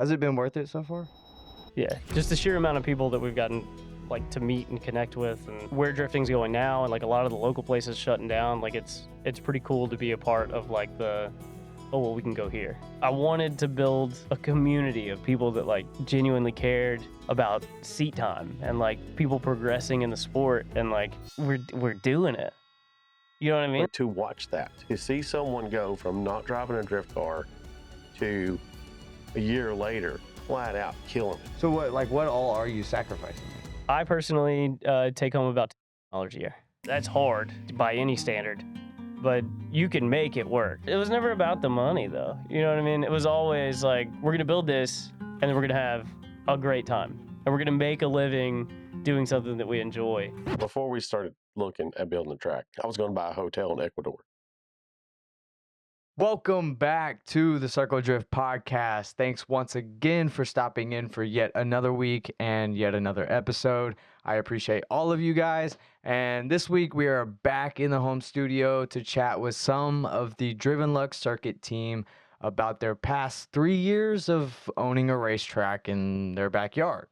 Has it been worth it so far? Yeah, just the sheer amount of people that we've gotten like to meet and connect with, and where drifting's going now, and like a lot of the local places shutting down. Like it's pretty cool to be a part of like the, oh well, we can go here. I wanted to build a community of people that like genuinely cared about seat time and like people progressing in the sport, and like we're doing it. You know what I mean? To watch that, to see someone go from not driving a drift car to a year later flat out killing it. So what all are you sacrificing? I personally take home about $10 a year. That's hard by any standard, but you can make it work. It was never about the money though. You know what I mean? It was always like, we're gonna build this and then we're gonna have a great time. And we're gonna make a living doing something that we enjoy. Before we started looking at building a track, I was going to buy a hotel in Ecuador. Welcome back to the Circle of Drift podcast. Thanks once again for stopping in for yet another week and yet another episode. I appreciate all of you guys. And this week we are back in the home studio to chat with some of the Driven Luck Circuit team about their past 3 years of owning a racetrack in their backyard.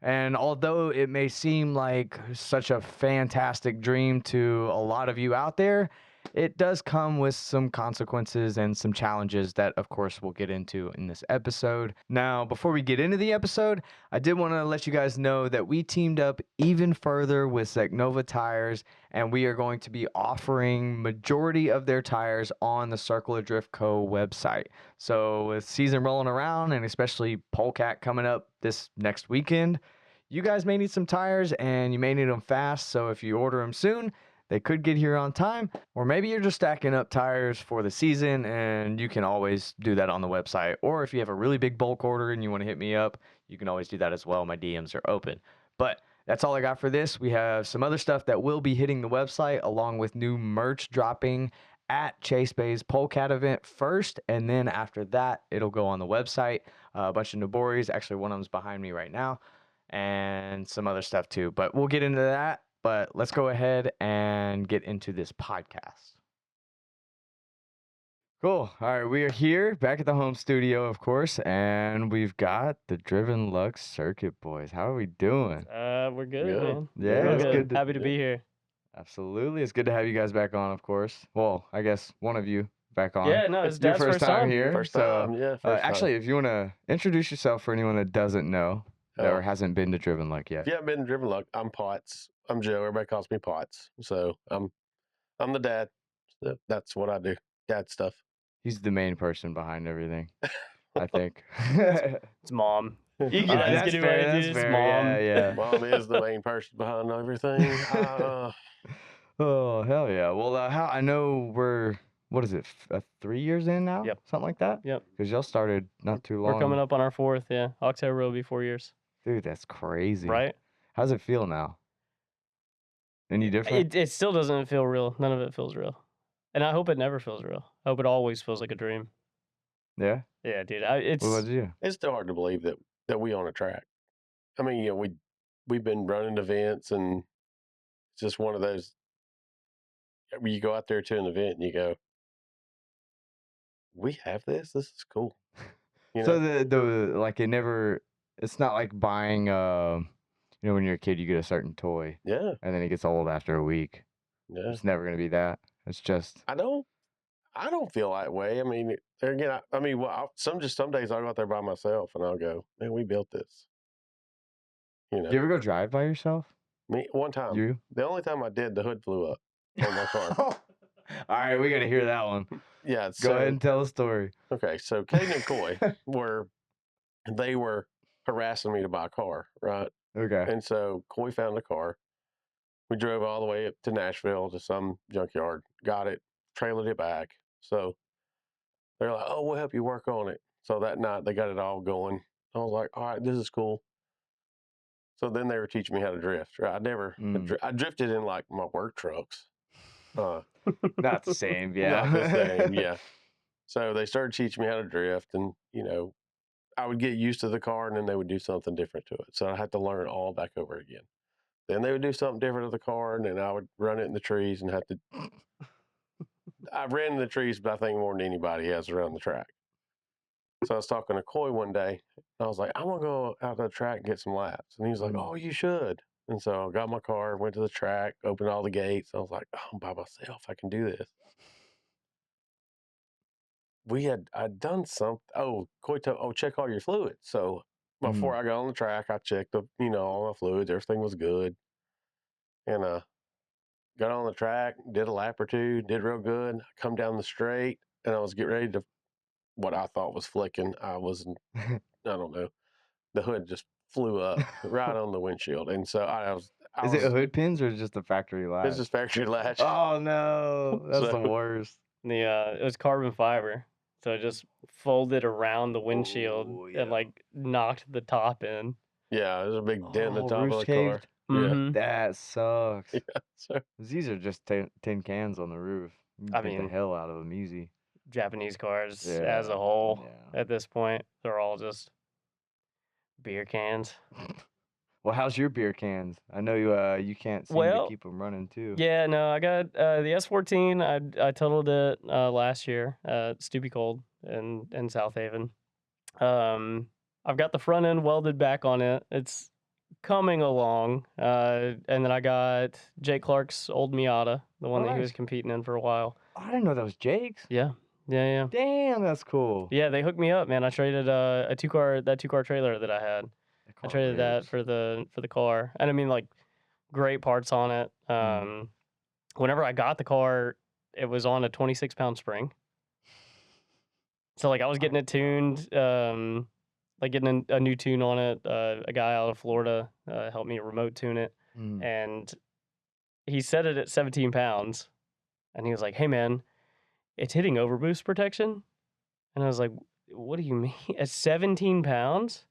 And although it may seem like such a fantastic dream to a lot of you out there, it does come with some consequences and some challenges that, of course, we'll get into in this episode. Now, before we get into the episode, I did want to let you guys know that we teamed up even further with Zeknova Tires, and we are going to be offering majority of their tires on the Circle of Drift Co. website. So with season rolling around, and especially Polecat coming up this next weekend, you guys may need some tires, and you may need them fast. So if you order them soon, they could get here on time, or maybe you're just stacking up tires for the season, and you can always do that on the website. Or if you have a really big bulk order and you want to hit me up, you can always do that as well. My DMs are open. But that's all I got for this. We have some other stuff that will be hitting the website, along with new merch dropping at Chase Bay's Polecat event first, and then after that, it'll go on the website. A bunch of Noboris, actually one of them's behind me right now, and some other stuff too. But we'll get into that. But let's go ahead and get into this podcast. Cool. All right, we are here back at the home studio, of course, and we've got the Driven Luck Circuit boys. How are we doing? We're good, man. Yeah, Real it's good. Happy to be here. Absolutely. It's good to have you guys back on, of course. Well, I guess one of you back on. Yeah, no, it's your Dad's first time here. First time, yeah. Actually, if you want to introduce yourself for anyone that doesn't know or hasn't been to Driven Luck yet. If you haven't been to Driven Luck, I'm Potts. I'm Joe. Everybody calls me Potts. So I'm the dad. So that's what I do. Dad stuff. He's the main person behind everything, I think. It's Mom. You can that's get fair, away that's with fair. Mom. Yeah. Mom is the main person behind everything. Oh, hell yeah. Well, I know we're, what is it, 3 years in now? Yep. Something like that? Yep. Because y'all started not too long. We're coming up on our 4th, yeah. October will be 4 years. Dude, that's crazy. Right? How's it feel now? Any different? It still doesn't feel real. None of it feels real. And I hope it never feels real. I hope it always feels like a dream. Yeah? Yeah, dude. What about you? It's still hard to believe that we own a track. I mean, we've been running events, and it's just one of those. You go out there to an event and you go, "We have this. This is cool." So the like it's not like buying when you're a kid you get a certain toy. Yeah. And then it gets old after a week. Yeah. It's never gonna be that. It's just I don't feel that way. I mean, again, some days I'll go out there by myself and I'll go, "Man, we built this." Do you ever go drive by yourself? Me, one time. You? The only time I did, the hood flew up on my car. All right, we gotta hear that one. Yeah. Go ahead and tell a story. Okay, so Caden and Coy were harassing me to buy a car, right? Okay. And so Coy found a car. We drove all the way up to Nashville to some junkyard, got it, trailered it back. So they're like, "Oh, we'll help you work on it." So that night they got it all going. I was like, "All right, this is cool." So then they were teaching me how to drift. Right? I drifted in like my work trucks. Not the same, yeah. Not the same, yeah. So they started teaching me how to drift, and I would get used to the car, and then they would do something different to it. So I had to learn all back over again. Then they would do something different to the car, and then I would run it in the trees and have to. I've ran in the trees, but I think more than anybody has around the track. So I was talking to Coy one day, I was like, I'm gonna go out to the track and get some laps. And he was like, Mm. oh, you should. And so I got my car, went to the track, opened all the gates. I was like, oh, I'm by myself. I can do this. I'd done something. Oh, Coito, check all your fluids. So before I got on the track, I checked all my fluids. Everything was good. And got on the track, did a lap or two, did real good. I come down the straight, and I was getting ready to what I thought was flicking. I don't know. The hood just flew up right on the windshield, and so I Is it a was. hood pins or just a factory latch? It's just factory latch. Oh no, that's the So worst. It was carbon fiber, so it just folded around the windshield Oh, and yeah. like knocked the top in. yeah, there's a big dent in the Oh, top of roof the car. caved? Yeah, Mhm. That sucks. yeah. So 'Cause these are just tin cans on the roof. You can I paint the mean, hell out of them easy. Japanese cars as a Yeah, whole yeah. at this point, they're all just beer cans. Well, how's your beer cans? I know you can't seem to Well, keep them running too. yeah, no, I got the S14. I totaled it last year at Stupid Cold in South Haven. I've got the front end welded back on it. It's coming along. And then I got Jake Clark's old Miata, the one Oh, that he nice. was competing in for a while. Oh, I didn't know that was Jake's. Yeah, yeah. Damn, that's cool. Yeah, they hooked me up, man. I traded a two car trailer that I had. That I car traded that rips. for the car, and I mean like great parts on it. Whenever I got the car, it was on a 26-pound spring. So like I was getting it tuned, like getting a new tune on it. A guy out of Florida helped me remote tune it, Mm. and he set it at 17 pounds, and he was like, "Hey man, it's hitting overboost protection," and I was like, "What do you mean at 17 pounds?"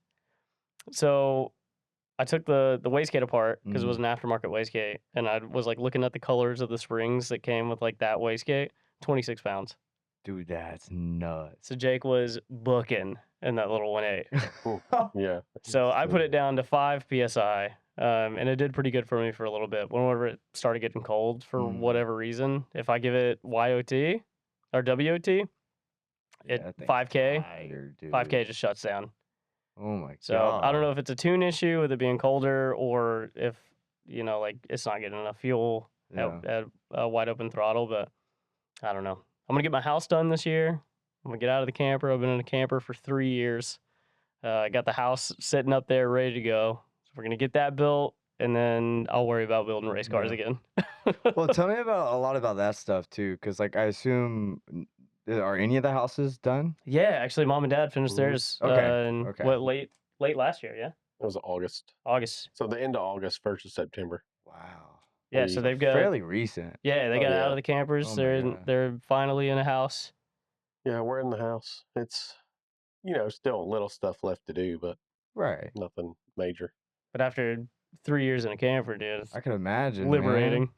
So I took the wastegate apart because it was an aftermarket wastegate, and I was like looking at the colors of the springs that came with like that wastegate. 26 pounds. Dude, that's nuts. So Jake was booking in that little 1.8. yeah. So I put Sweet. it down to 5 psi, and it did pretty good for me for a little bit. Whenever it started getting cold for whatever reason, if I give it YOT or WOT, Yeah, it that thing's 5K, fire, dude. 5K just shuts down. Oh my So I don't know god. if it's a tune issue with it being colder, or if like it's not getting enough fuel Yeah. at wide open throttle. But I don't know. I'm gonna get my house done this year. I'm gonna get out of the camper. I've been in a camper for 3 years. I got the house sitting up there ready to go. So we're gonna get that built, and then I'll worry about building race cars Yeah. again. Well, tell me about a lot about that stuff too, because like I assume, are any of the houses done? Yeah, actually, mom and dad finished theirs. Okay. In Okay. what late last year? Yeah, It was August. August. So the end of August, 1st of September. Wow. Yeah, so We- they've got Fairly recent. yeah they Oh, got out yeah. of the campers. Oh my God. They're finally in a house. Yeah, we're in the house. It's still little stuff left to do, but Right. nothing major. But after 3 years in a camper, dude, it's I can imagine. liberating.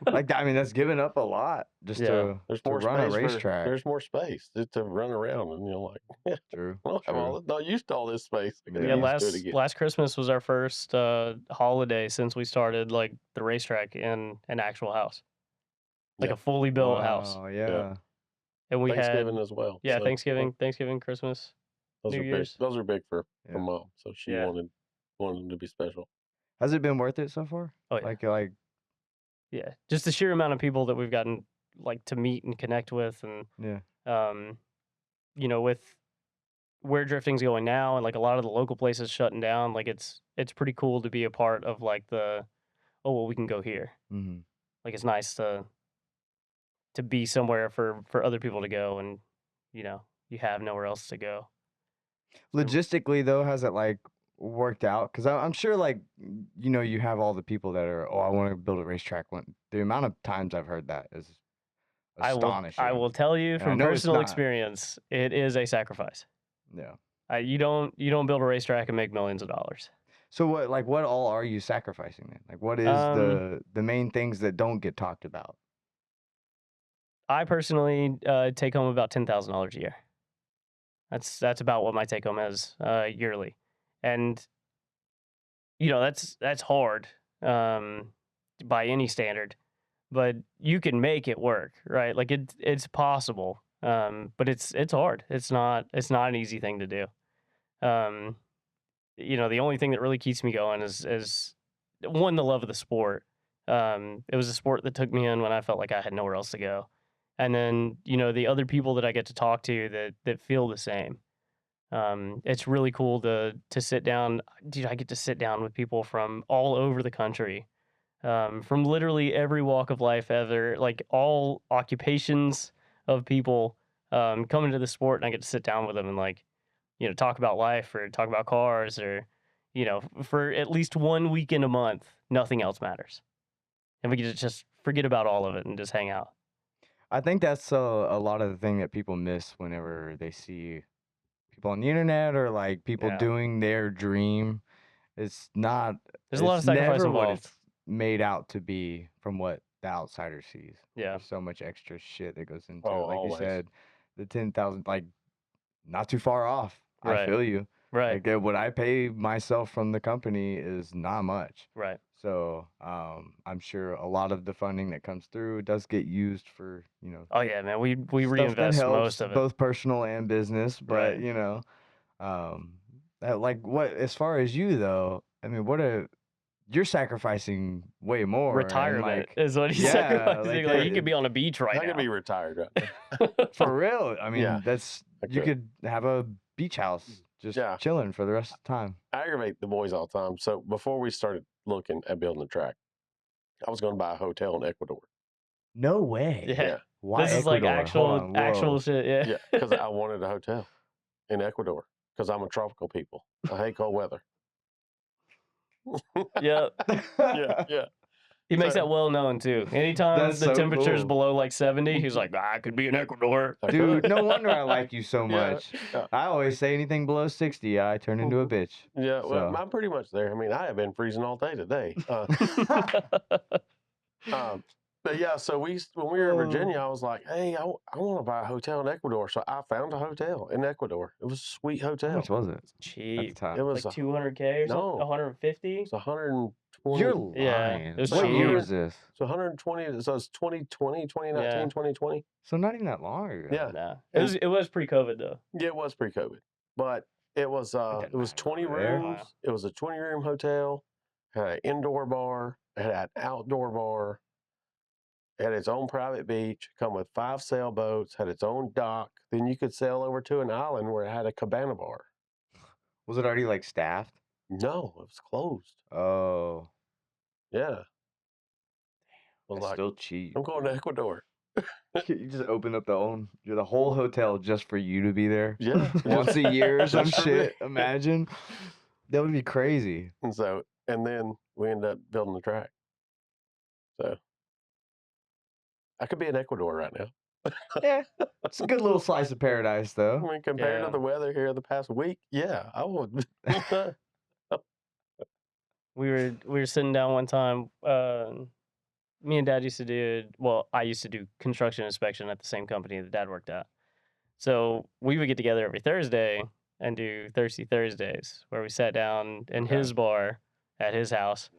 Like I mean, that's giving up a lot just Yeah. to There's to more run a space. racetrack. There's more space to run around, and like, True. I don't have True. not used to all this space. I gotta Yeah, get used to it again. last Christmas was our first holiday since we started like the racetrack in an actual house, like Yeah. a fully built house. Wow. Yeah. And we Thanksgiving had as well. yeah so, Thanksgiving, Christmas, Those New are Year's. big. Those are big for Yeah. mom. So she Yeah. wanted them to be special. Has it been worth it so far? Oh yeah, Like yeah. Just the sheer amount of people that we've gotten like to meet and connect with, and yeah. with where drifting's going now, and like a lot of the local places shutting down, like it's pretty cool to be a part of like we can go here. Mm-hmm. Like it's nice to be somewhere for other people to go, and you have nowhere else to go. Logistically though, has it like worked out? Because I'm sure like you have all the people that are I want to build a racetrack. When the amount of times I've heard that is astonishing. I will tell you I from know it's personal not. experience, it is a sacrifice. Yeah. You don't build a racetrack and make millions of dollars. So what all are you sacrificing then? Like what is the main things that don't get talked about? I personally take home about $10,000 a year. That's about what my take home is yearly, and that's hard by any standard, but you can make it work, right? Like it's possible, but it's hard. It's not an easy thing to do. Um, the only thing that really keeps me going is one, the love of the sport. It was a sport that took me in when I felt like I had nowhere else to go. And then, the other people that I get to talk to that feel the same. It's really cool to sit down. Dude, I get to sit down with people from all over the country, from literally every walk of life ever, like all occupations of people, coming to the sport, and I get to sit down with them and like, talk about life or talk about cars or, for at least 1 weekend a month, nothing else matters. And we get to just forget about all of it and just hang out. I think that's a lot of the thing that people miss whenever they see people on the internet or like people Yeah. doing their dream. It's not. There's a lot of It's sacrifice never what involved. it's made out to be from what the outsider sees. Yeah. There's so much extra shit that goes into Oh, it. Like you always. said, the 10,000, like not too far off. I Right. feel you. Right. Like what I pay myself from the company is not much. Right. So I'm sure a lot of the funding that comes through does get used for, Oh yeah, man. We stuff that reinvest helps most of it. both personal and business. But Right. um, like what as far as you though, I mean, you're sacrificing way more and Retirement like is what he's yeah, sacrificing. Like he that- could be on a beach right I could now. be retired right now. for real. I mean, Yeah, you could have a beach house just Yeah. chilling for the rest of the time. I aggravate the boys all the time. So before we started looking at building the track, I was going to buy a hotel in Ecuador. No way. Yeah. Why This is like Ecuador? Hold on, actual whoa. shit. Yeah. Yeah, because I wanted a hotel in Ecuador because I'm a tropical people. I hate cold weather. Yeah. Yeah. He makes So- that well known too. Anytime That's the so temperature is cool. below like 70, he's like, I could be in Ecuador. I Dude, could. no wonder I like you so Yeah, much. yeah. I always say anything below 60, I turn into a bitch. Yeah, well, So. I'm pretty much there. I mean, I have been freezing all day today. But yeah, so when we were in Virginia, I was like, hey, I want to buy a hotel in Ecuador. So I found a hotel in Ecuador. It was a sweet How hotel. much was it at the Cheap. time? It was Like 200K or something? no. 150? It's 120. You're lying. Yeah, it was what cheap. year was this? So 120. So it's 2020, 2019, Yeah. 2020. So not even that long ago. Yeah. Nah. It was pre-COVID though. Yeah, it was pre-COVID, but it was doesn't 20 matter there. rooms. It was a 20-room hotel. Had an indoor bar. It had an outdoor bar. It had its own private beach. Come with 5 sailboats. Had its own dock. Then you could sail over to an island where it had a cabana bar. Was it already like staffed? No, it was closed. Oh, Yeah. I was that's like, still cheap. I'm going to Ecuador. You just opened up the whole hotel just for you to be there. Yeah. Once a year or some Just for me. shit. Imagine. That would be crazy. And then we ended up building the track. So I could be in Ecuador right now. Yeah. It's a good little slice of paradise I though. mean, compared Yeah. to the weather here the past week, yeah, I would. We were sitting down one time. Me and Dad used to do. Well, I used to do construction inspection at the same company that Dad worked at. So we would get together every Thursday and do Thirsty Thursdays, where we sat down in Okay. his bar at his house.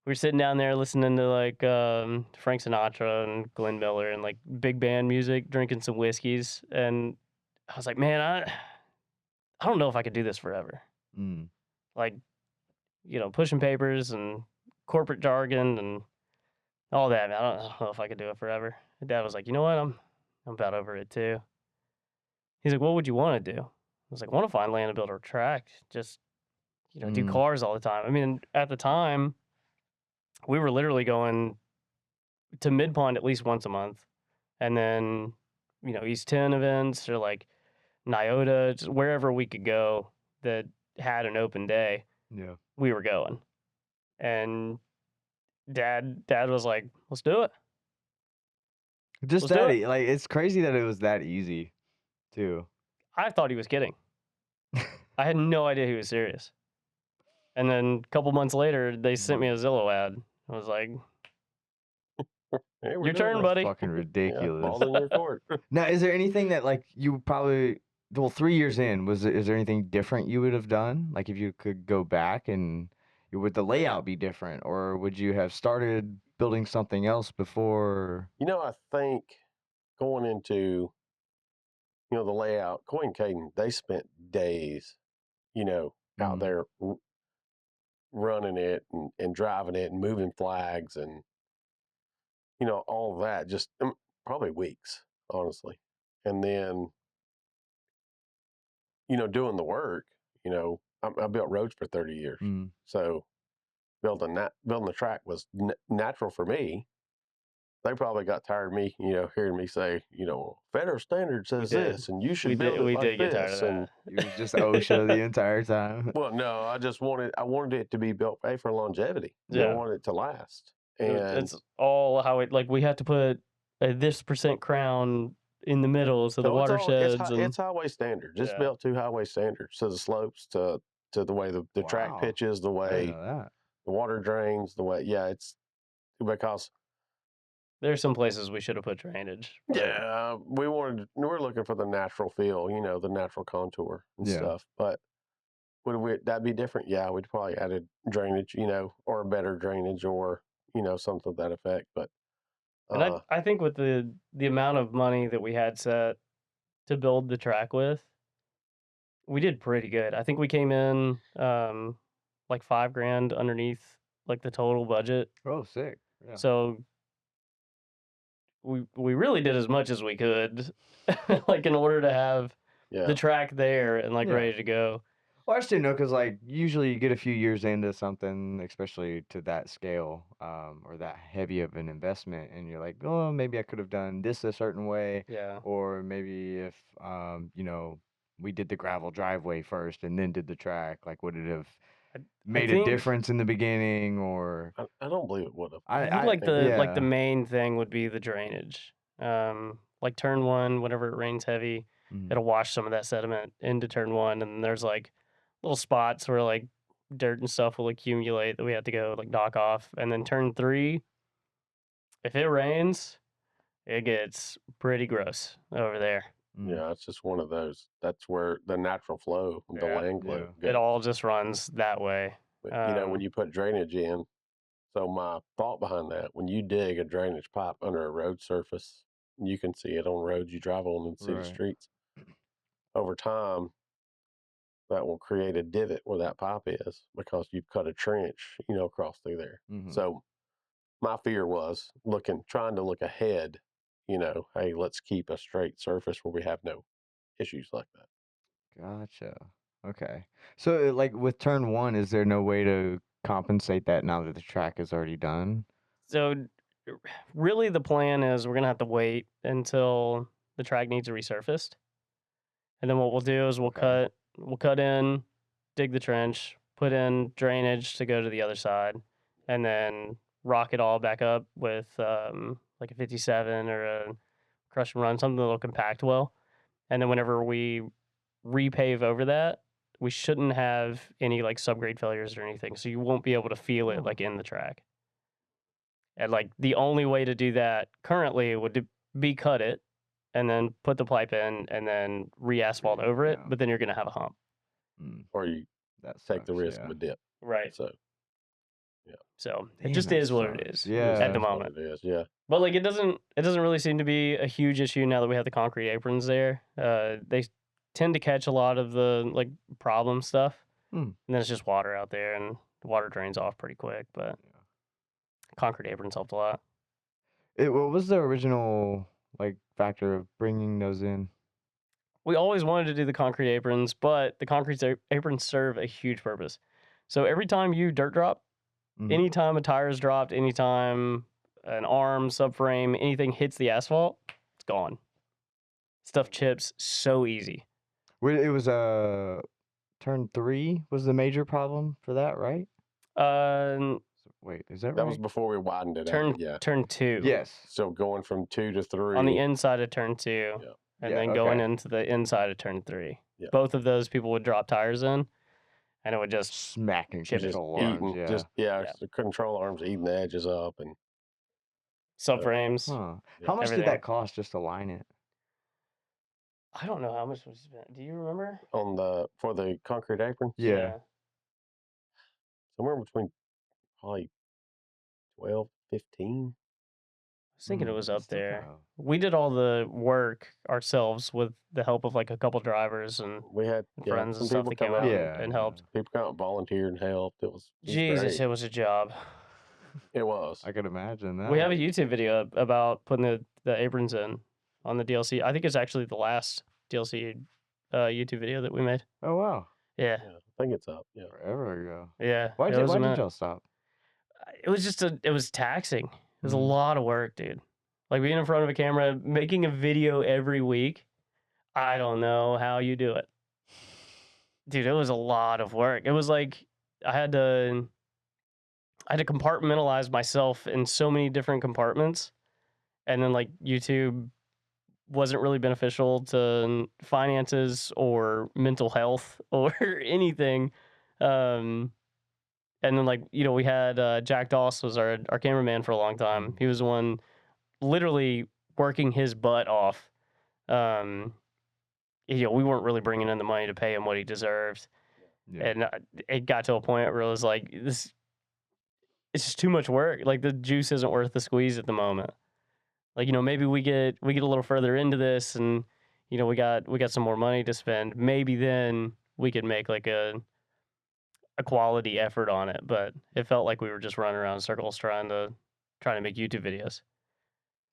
We were sitting down there listening to like Frank Sinatra and Glenn Miller and like big band music, drinking some whiskeys, and I was like, man, I don't know if I could do this forever. Mm. Like, pushing papers and corporate jargon and all that. Man, I don't know if I could do it forever. And Dad was like, you know what? I'm about over it too. He's like, what would you want to do? I was like, I want to find land and build a track. Just, do Mm. cars all the time. I mean, at the time, we were literally going to Mid Pond at least once a month. And then, East 10 events or like Nyota, just wherever we could go that had an open day, Yeah. we were going. And Dad was like, let's do it. Just Let's do that, it. like, it's crazy that it was that easy, too. I thought he was kidding. I had no idea he was serious. And then a couple months later, they sent me a Zillow ad. I was like, Hey, we're your doing turn, it. buddy. Fucking Yeah, ridiculous. ball's in your court. Now, is there anything that like you probably 3 years in is there anything different you would have done? Like if you could go back and would the layout be different, or would you have started building something else before? I think going into, the layout, Coy and Caden, they spent days out there running it and driving it and moving flags and all of that. Just probably weeks, honestly. And then doing the work. I built roads for 30 years, so building the track was natural for me. They probably got tired of me, hearing me say, federal standard says this, and you should build it we like did get tired this. of And that. You was just OSHA the entire time. well, no, I wanted it to be built for longevity. I Yeah. wanted it to last. And It's all how it we have to put this % crown in the middle so the watersheds and it's highway standard, just Yeah. built to highway standards, to the slopes, to the way the track Wow. pitches, the I didn't way know that. the water drains, the way it's because there's some places we should have put drainage. but- we're looking for the natural feel, the natural contour and Yeah. stuff. But would that be different? Yeah, we'd probably added drainage, or a better drainage, or something to that effect. But And I think with the amount of money that we had set to build the track with, we did pretty good. I think we came in like $5,000 underneath like the total budget. Oh, sick. Yeah. So we really did as much as we could, like in order to have the track there and like Yeah. ready to go. Well, I just didn't know because, like, usually you get a few years into something, especially to that scale, or that heavy of an investment, and you're like, oh, maybe I could have done this a certain way, Yeah. or maybe if, we did the gravel driveway first and then did the track, like, would it have made a think- difference in the beginning, or I don't believe it would have. I think like the yeah. main thing would be the drainage. Like turn one, whenever it rains heavy, it'll wash some of that sediment into turn one, and there's like little spots where like dirt and stuff will accumulate that we have to go like knock off. And then turn three, if it rains, it gets pretty gross over there. Yeah, it's just one of those. That's where the natural flow, the land flow. It all just runs that way. But, when you put drainage in, so my thought behind that, when you dig a drainage pipe under a road surface, you can see it on roads you drive on and see the Right. streets. Over time, that will create a divot where that pipe is because you've cut a trench, across through there. So my fear was trying to look ahead, hey, let's keep a straight surface where we have no issues like that. Gotcha. Okay. So, like, with turn one, is there no way to compensate that now that the track is already done? So really the plan is we're going to have to wait until the track needs resurfaced. And then what we'll do is we'll cut in, dig the trench, put in drainage to go to the other side, and then rock it all back up with like a 57 or a crush and run, something that'll compact well. And then whenever we repave over that, we shouldn't have any like subgrade failures or anything. So you won't be able to feel it like in the track. And like the only way to do that currently would be cut it and then put the pipe in and then re-asphalt over it, but then you're going to have a hump. Or you take the risk of a dip. Right. So, So Damn, it just that is what it sucks. is Yeah. at the that's what moment. it is. Yeah. But like it doesn't really seem to be a huge issue now that we have the concrete aprons there. They tend to catch a lot of the like problem stuff. And then it's just water out there and the water drains off pretty quick, but concrete aprons helped a lot. What was the original like factor of bringing those in? We always wanted to do the concrete aprons, but the concrete aprons serve a huge purpose. So every time you dirt drop, anytime a tire is dropped, anytime an arm, subframe, anything hits the asphalt, it's gone. Stuff chips so easy. It was turn 3 was the major problem for that, right? Wait, is that right? That was before we widened it turn out. Yeah. turn 2. Yes. So going from 2 to 3. On the inside of turn 2. Yeah. And then going into the inside of turn 3. Yeah. Both of those people would drop tires in, and it would just smacking control arms. The control arms eating the edges up and subframes. How much did that cost just to line it? I don't know how much was spent. Do you remember? For the concrete apron? Yeah. Somewhere between probably 12, 15. was thinking it was up still there. kinda- We did all the work ourselves with the help of like a couple drivers and We had friends some and stuff people that come came out out. Yeah, and yeah. helped. People come out and volunteered and helped. It was Jesus, great. it was a job. It was. I could imagine that. We have a YouTube video about putting the aprons in on the DLC. I think it's actually the last DLC YouTube video that we made. Oh wow, Yeah, Yeah, I think it's up. Yeah. forever ago. yeah. Why it did was a minute. y'all stop? It was just it was taxing. It was a Mhm. lot of work, dude. Like being in front of a camera, making a video every week. I don't know how you do it. Dude, it was a lot of work. It was like I had to compartmentalize myself in so many different compartments. And then like YouTube wasn't really beneficial to finances or mental health or anything. And then like, we had Jack Dawson was our cameraman for a long time. He was the one literally working his butt off. We weren't really bringing in the money to pay him what he deserved. Yeah. And it got to a point where it was like, it's just too much work. Like the juice isn't worth the squeeze at the moment. Like, maybe we get a little further into this and, we got some more money to spend. Maybe then we could make like a quality effort on it. But it felt like we were just running around in circles trying to make YouTube videos.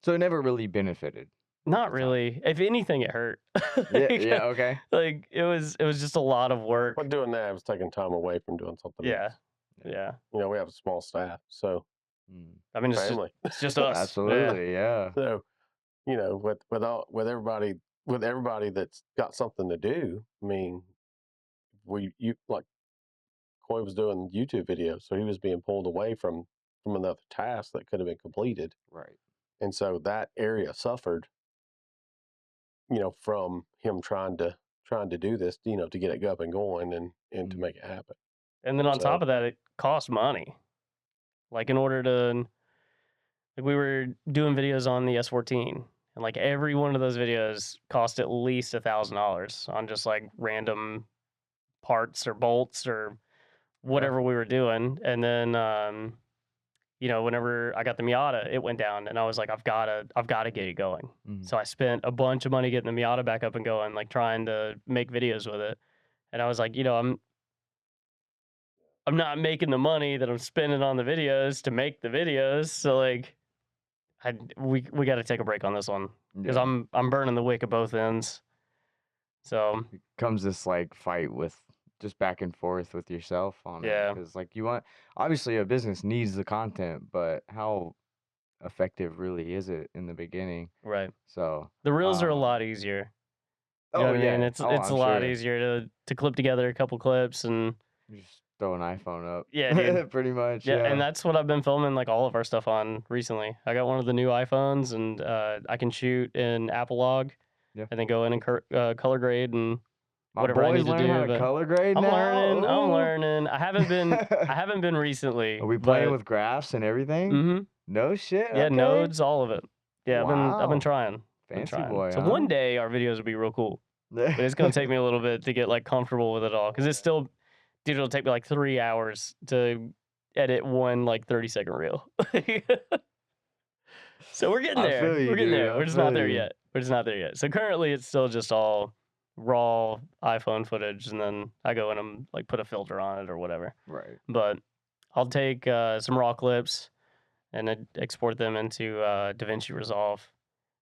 So it never really benefited. Not really. If anything, it hurt. Yeah, yeah, okay. Like it was just a lot of work. But doing that was taking time away from doing something Yeah. else. Yeah. We have a small staff, so I mean, family. it's just us. Absolutely, yeah. So, with everybody that's got something to do. I mean, like Coy was doing YouTube videos, so he was being pulled away from another task that could have been completed, Right. and so that area suffered. From him trying to do this, to get it up and going and to make it happen. And then on So- top of that, it cost money. Like in order to, like we were doing videos on the S14, and like every one of those videos cost at least $1,000 on just like random parts or bolts or whatever we were doing. And then, whenever I got the Miata, it went down, and I was like, I've got to get it going. Mhm. So I spent a bunch of money getting the Miata back up and going, like trying to make videos with it. And I was like, I'm not making the money that I'm spending on the videos to make the videos. So like, we got to take a break on this one because Yeah. I'm burning the wick at both ends. So Comes this like fight with just back and forth with yourself on Yeah. it, because like obviously a business needs the content, but how effective really is it in the beginning? right, So the reels are a Um, lot easier. You know what I mean? It's Oh, a I'm lot sure. easier to clip together a couple clips and. You just throw an iPhone up. Yeah, dude. Pretty much. Yeah, Yeah. and that's what I've been filming like all of our stuff on recently. I got one of the new iPhones, and I can shoot in Apple Yeah. and then go in and color grade and My whatever I boys need to learn how do, to but color grade I'm now. learning. I'm Ooh. learning. I haven't been recently. Are we playing with graphs and everything? Mm-hmm. No shit. Yeah, okay. nodes, all of it. Yeah, I've Wow. been trying. Fancy boy. So huh? one day our videos will be real cool, but it's gonna take me a little bit to get like comfortable with it all because it's still, dude, it'll take me like 3 hours to edit one like 30-second reel. So we're getting I there. feel you, We're getting dude. there. I We're just not feel there you. yet. We're just not there yet. So currently it's still just all raw iPhone footage, and then I go in and like put a filter on it or whatever. Right. But I'll take some raw clips and then export them into DaVinci Resolve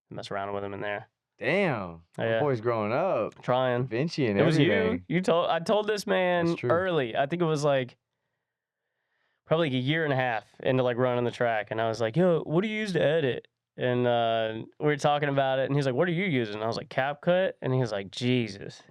and mess around with them in there. Damn. My Yeah. boy's growing up. Trying. Vinci and It was everything. you. I told this man That's true. early. I think it was like probably like a year and a half into like running the track, and I was like, "Yo, what do you use to edit?" And we were talking about it, and he's like, "What are you using?" And I was like, "CapCut," and he was like, "Jesus."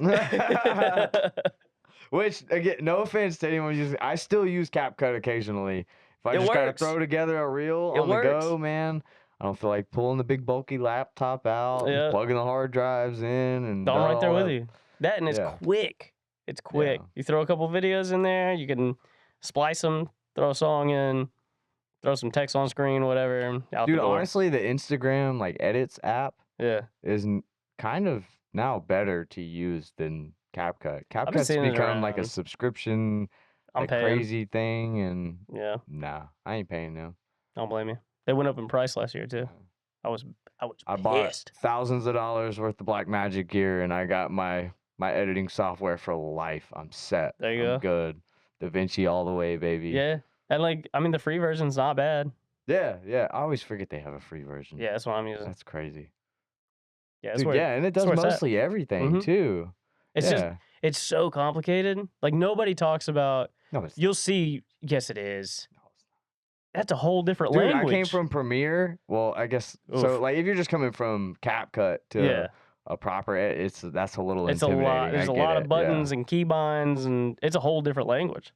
Which, again, no offense to anyone using, I still use CapCut occasionally. If I It just gotta works. throw together a reel It on the works. go, man, I don't feel like pulling the big bulky laptop out, and Yeah. plugging the hard drives in, and I'm right there all with that. you. That and it's Yeah. quick. It's quick. Yeah. You throw a couple videos in there, you can splice them, throw a song in, throw some text on screen, whatever. Out Dude, the door. honestly, the Instagram like edits app Yeah. is kind of now better to use than CapCut. been CapCut's seeing it become like a around. subscription, I'm like paying. crazy thing, and Yeah. nah, I ain't paying no. Don't blame you. They went up in price last year too. I was I bought pissed. thousands of dollars worth of Blackmagic gear, and I got my editing software for life. I'm set. There you I'm go. good. DaVinci all the way, baby. Yeah, and like I mean the free version's not bad. Yeah, yeah. I always forget they have a free version. Yeah, that's what I'm using. That's crazy. Yeah, that's Dude, where yeah, and it does where it's at. mostly everything Mhm. too. It's just Yeah. it's so complicated. Like nobody talks about. No, it's You'll see. Yes, it is. no, it's That's a whole different Dude, language. I came from Premiere. Well, I guess so. Oof. Like, if you're just coming from CapCut to Yeah. a proper, that's a little It's a intimidating. lot. There's I a get lot it, of buttons and keybinds, and it's a whole different language.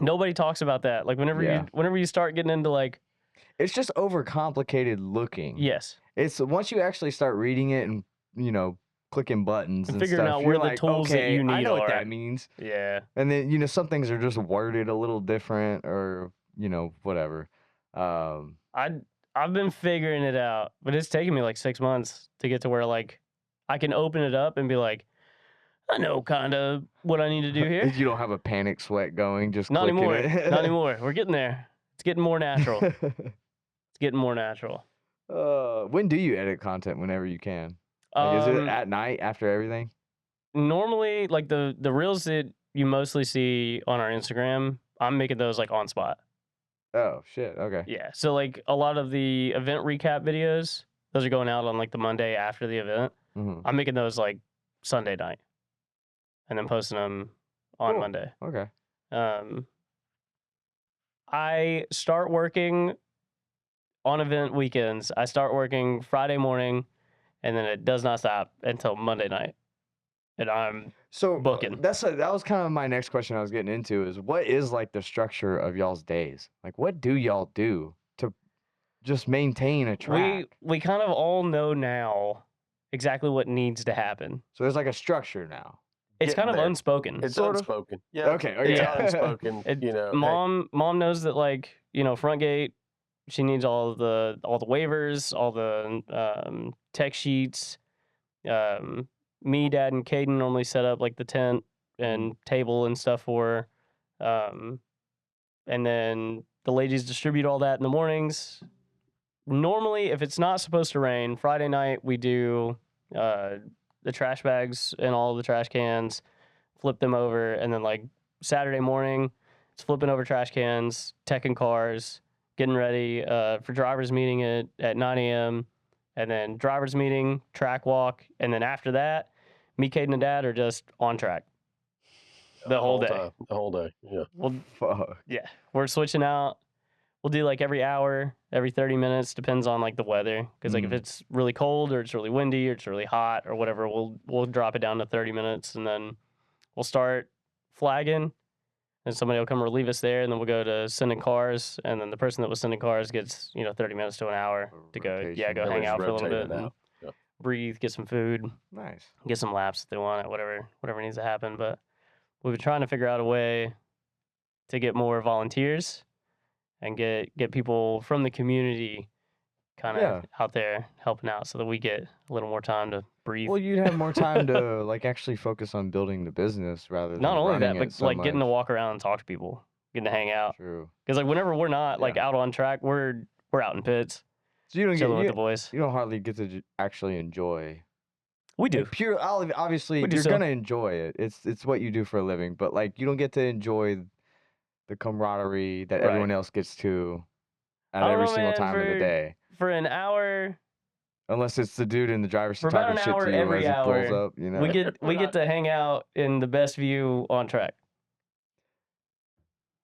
Nobody talks about that. Like whenever you start getting into like, It's just overcomplicated looking. yes, It's once you actually start reading it and clicking buttons and and figuring stuff, out you're where the like, tools that okay, you I need know what are. that means. Yeah. And then some things are just worded a little different, or whatever. I've been figuring it out, but it's taken me like 6 months to get to where like I can open it up and be like, I know kind of what I need to do here. You don't have a panic sweat going, just Not clicking anymore. it. Not anymore. We're getting there. It's getting more natural. It's getting more natural. When do you edit content? Whenever you can. Like, is it at night after everything? Normally, like the reels that you mostly see on our Instagram, I'm making those like on spot. Oh shit. Okay. Yeah. So like a lot of the event recap videos, those are going out on like the Monday after the event. Mm-hmm. I'm making those like Sunday night, and then posting them on Cool. Monday. Okay. I start working on event weekends. I start working Friday morning, and then it does not stop until Monday night. And I'm booking. That was kind of my next question I was getting into, is what is like the structure of y'all's days? Like, what do y'all do to just maintain a track? We kind of all know now exactly what needs to happen. So there's like a structure now. It's kind of there. unspoken. It's Sort of. unspoken. Yeah. Okay. It's Yeah. unspoken. Hey, mom knows that, like, front gate, she needs all the waivers, all the tech sheets. Me, Dad, and Caden normally set up like the tent and table and stuff for her. And then the ladies distribute all that in the mornings. Normally, if it's not supposed to rain, Friday night we do the trash bags and all the trash cans, flip them over, and then like Saturday morning, it's flipping over trash cans, teching cars, getting ready for driver's meeting at 9 a.m., and then driver's meeting, track walk, and then after that, me, Caden, and Dad are just on track the whole day. Time, the whole day, yeah. Well, Fuck. yeah, we're switching out. We'll do like every hour, every 30 minutes, depends on like the weather. Because like if it's really cold or it's really windy or it's really hot or whatever, we'll drop it down to 30 minutes, and then we'll start flagging, and somebody will come relieve us there, and then we'll go to sending cars, and then the person that was sending cars gets 30 minutes to an hour to go Rotation. go hang out for a little bit, and Yeah. breathe, get some food, Nice. get some laps if they want it, whatever needs to happen. But we've been trying to figure out a way to get more volunteers and get people from the community kind of out there helping out, so that we get a little more time to breathe. Well, you'd have more time to like actually focus on building the business rather than Not only that, running but it so like getting to much. walk around and talk to people, getting to hang out. True. Because like whenever we're not like out on track, we're out in pits, So you don't chilling with the boys. you don't hardly get to actually enjoy. We do. Like, pure. Obviously, We do you're so. gonna enjoy it. It's what you do for a living. But like, you don't get to enjoy the camaraderie that everyone else gets to at I don't every know, single man, time of the day. For an hour, Unless it's the dude in the driver's seat For about talking an shit hour to you every as he pulls hour, up. You know. we get to hang out in the best view on track.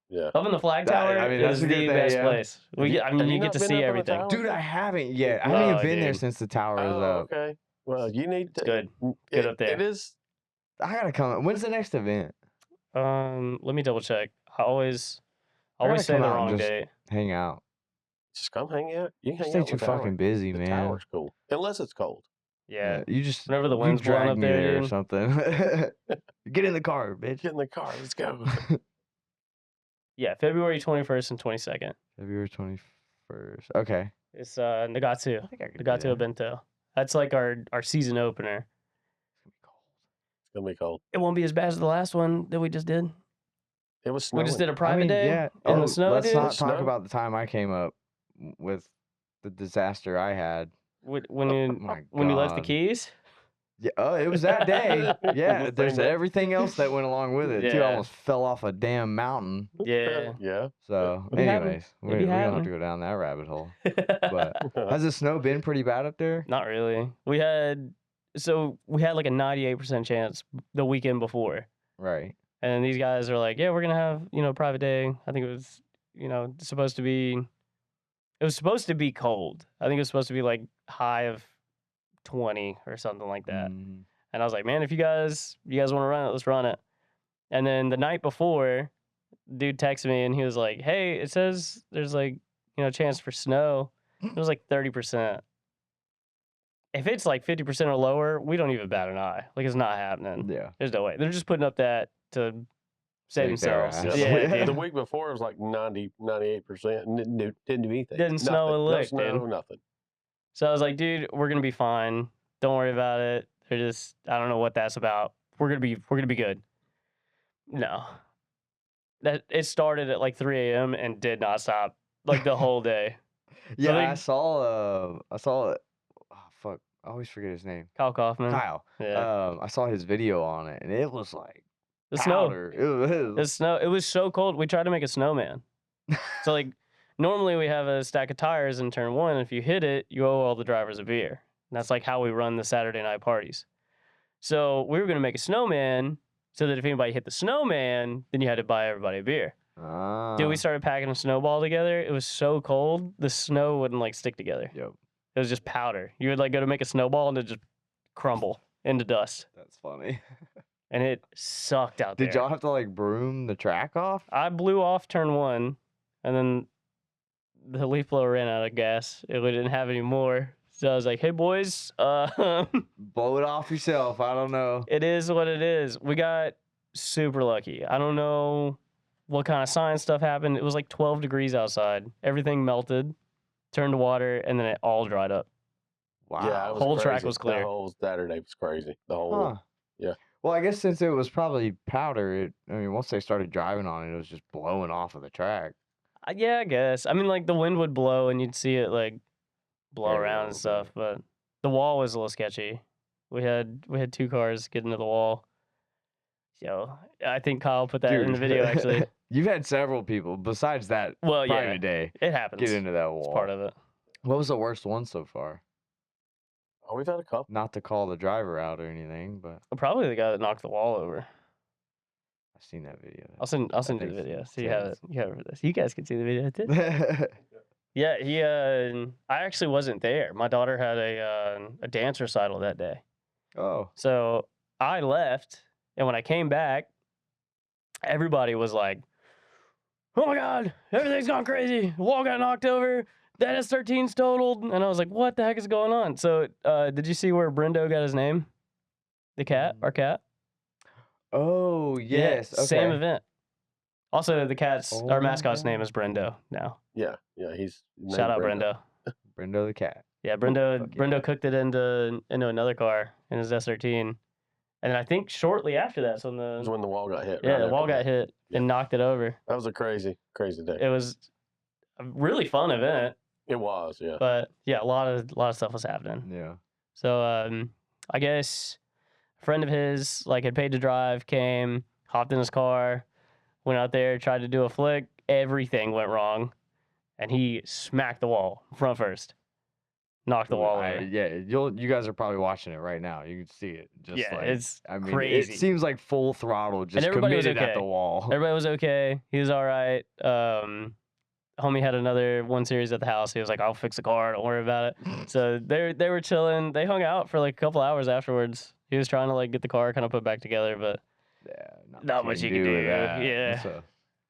Yeah. Up in the flag That- tower I mean, that's is a good the thing, best yeah. place. Have you You not get to been see up in the everything. tower? Dude, I haven't yet. I haven't even been there dude. since the tower is Oh, up. okay. Well, you need to. It's good. Good up there. It is. I gotta come. When's the next event? Let me double check. I always gotta say come the out and wrong just date. Hang out. Just come hang out. You can hang Stay out too in the tower. fucking busy, The man. tower's cool, unless it's cold. Yeah. You just Whenever the you wind's blowing drag up me there, or dude. something. Get in the car, bitch. Get in the car. Let's go. Yeah, February 21st and 22nd. February 21st. Okay. It's Nagatu. I think I could do Nagatu that. Bento. That's like our season opener. It's gonna be cold. It won't be as bad as the last one that we just did. It was We snowing. just did a I private mean, day yeah. in the snow, let's dude. not talk Snow. about the time I came up with the disaster I had. When Oh you my when you left the God. keys. Yeah, oh, it was that day. Yeah, The there's same day. everything else that went along with it too. I Yeah. almost fell off a damn mountain. Yeah. Yeah. So, It be happening. anyways, It we be don't have to happening. go down that rabbit hole. But has the snow been pretty bad up there? Not really. We had like a 98% chance the weekend before. Right. And these guys are like, yeah, we're gonna have, a private day. I think it was, it was supposed to be cold. I think it was supposed to be like high of 20 or something like that. Mhm. And I was like, man, if you guys want to run it, let's run it. And then the night before, dude texted me and he was like, hey, it says there's like, a chance for snow. It was like 30%. If it's like 50% or lower, we don't even bat an eye. Like, it's not happening. Yeah. There's no way. They're just putting up that to save Save their themselves. ass. Yeah, The dude. week before it was like 90, 98%. And didn't do anything. Didn't snow a Nothing. lick, No snow, dude. nothing. So I was like, dude, we're gonna be fine. Don't worry about it. They're just, I don't know what that's about. We're gonna be good. No. That it started at like 3 a.m. and did not stop like the whole day. Yeah, like- I saw oh fuck, I always forget his name. Kyle Kaufman. Kyle. Yeah. I saw his video on it and it was like The snow. powder. It The snow. It was so cold. We tried to make a snowman. So like normally we have a stack of tires in turn one. And if you hit it, you owe all the drivers a beer. And that's like how we run the Saturday night parties. So we were gonna make a snowman so that if anybody hit the snowman, then you had to buy everybody a beer. Dude, we started packing a snowball together. It was so cold, the snow wouldn't like stick together. Yep. It was just powder. You would like go to make a snowball and it just crumble into dust. That's funny. And it sucked out there. Did y'all have to like broom the track off? I blew off turn one, and then the leaf blower ran out of gas. We didn't have any more. So I was like, hey, boys, Blow it off yourself. I don't know. it is what it is. We got super lucky. I don't know what kind of science stuff happened. It was like 12 degrees outside. Everything melted, turned to water, and then it all dried up. Wow. Yeah, it was Whole track crazy. was clear. The whole Saturday was crazy. The whole Huh. Yeah. Well, I guess since it was probably powder, once they started driving on it, it was just blowing off of the track. Yeah, I guess. I mean, like the wind would blow and you'd see it like blow Very around low, and stuff, but the wall was a little sketchy. We had 2 cars get into the wall. So I think Kyle put that in the video actually. You've had several people besides that Well, yeah, private day it happens. get into that wall. It's part of it. What was the worst one so far? Oh, we've had a couple. Not to call the driver out or anything, but Probably the guy that knocked the wall over. I've seen that video. I'll send you the think video so it you have it. says. You have it for this. You guys can see the video too. Yeah, he. I actually wasn't there. My daughter had a dance recital that day, Oh. so I left, and when I came back, everybody was like, "Oh my God, everything's gone crazy. The wall got knocked over. That S13's totaled." And I was like, "What the heck is going on?" So, did you see where Brendo got his name? The cat, our cat. Oh, yes. Yeah, same okay. event. Also, the cat's our Oh, mascot's name God. is Brendo now. Yeah, he's named Shout out Brendo. Brendo the cat. Yeah, Brendo. Fuck yeah. Brendo cooked it into another car in his S13, and then I think shortly after that, so It was when the wall got hit. yeah, right the wall after got that. hit and knocked it over. That was a crazy day. It was a really fun event, It was, yeah. but yeah, a lot of stuff was happening. Yeah. So I guess a friend of his like had paid to drive, came, hopped in his car, went out there, tried to do a flick. Everything went wrong, and he smacked the wall front first, knocked the wall over. Yeah, you guys are probably watching it right now. You can see it. Just Yeah, like, it's it crazy. seems like full throttle, just everybody was committed at the okay. wall. Everybody was okay. He was all right. Homie had another 1 series at the house. He was like, "I'll fix the car. Don't worry about it." So they were chilling. They hung out for like a couple hours afterwards. He was trying to like get the car kind of put back together, but Yeah, Not much you can do, with that. yeah. That's a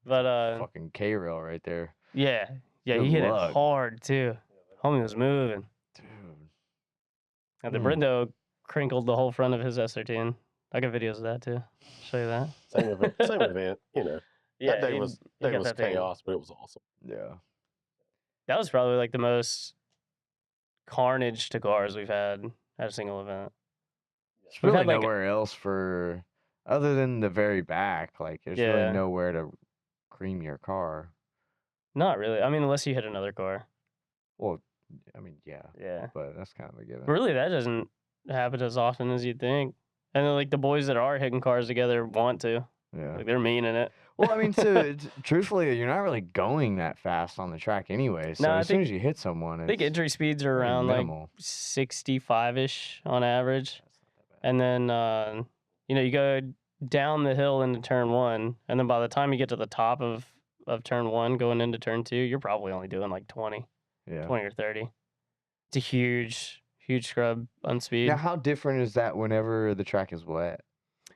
but fucking K-rail right there. yeah, he Good hit luck. it hard too. Homie was moving. Dude. And the Hmm. Brendo crinkled the whole front of his S13. I got videos of that too. Show you that. Same event, Yeah, that day he was got that thing. chaos, but it was awesome. Yeah. That was probably like the most carnage to cars we've had at a single event. There's We've really had, like- nowhere else for, other than the very back. Like, there's Yeah. really nowhere to cream your car. Not really. I mean, unless you hit another car. Well, I mean, yeah, Yeah. but that's kind of a given. Really, that doesn't happen as often as you'd think. And then, like, the boys that are hitting cars together want to. Yeah. Like, they're meaning it. Well, I mean, truthfully, you're not really going that fast on the track anyway. So No, I as soon think as you hit someone, I think it's entry speeds are pretty around like minimal. 65-ish on average. That's not that bad. And then, you go down the hill into turn 1, and then by the time you get to the top of turn 1 going into turn 2, you're probably only doing like 20 Yeah. or 30. It's a huge scrub on speed. Now, how different is that whenever the track is wet?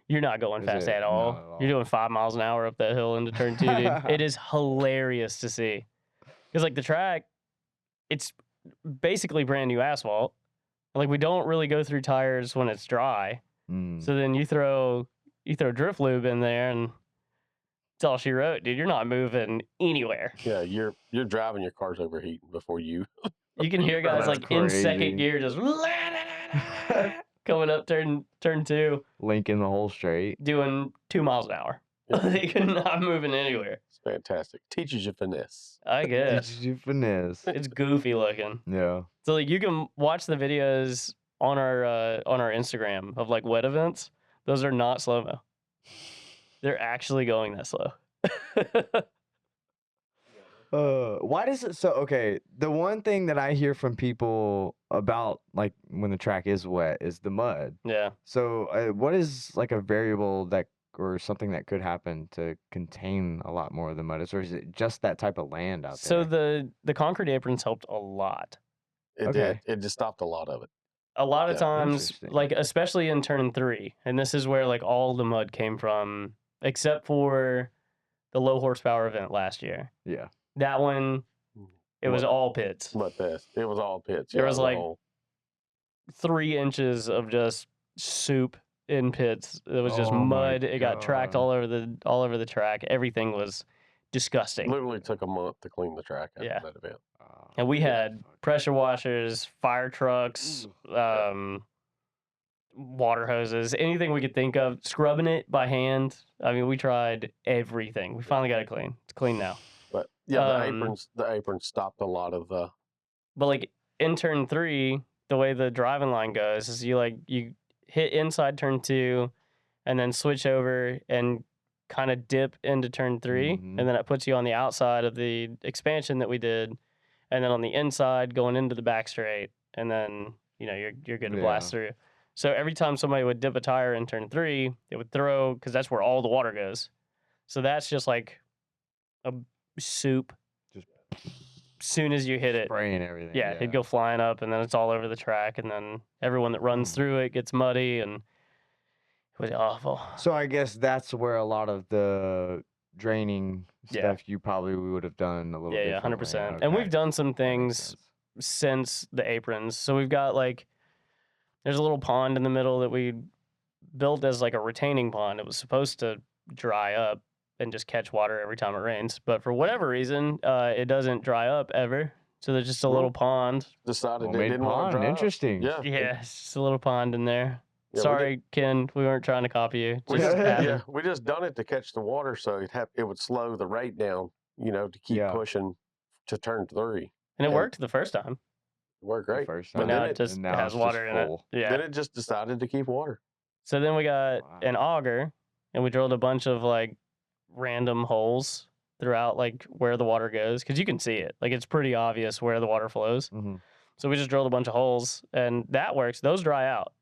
You're not going Is fast it at not all. at all? You're doing 5 miles an hour up that hill into turn 2, dude. It is hilarious to see. Because, like, the track, it's basically brand new asphalt. Like, we don't really go through tires when it's dry. So then you throw drift lube in there, and it's all she wrote, dude. You're not moving anywhere. Yeah, you're driving, your car's overheating before you. You can hear guys That's like in second crazy. gear just coming up turn 2, Linking the whole straight. doing 2 miles an hour. They could not moving anywhere. It's fantastic. Teaches you finesse. I guess Teaches you finesse. it's goofy looking. Yeah. So like you can watch the videos on our Instagram of like wet events. Those are not slow mo. They're actually going that slow. Why does it so okay, the one thing that I hear from people about like when the track is wet is the mud. Yeah. So what is like a variable that or something that could happen to contain a lot more of the mud? Or is it just that type of land out So there? the concrete aprons helped a lot. It Okay. did. It just stopped a lot of it. A lot of Yeah, times, interesting. like especially in turn 3, and this is where like all the mud came from, except for the low horsepower event last year. Yeah. That one, it was Mud- all pits. Mud fest. It was all pits. There yeah, was the like whole- 3 inches of just soup in pits. It was just Oh my mud. It got tracked God. all over the track. Everything was disgusting. literally took a month to clean the track after Yeah. that event. And we Yeah. had pressure washers, fire trucks, water hoses, anything we could think of, scrubbing it by hand. I mean, we tried everything. We finally got it clean. It's clean now. But yeah, Um, the aprons stopped a lot of the. But like in turn 3, the way the driving line goes is you hit inside turn 2 and then switch over and kind of dip into turn 3, Mhm. and then it puts you on the outside of the expansion that we did, and then on the inside going into the back straight, and then you're good to blast through. So every time somebody would dip a tire in turn 3, it would throw, because that's where all the water goes. So that's just like a soup. Just soon as you hit it, spraying everything. yeah, it'd go flying up, and then it's all over the track, and then everyone that runs through it gets muddy, and it was awful. So I guess that's where a lot of the draining Yeah. stuff you probably would have done a little Yeah, differently. 100%. And we've done some That makes things sense. since the aprons. So we've got like, there's a little pond in the middle that we built as like a retaining pond. It was supposed to dry up and just catch water every time it rains, but for whatever reason, it doesn't dry up ever. So there's just a little pond. Decided they Homemade didn't want pond, to drive. interesting. Yeah. Yeah, it's just a little pond in there. Yeah, we Sorry, Ken, we weren't trying to copy you. We Just just, happened. yeah, we just done it to catch the water, so it would slow the rate down, to keep Yeah. pushing to turn 3. And it Yeah. worked the first time, It worked The great. first but time. now then it just and now has it's just water in it. full. Yeah. Then it just decided to keep water. So then we got Wow. an auger, and we drilled a bunch of like random holes throughout like where the water goes, because you can see it. Like it's pretty obvious where the water flows. Mhm. So we just drilled a bunch of holes, and that works. Those dry out.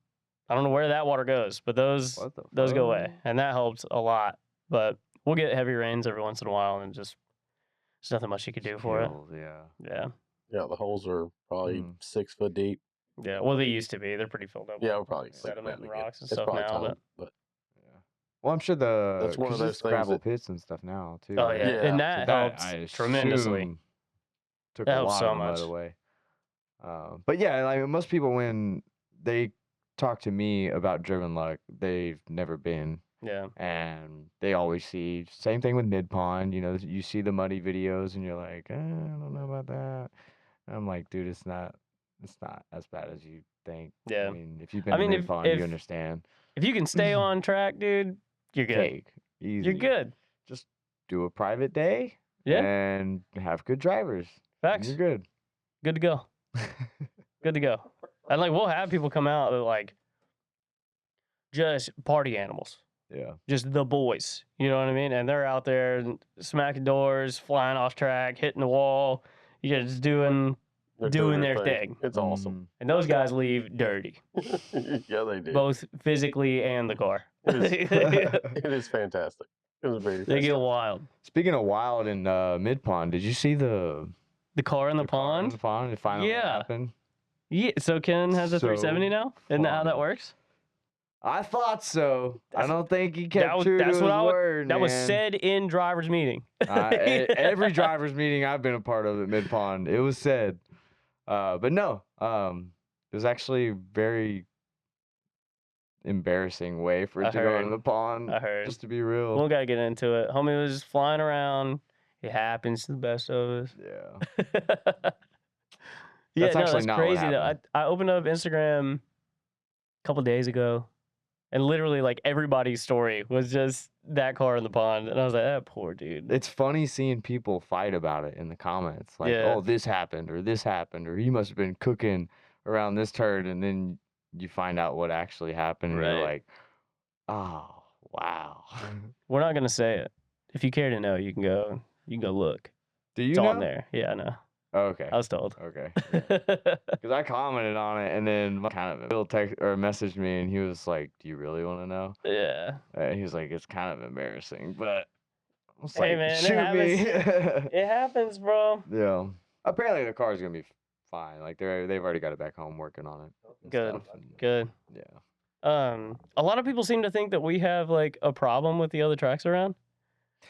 I don't know where that water goes, but those What the go away, fuck? and that helped a lot. But we'll get heavy rains every once in a while, and just there's nothing much you could do for it. Kills, yeah. Yeah, Yeah, the holes are probably 6 foot deep. yeah. Well, they used to be. They're pretty filled up. Yeah, we're probably Sediment and maybe good. rocks and It's stuff probably now, time, but- but Yeah. Well, I'm sure That's one of 'cause those it's things gravel that- pits and stuff now too. Oh right? yeah, Yeah. and that So that, helps I tremendously. assume, took That a helps lot so of mud much. away. But yeah, like most people when they talk to me about driven luck, they've never been, Yeah. and they always see same thing with mid pond. You see the muddy videos, and you're like, I don't know about that. And I'm like, dude, it's not as bad as you think. Yeah. I mean, if you've been I to mean, mid pond, if you understand. If you can stay on track, dude, you're good. Cake, easy. You're good. Just do a private day Yeah. and have good drivers. and Facts. You're good. Good to go. Good to go. And like we'll have people come out that like just party animals. Yeah. Just the boys. You know what I mean? And they're out there smacking doors, flying off track, hitting the wall, just doing their thing. It's awesome. And those guys leave dirty. Yeah, they do. Both physically and the car. It is fantastic. It was very They get wild. Speaking of wild in mid pond, did you see the car in the car in pond? the pond? It finally Yeah. happened. Yeah. So Ken has a So 370 now? Isn't that how that fun. works? I thought so. I That's- don't think he kept that was- true to that's his what I would- word. That was man. said in driver's meeting. Every driver's meeting I've been a part of at mid pond, it was said. But no, it was actually very embarrassing way for it I to go heard. into the pond. I heard. Just to be real. We don't gotta get into it. Homie was flying around. It happens to the best of us. Yeah. Yeah, That's no, actually that's not what crazy. Though. happened. I opened up Instagram a couple days ago, and literally like everybody's story was just that car in the pond, and I was like, that poor dude. It's funny seeing people fight about it in the comments. Like, Yeah. oh, this happened, or he must have been cooking around this turd, and then you find out what actually happened, and you're Right. like, oh, wow. We're not gonna say it. If you care to know, you can go look. Do you It's know? on there. Yeah, I know. Oh, okay. I was told. Okay. Because I commented on it, and then kind of Bill text or messaged me, and he was like, "Do you really want to know?" Yeah. He was like, "It's kind of embarrassing," but I was Hey, like, man, it "Shoot me!" It happens, bro. Yeah. Apparently, the car's gonna be fine. Like they've already got it back home working on it. and Good. stuff, and- Good. Yeah. A lot of people seem to think that we have like a problem with the other tracks around.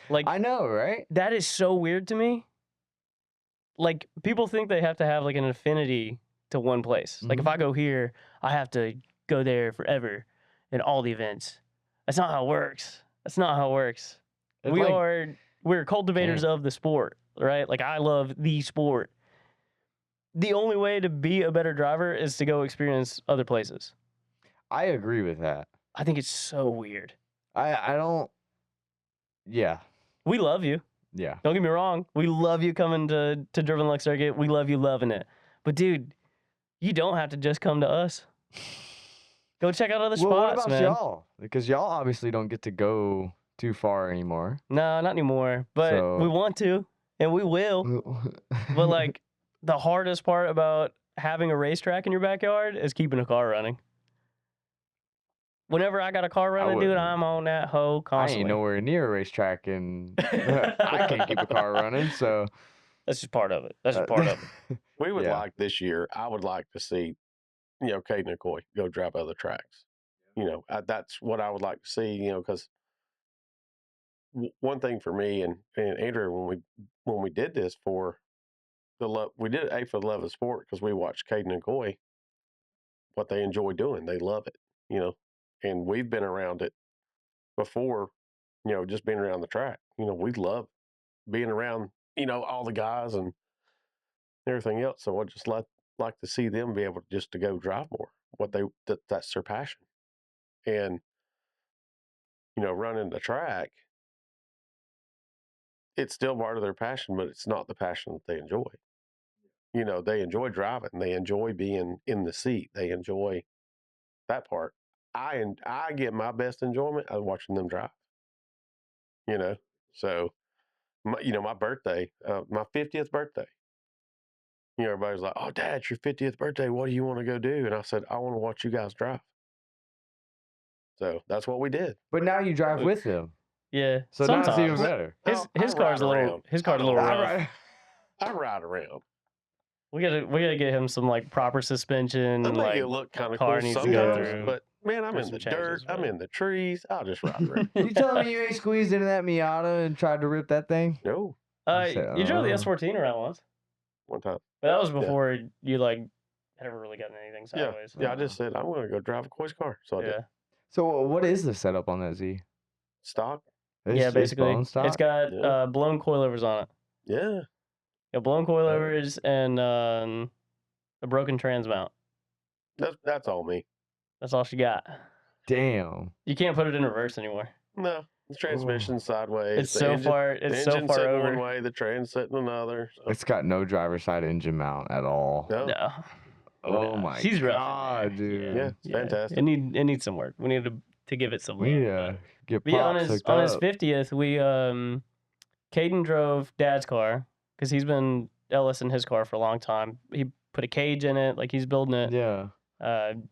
Like I know, right? that is so weird to me. Like people think they have to have like an affinity to one place. Like if I go here, I have to go there forever in all the events. That's not how it works. That's not how it works. It's like- We're cultivators of the sport, right? Like I love the sport. The only way to be a better driver is to go experience other places. I agree with that. I think it's so weird. I don't. Yeah. We love you. Yeah. Don't get me wrong. We love you coming to Driven Luck Circuit. We love you loving it. But dude, you don't have to just come to us. Go check out other Well, what spots, about man. y'all? Because y'all obviously don't get to go too far anymore. No, not anymore. But So- we want to, and we will. But like the hardest part about having a racetrack in your backyard is keeping a car running. Whenever I got a car running, dude, wouldn't. I'm on that hoe I constantly. ain't nowhere near a racetrack, and I can't keep a car running. So That's just part of it. That's just part of it. We would Yeah. like this year. I would like to see, Caden and Coy go drive other tracks. That's what I would like to see. Because one thing for me and Andrew, when we did this for the love, we did it for the love of sport because we watched Caden and Coy, what they enjoy doing. They love it, and we've been around it before, just being around the track. We love being around, all the guys and everything else. So I just like to see them be able to go drive more. That's their passion, and running the track, it's still part of their passion, but it's not the passion that they enjoy. They enjoy driving. They enjoy being in the seat. They enjoy that part. I get my best enjoyment out of watching them drive. So my birthday, my 50th birthday. Everybody's like, "Oh, Dad, it's your 50th birthday. What do you want to go do?" And I said, "I want to watch you guys drive." So that's what we did. but now you drive with them, Yeah. so now it's even sometimes. better. His I car's a ride little around. his car's a little I rough. Right. I ride around. We gotta get him some like proper suspension. I make Like it look kind of car cool needs to go sometimes, through. but man, I'm There's in the some dirt. changes, I'm but- in the trees. I'll just ride around. You telling me you ain't squeezed into that Miata and tried to rip that thing? No, said, you drove the "Uh." S14 around once, one time. but that was before you like had ever really gotten anything sideways. Yeah, I just said I'm going to go drive a Coy's car. So I did. Yeah. So what is the setup on that Z? Stock. Yeah, basically, bone stock? it's got Yeah. blown coilovers on it. Yeah. Yeah, blown coilovers and a broken trans mount. That's all me. That's all she got. Damn. You can't put it in reverse anymore. No. The transmission's sideways. It's the so engine, far. the It's so engine's far sitting over. one way, the tran's sitting another. So. It's got no driver's side engine mount at all. No. No. Oh No. my He's rough in god, there. dude. Yeah, it's fantastic. It needs some work. We need to give it some love. We but- get But yeah, pops hooked on his up. 50th, we Caden drove Dad's car because he's been LS in his car for a long time. He put a cage in it, like he's building it. Yeah.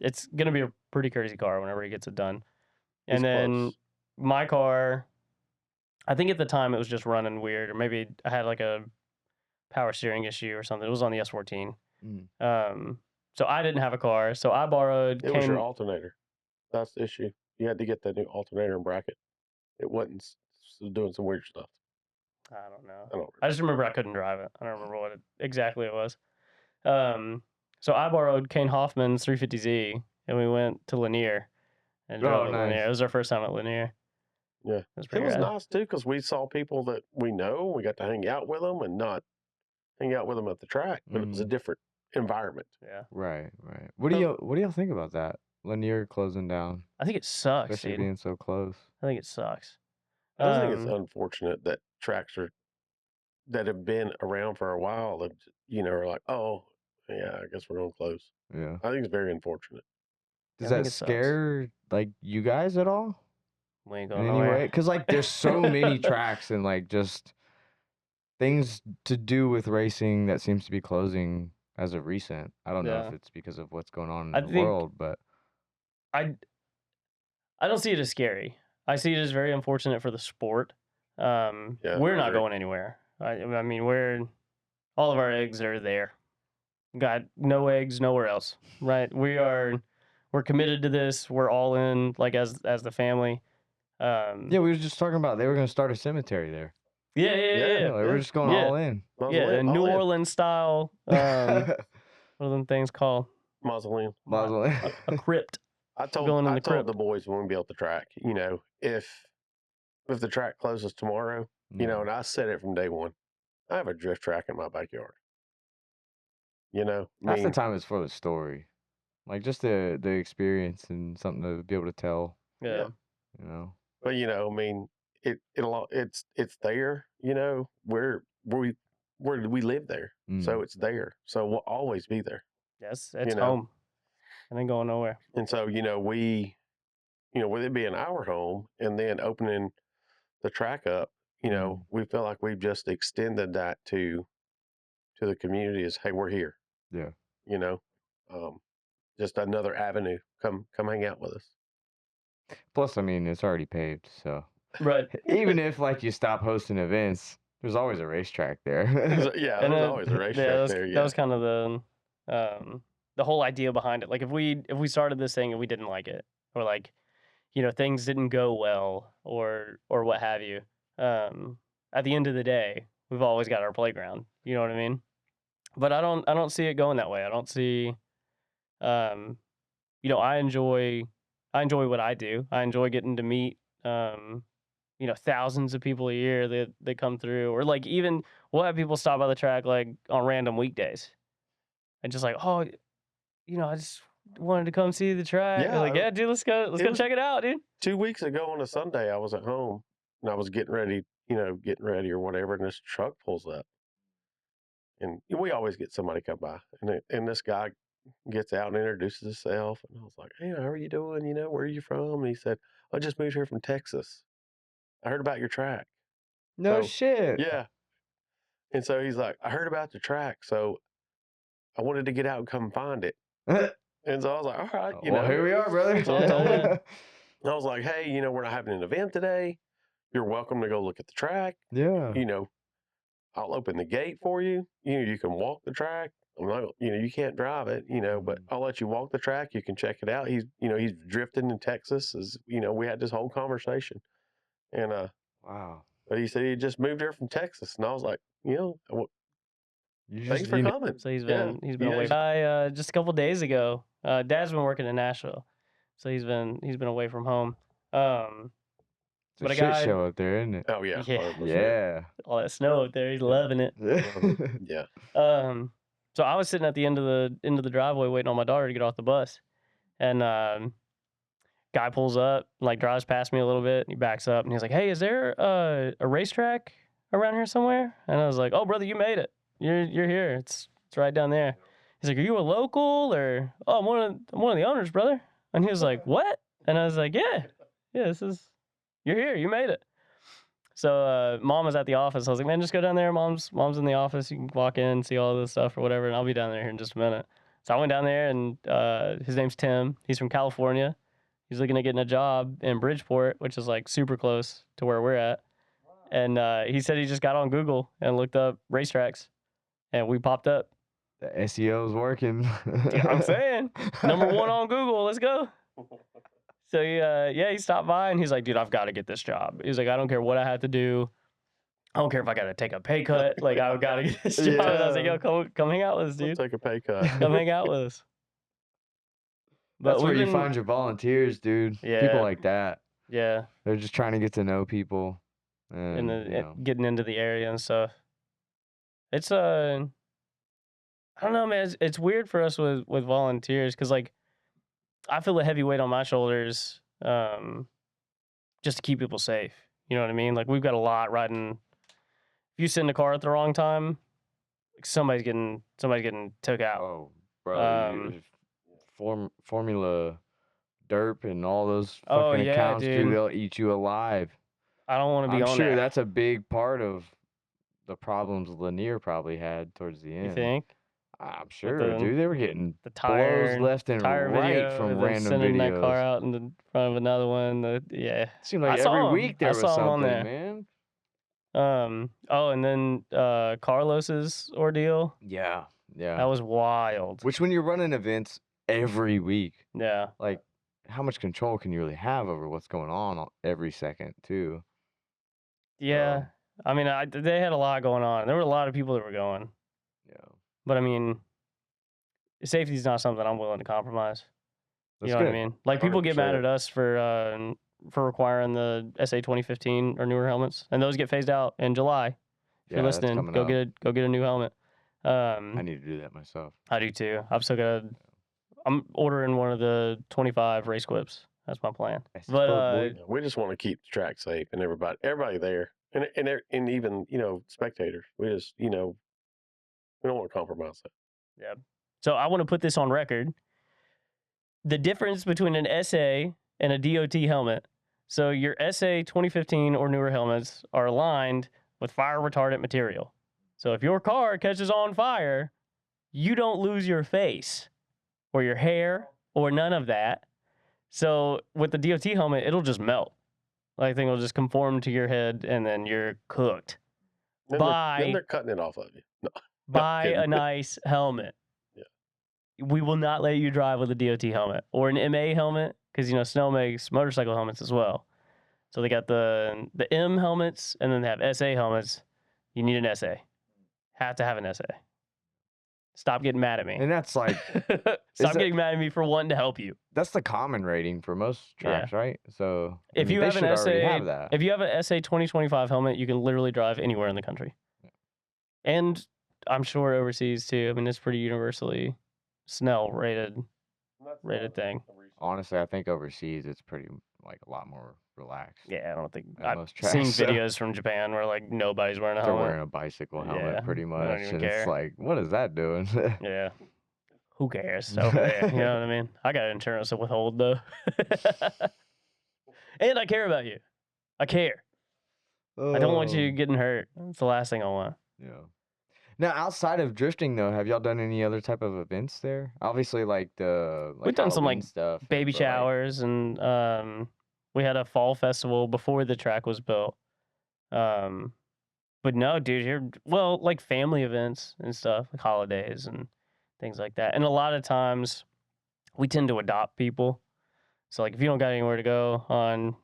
It's gonna be a pretty crazy car whenever he gets it done. And He's then close. my car, I think at the time it was just running weird, or maybe I had like a power steering issue or something. It was on the S14. So I didn't have a car, so I borrowed. It was your alternator. That's the issue. You had to get that new alternator and bracket. It wasn't doing some weird stuff. I don't know. I don't I just remember I couldn't drive it. I don't remember what exactly it was. So I borrowed Kane Hoffman's 350Z, and we went to Lanier and drove at Lanier. nice. It was our first time at Lanier. Yeah. It was It pretty was rad. nice, too, because we saw people that we know. We got to hang out with them and not hang out with them at the track, but it was a different environment. Yeah. Right. What do y'all think about that? Lanier closing down, I think it sucks, especially dude. being so close. I think it sucks. I just think it's unfortunate that tracks that have been around for a while that, are like, oh, yeah, I guess we're going to close. Yeah. I think it's very unfortunate. Does I think that it sucks. scare like you guys at all? We ain't In going any way? nowhere. Because like there's so many tracks and like just things to do with racing that seems to be closing as of recent. I don't know if Yeah. it's because of what's going on in I the think- world, but I don't see it as scary. I see it as very unfortunate for the sport. We're not agree. going anywhere. I mean, all of our eggs are there. Got no eggs nowhere else, right? We're committed to this. We're all in, like as the family. yeah, we were just talking about they were going to start a cemetery there. Yeah. Yeah, like, we're just going Yeah. all in. Yeah, a New Orleans style. What are them things called? Mausoleum. Mausoleum. A crypt. I told Going in the told crypt. the boys when we built the track, if the track closes tomorrow, and I said it from day one, I have a drift track in my backyard. Half the time it's for the story, like just the experience and something to be able to tell. Yeah. But it's there. We live there, so it's there. So we'll always be there. Yes, it's home. It ain't going nowhere. And so we, with it being our home and then opening the track up, we feel like we've just extended that to the community as, hey, we're here. Yeah. Just another avenue. Come hang out with us. Plus, I mean, it's already paved, so Right. even if like you stop hosting events, there's always a racetrack there. Yeah, there's always a racetrack there. Yeah. That was kind of the whole idea behind it. Like if we started this thing and we didn't like it, or like, things didn't go well, or what have you, at the end of the day, we've always got our playground. You know what I mean? But I don't see it going that way. I don't see, I enjoy what I do. I enjoy getting to meet, thousands of people a year that come through, or like even we'll have people stop by the track like on random weekdays, and just like, oh, I just wanted to come see the track. Yeah, Like, yeah, dude, let's go check it out, dude. 2 weeks ago on a Sunday, I was at home and I was getting ready or whatever, and this truck pulls up, and we always get somebody come by, and this guy gets out and introduces himself, and I was like, hey, how are you doing? Where are you from? And he said, I just moved here from Texas. I heard about your track. No So, shit. Yeah. And so he's like, I heard about the track, so I wanted to get out and come find it. And so I was like, all right, Well, here we are, brother. So I told him, I was like, hey, we're not having an event today. You're welcome to go look at the track. Yeah. I'll open the gate for you. You can walk the track. I'm not, you can't drive it, but I'll let you walk the track. You can check it out. He's drifting in Texas. We had this whole conversation, and Wow. but he said he just moved here from Texas, and I was like, thanks for coming. So he's been away. Just a couple days ago, Dad's been working in Nashville, so he's been away from home. It's but a a shit guy- show up there, isn't it? Oh yeah, Yeah. 100%. Yeah. All that snow up there, he's loving it. Yeah. So I was sitting at the end of the driveway waiting on my daughter to get off the bus, and Guy pulls up, like drives past me a little bit. He backs up and he's like, "Hey, is there a racetrack around here somewhere?" And I was like, "Oh, brother, you made it. You're here. It's right down there." He's like, "Are you a local or oh, I'm one of the owners, brother." And he was like, "What?" And I was like, "Yeah, you're here. You made it." So mom was at the office. I was like, "Man, just go down there. Mom's in the office. You can walk in, see all this stuff or whatever, and I'll be down there here in just a minute." So I went down there, and his name's Tim. He's from California. He's looking at getting a job in Bridgeport, which is like super close to where we're at. And he said he just got on Google and looked up racetracks, and we popped up. The SEO's working. Yeah, I'm saying number 1 on Google. Let's go. So he stopped by and he's like, "Dude, I've got to get this job." He's like, "I don't care what I have to do. I don't care if I got to take a pay cut. Like, I've got to get this job." And I was like, "Yo, come hang out with us, We'll dude. take a pay cut. Come hang out with us." But That's where we've you been- find your volunteers, dude. Yeah. People like that. Yeah, They're just trying to get to know people. And, getting into the area and stuff. It's I don't know, man. It's weird for us with volunteers because like I feel a heavy weight on my shoulders, just to keep people safe. You know what I mean? Like we've got a lot riding. If you sit in the car at the wrong time, like, somebody's getting took out. oh, bro, Formula Derp and all those Oh, fucking yeah, accounts, dude, dude. they'll eat you alive. I don't want to be I'm on sure there. that's a big part of the problems Lanier probably had towards the end. You think? I'm sure, the- dude. They were getting The tire blows left and tire right video, from then random sending videos. that car out in the front of another one. Yeah. It seemed like I saw every 'em. week there I was saw 'em on something, there. man. Oh, and then Carlos's ordeal. Yeah. That was wild. Which when you're running events every week, Yeah. like how much control can you really have over what's going on every second too? Yeah. I mean, they had a lot going on. There were a lot of people that were going. Yeah. But I mean, safety is not something I'm willing to compromise. That's You know what I good. mean? Like people get mad 100%. at us for requiring the SA 2015 or newer helmets, and those get phased out in July. If Yeah, you're that's listening, coming go up. get a new helmet. I need to do that myself. I do too. I'm ordering one of the 25 race clips. That's my plan. But We just want to keep the track safe and everybody there, and even spectators. We just we don't want to compromise that. yeah. So I want to put this on record. The difference between an SA and a DOT helmet. So your SA 2015 or newer helmets are aligned with fire retardant material. So if your car catches on fire, you don't lose your face or your hair or none of that. So with the DOT helmet, it'll just melt. Like, thing will just conform to your head and then you're cooked. Then they're cutting it off of you. No, Buy kidding. a nice helmet. Yeah. We will not let you drive with a DOT helmet or an MA helmet because, Snow makes motorcycle helmets as well. So they got the M helmets and then they have SA helmets. You need an SA. Have to have an SA. Stop getting mad at me. And that's like Stop getting mad at me for wanting to help you. that's the common rating for most tracks, right? So I If mean, you they have an should already SA, have that. if you have an SA 2025 helmet, you can literally drive anywhere in the country. And I'm sure overseas too. I mean, it's pretty universally Snell rated thing. Honestly, I think overseas it's pretty like a lot more relaxed. Yeah, I don't think At I've most seen tracks, so- videos from Japan where like nobody's wearing a They're helmet. wearing a bicycle helmet Yeah, pretty I don't much, even and care. it's like, what is that doing? Yeah. Who cares over there? You know what I mean? I got insurance to withhold though. And I care about you. I care. I don't want you Oh. getting hurt. That's the last thing I want. Yeah. Now, outside of drifting, though, have y'all done any other type of events there? Obviously, like We've done some, Halloween like, stuff, Baby but, like, showers and we had a fall festival before the track was built. But no, dude, like family events and stuff, like holidays and things like that. And a lot of times we tend to adopt people. So like if you don't got anywhere to go on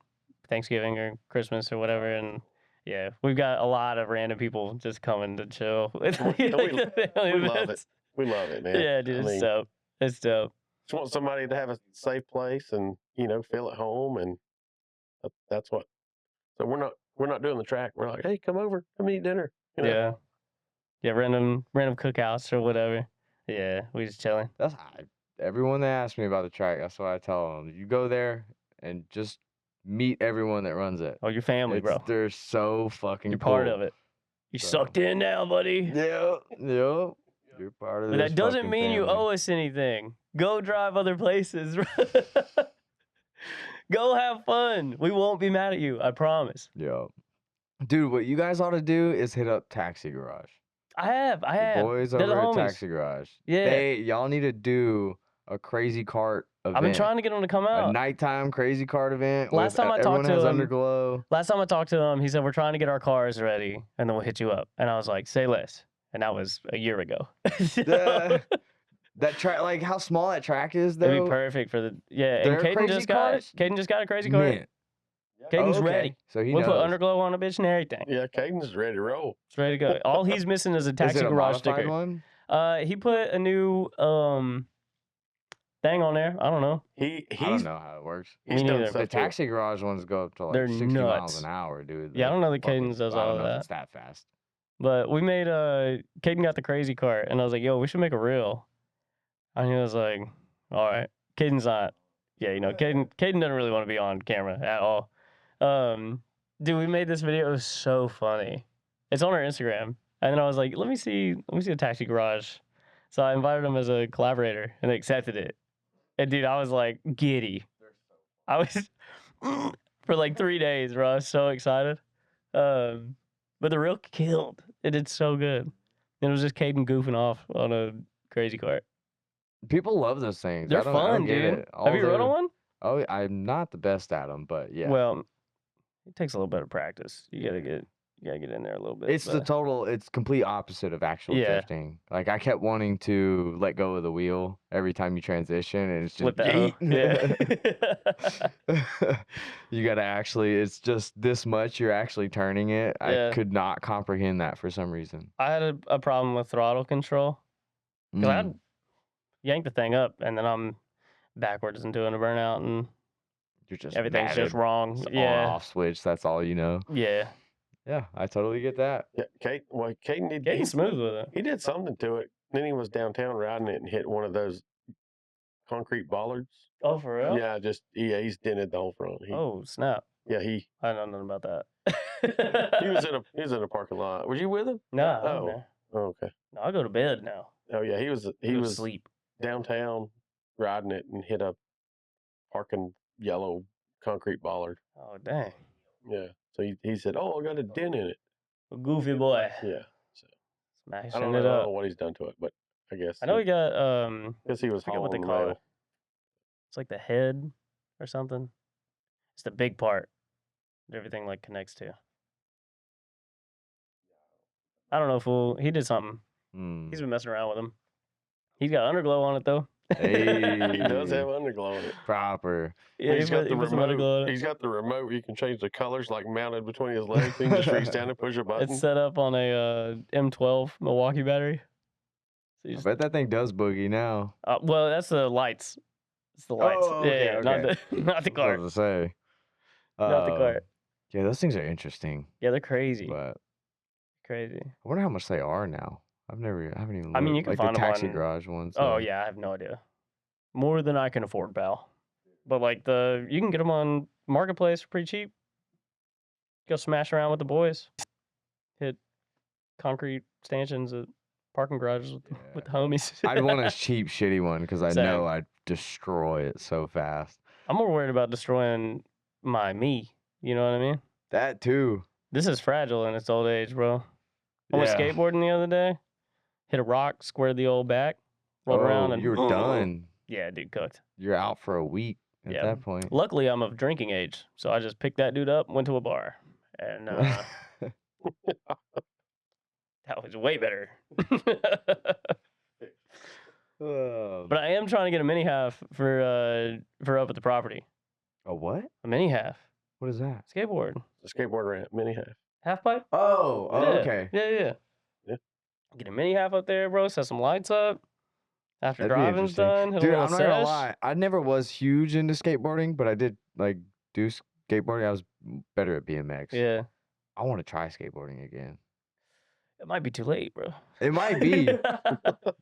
Thanksgiving or Christmas or whatever, and yeah, we've got a lot of random people just coming to chill. With, like, We the family love it. events. We love it, man. Yeah, dude, it's dope. It's dope. Just want somebody to have a safe place and feel at home, and that's what. So we're not doing the track. We're like, hey, come over, come eat dinner. Yeah, random cookouts or whatever. Yeah, we just chilling. That's everyone that asks me about the track. That's what I tell them. You go there and just meet everyone that runs it. Oh, your family, bro. They're so fucking You're cool. part of it. You So- sucked in now, buddy. Yeah. You're part of But this that doesn't fucking mean you family. owe us anything. Go drive other places. Go have fun. We won't be mad at you. I promise. Yeah. Dude, what you guys ought to do is hit up Taxi Garage. I have. The boys They're the over at homies. Taxi Garage. Yeah. Y'all need to do a crazy cart event. I've been trying to get them to come a out. nighttime crazy cart event. Last time I talked to everyone has him- underglow. Last time I talked to him, he said, we're trying to get our cars ready, and then we'll hit you up. And I was like, say less. And that was a year ago. Yeah. That track, like how small that track is, though. It'd be perfect for the And Their Caden crazy just cars? got a crazy car. Mint. Caden's Oh, okay. ready. So he We'll put knows. underglow on a bitch and everything. Yeah, Caden's ready to roll. It's ready to go. All he's missing is a Is Taxi it a Garage modified sticker. one? He put a new thing on there. I don't know. I don't know how it works. He's Me done neither. stuff The too. Taxi Garage ones go up to like They're 60 miles nuts. an hour, dude. Yeah, I don't know that Fucking- Caden's does I all don't of know if that. it's that fast. But we made Caden got the crazy cart, and I was like, yo, we should make a reel. And he was like, all right. Caden's not. Yeah, Caden doesn't really want to be on camera at all. Dude, we made this video. It was so funny. It's on our Instagram. And then I was like, let me see the Taxi Garage. So I invited him as a collaborator, and they accepted it. And dude, I was like giddy. I was for like 3 days, bro. I was so excited. But the reel killed. It did so good. And it was just Caden goofing off on a crazy cart. People love those things. They're I don't fun, get dude. it. Have you rode on one? Oh, I'm not the best at them, but yeah. Well, it takes a little bit of practice. You gotta get in there a little bit. It's it's complete opposite of actual Yeah. drifting. Like I kept wanting to let go of the wheel every time you transition, and it's just flip that. Yeah. you gotta it's just this much you're actually turning it. Yeah. I could not comprehend that for some reason. I had a problem with throttle control because Mm. I'd yank the thing up and then I'm backwards and doing a burnout and You're just everything's just matted. wrong. It's on Yeah. off switch. That's all you know. Yeah. Yeah, I totally get that. Yeah, Caden did. Getting smooth with it. He did something to it. Then he was downtown riding it and hit one of those concrete bollards. Oh, for real? Yeah, he's dented the whole front. Oh, snap. Yeah, he I don't know nothing about he was that. in a parking lot. Was you with him? No, I Oh. wasn't there. Oh, okay. No, I go to bed now. Oh yeah, he was Go to sleep. downtown riding it and hit a parking yellow concrete bollard. Oh, dang. Yeah. So he said, "Oh, I got a dent in it." A goofy boy. Yeah. So Smashing I don't it know up. what he's done to it, but I guess I know he got guess he was I forget what they hauling call mail. it. It's like the head or something. It's the big part that everything like connects to. I don't know, he did something. Mm. He's been messing around with him. He's got underglow on it though. He does Hey. have underglow on it. Proper. Yeah, He's got the he put some underglow remote. on it. He's got the remote where you can change the colors, like mounted between his legs. You can just reach down and push a button. It's set up on a M12 Milwaukee battery. So you I just, bet that thing does boogie now. well, that's the lights. It's the lights. Oh, okay, yeah, not okay. the not the I cart. was about to say. Not the cart. Yeah, those things are interesting, Yeah, they're crazy. but Crazy. I wonder how much they are now. I haven't even. I mean, looked. you can like find the 'em Taxi on- Garage ones. Oh yeah, I have no idea. More than I can afford, pal. But like you can get them on Marketplace for pretty cheap. Go smash around with the boys. Hit concrete stanchions at parking garages with the homies. I'd want a cheap, shitty one because I Same. know I'd destroy it so fast. I'm more worried about destroying me. You know what I mean? That too. This is fragile in its old age, bro. I went Yeah. skateboarding the other day. Hit a rock, squared the old back, rolled around, and you were done. Yeah, dude, cooked. You're out for a week at Yeah. that point. Luckily, I'm of drinking age, so I just picked that dude up, went to a bar, and that was way better. But I am trying to get a mini half for up at the property. a what? A mini half What is that? skateboard, The skateboard ramp, mini half. half pipe. Oh, Yeah. okay. Yeah. Yeah. Get a mini half up there, bro. Set some lights up. After That'd be driving's interesting. done, hit Dude, a I'm little not gonna sesh. lie. I never was huge into skateboarding, but I did like do skateboarding. I was better at BMX. Yeah, I want to try skateboarding again. it might be too late, bro. It might be,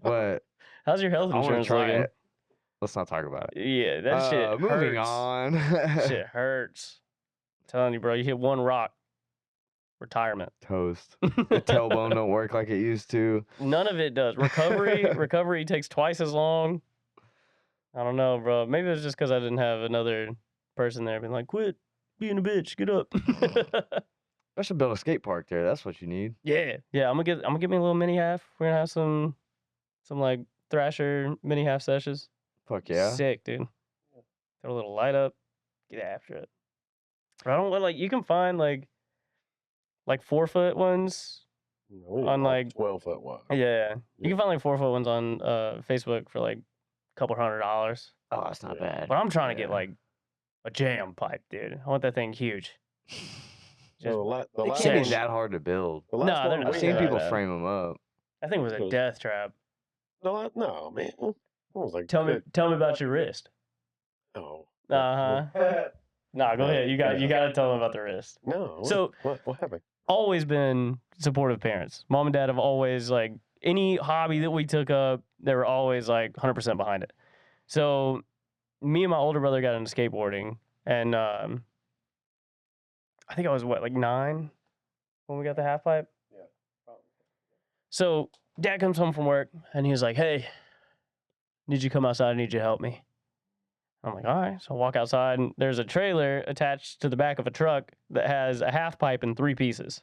but How's your health I want to insurance try looking? it. Let's not talk about it. Yeah, that shit hurts. Moving on. Shit hurts. I'm telling you, bro, you hit one rock, retirement. Toast. The tailbone don't work like it used to. None of it does. Recovery takes twice as long. I don't know, bro. Maybe it's just because I didn't have another person there being like, quit being a bitch, get up. I should build a skate park there. That's what you need. Yeah. I'm gonna get me a little mini half. We're gonna have some like Thrasher mini half sessions. Fuck yeah. Sick, dude. Throw a little light up, get after it. But I don't want you can find like 4-foot ones on like 12-foot wide. Yeah. You can find like 4-foot ones on Facebook for like a couple $100. Oh, that's not bad. But I'm trying to get like a jam pipe, dude. I want that thing huge. The They last can't one- be that hard to build. the last No, one they're not. I've we seen had- people frame them up. I think it was a death trap. No, man. It was like Tell me about your wrist. Oh. Uh-huh. Nah, go ahead. You got to tell them about the wrist. No. So- what happened? Always been supportive parents. Mom and dad have always like any hobby that we took up, they were always like 100% behind it. So me and my older brother got into skateboarding, and I think I was like 9 when we got the half pipe. Yeah, probably. So dad comes home from work and he's like, "Hey, need you to come outside? I need you to help me." I'm like, "All right." So I walk outside and there's a trailer attached to the back of a truck that has a half pipe in 3 pieces.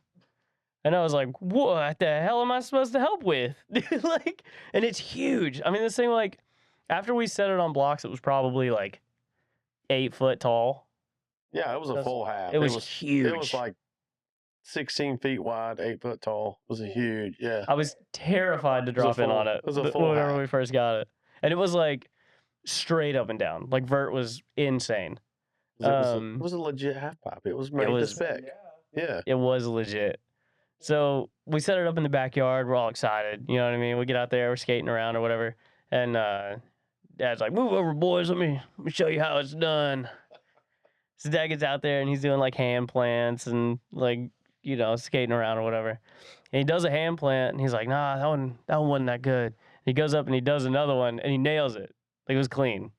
And I was like, "What the hell am I supposed to help with?" Like, and it's huge. I mean, this thing, like, after we set it on blocks, it was probably like 8 foot tall. Yeah, it was a full half. It was huge. It was like 16 feet wide, 8 foot tall. It was a huge, yeah. I was terrified to was a drop in full- on it it was a full whenever half. we first got it. And it was like straight up and down. Like vert was insane. It was a legit half pipe. It was made to spec. Yeah. It was legit. So we set it up in the backyard. We're all excited. You know what I mean? We get out there, we're skating around or whatever. And dad's like, "Move over, boys. Let me show you how it's done." So dad gets out there and he's doing like hand plants and like, you know, skating around or whatever. And he does a hand plant and he's like, "Nah, that one wasn't that good." He goes up and he does another one and he nails it. Like it was clean.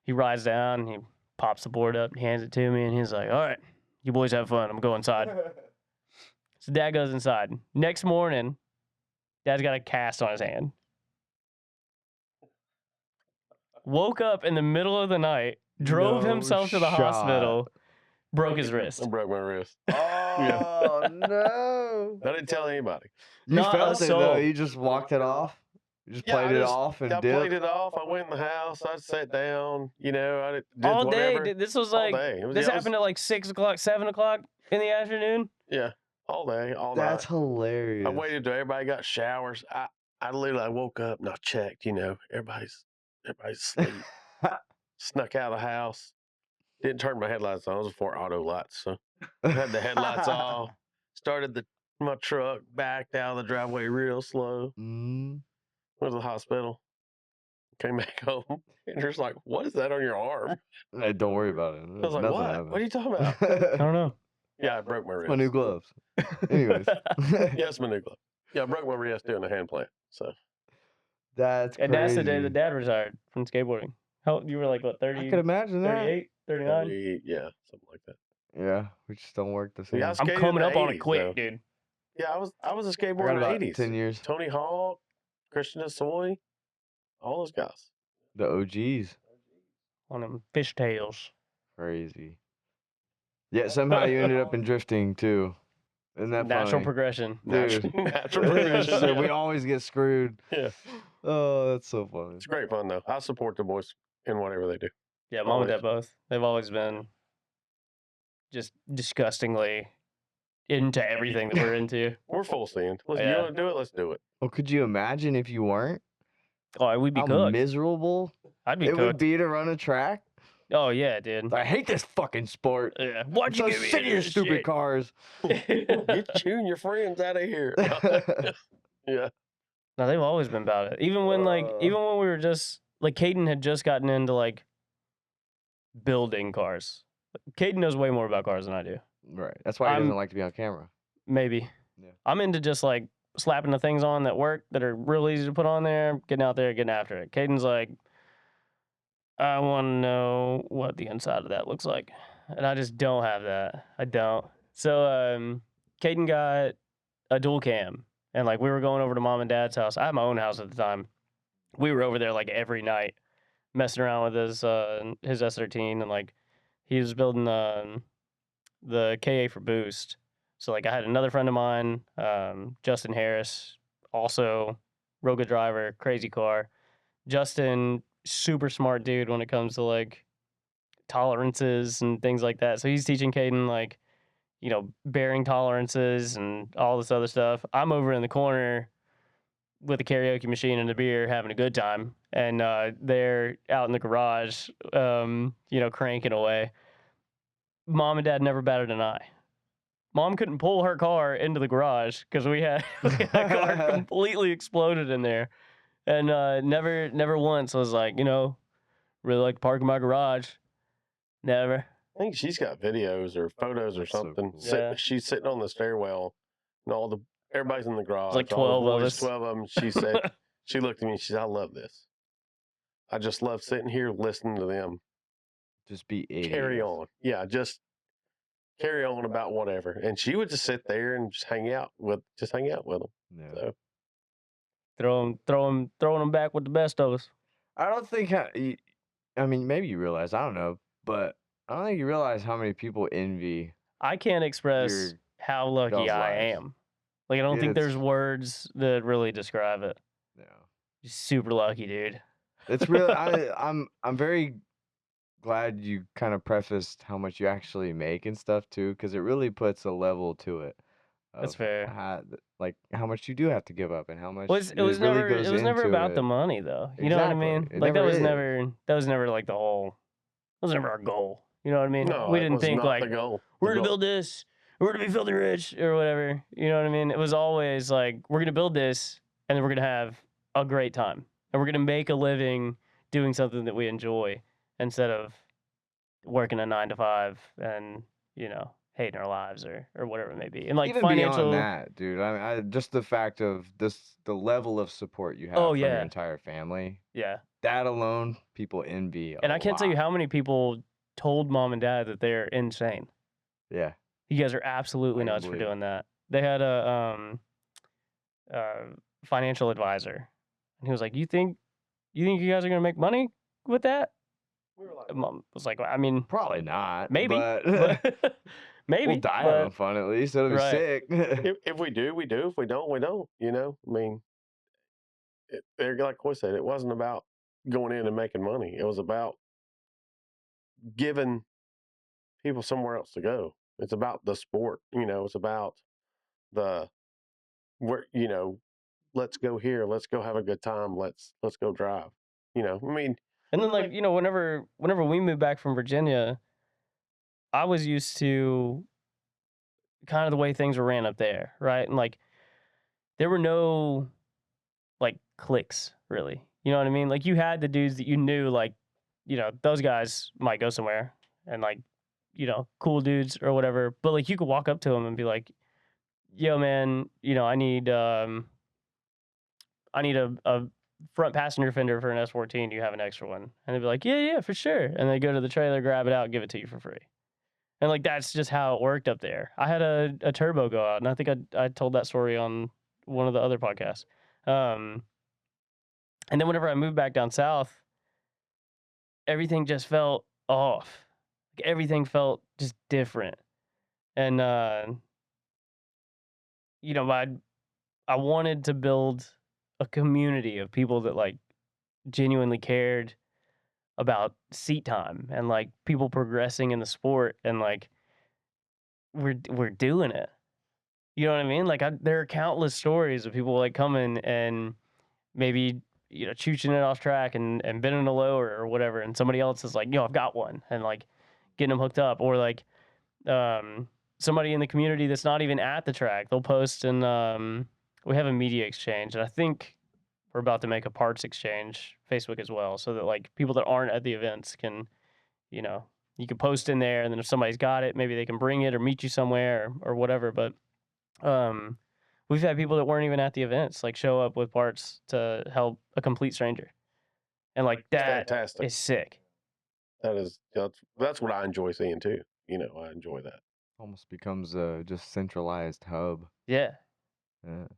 He rides down and he pops the board up and hands it to me and he's like, "All right, you boys have fun. I'm going inside." So dad goes inside. Next morning, dad's got a cast on his hand. Woke up in the middle of the night, drove No himself to the shot. hospital, broke his wrist. I broke my wrist. Oh, no. I didn't tell anybody. You Not felt a it, though. soul. You just walked it off? You just Yeah, played it off and I played dipped? it off. I went in the house. I sat down. You know, I did All day. whatever. This was All like, day. It was- this yeah, it was- happened at like 6 o'clock, 7 o'clock in the afternoon. Yeah, all day, all That's night. hilarious. I waited till everybody got showers. I literally woke up and I checked. You know, everybody's asleep. Snuck out of the house. Didn't turn my headlights on. It was before auto lights, so I had the headlights off. Started my truck, backed out of the driveway real slow. Mm. Went to the hospital. Came back home. And just like, "What is that on your arm?" Hey, don't worry about it. I was like, "What? What are you talking about?" I don't know. Yeah, I broke my wrist. My new gloves. Anyways. Yeah, it's my new glove. Yeah, I broke my wrist doing a hand plant. So That's crazy. And that's the day that dad retired from skateboarding. How you were like what, 30? I could imagine that. 38, 39? yeah, something like that. Yeah, we just don't work the same. Yeah, I I'm skated coming in up the on it 80s, quick, though. dude. Yeah, I was a I got skateboarder in about the 80s. 10 years. Tony Hawk, Christian Asoy, all those guys. The OGs. On them fishtails. Crazy. Yeah, somehow you ended up in drifting too. Isn't that Natural funny? progression. Dude. Natural progression. So we yeah. always get screwed. Yeah. Oh, that's so funny. It's great fun though. I support the boys in whatever they do. Yeah, mom and Always. dad both. They've always been just disgustingly into everything that we're into. We're full send. You Yeah. want to do it? Let's do it. Well, could you imagine if you weren't? Oh, we'd be How cooked. miserable I'd be it would cooked. be to run a track. Oh yeah, dude. I hate this fucking sport. Yeah. I'm Why'd you so get me sick of into your this stupid shit? cars. Get you and your friends out of here. Yeah. No, they've always been about it. Even when even when we were just like Caden had just gotten into like building cars. Caden knows way more about cars than I do. Right. That's why he I'm- doesn't like to be on camera. Maybe. Yeah. I'm into just like slapping the things on that work that are real easy to put on there, getting out there, getting after it. Caden's like, I want to know what the inside of that looks like, and I just don't have that. I don't. So, Caden got a dual cam, and like we were going over to mom and dad's house. I had my own house at the time. We were over there like every night, messing around with his S13, and like he was building the KA for boost. So like I had another friend of mine, Justin Harris, also real good driver, crazy car. Justin, super smart dude when it comes to like tolerances and things like that. So he's teaching Caden like, bearing tolerances and all this other stuff. I'm over in the corner with a karaoke machine and a beer having a good time. And they're out in the garage, cranking away. Mom and dad never batted an eye. Mom couldn't pull her car into the garage because we had a car completely exploded in there. And never once was like, really like to park in my garage. Never. I think she's got videos or photos or That's so something. cool. Yeah. She's sitting on the stairwell, and everybody's in the garage. like all 12 the of boys, us. 12 of them. She said, she looked at me and she said, "I love this. I just love sitting here listening to them Just be idiots. carry on. Yeah, just carry on about whatever." And she would just sit there and just hang out with them. Yeah. So throwing them back with the best of us. I don't think. I mean, maybe you realize. I don't know, but I don't think you realize how many people envy. I can't express Your how lucky y'all's I lives. am. Like I don't think It's- there's words that really describe it. No, Just super lucky, dude. it's really. I'm very glad you kind of prefaced how much you actually make and stuff too, because it really puts a level to it. That's of fair. How much you do have to give up and how much Well, it was really never goes never into about it. the money though. You know what I Exactly. mean? It Like never is. that was never like the whole. That was never our goal. You know what I mean? no, We it didn't was think not like the goal. we're The gonna goal- build this. We're gonna be filthy rich or whatever. You know what I mean? It was always like we're gonna build this and then we're gonna have a great time and we're gonna make a living doing something that we enjoy instead of working a 9 to 5 and hating our lives or whatever it may be. And like Even financial. beyond that, dude. I just the fact of the level of support you have Oh, from your yeah. entire family. Yeah. That alone, people envy. And I can't tell you lot. how many people told mom and dad that they're insane. Yeah. You guys are absolutely I can nuts for believe it. doing that. They had a financial advisor, and he was like, "You think you guys are gonna make money with that?" We were like, And Mom was like, I mean, Probably not. maybe, but maybe. we'll die but having fun at least. It'll be Right. sick. if we do, we do. If we don't, we don't. I mean, like Coy said, it wasn't about going in and making money. It was about giving people somewhere else to go. It's about the sport. It's about the let's go here. Let's go have a good time. Let's go drive. I mean, and then like whenever we moved back from Virginia, I was used to kind of the way things were ran up there, right? And like there were no like cliques really. You know what I mean? Like you had the dudes that you knew, like, those guys might go somewhere and like, cool dudes or whatever. But like you could walk up to them and be like, yo man, I need a front passenger fender for an S14. Do you have an extra one? And they'd be like, yeah, for sure. And they go to the trailer, grab it out, give it to you for free. And like that's just how it worked up there. I had a turbo go out, and I think I told that story on one of the other podcasts. And then whenever I moved back down south, everything just felt off. Like everything felt just different. And I wanted to build a community of people that like genuinely cared about seat time and like people progressing in the sport, and like we're doing it. You know what I mean? Like there are countless stories of people like coming and maybe chooching it off track and bending a lower or whatever, and somebody else is like, I've got one, and like getting them hooked up, or like somebody in the community that's not even at the track, they'll post, and we have a media exchange, and I think we're about to make a parts exchange Facebook as well, so that like people that aren't at the events can, you can post in there, and then if somebody's got it, maybe they can bring it or meet you somewhere or whatever. But we've had people that weren't even at the events like show up with parts to help a complete stranger, and like that fantastic. is sick. That's what I enjoy seeing too. I enjoy that. Almost becomes a just centralized hub. Yeah,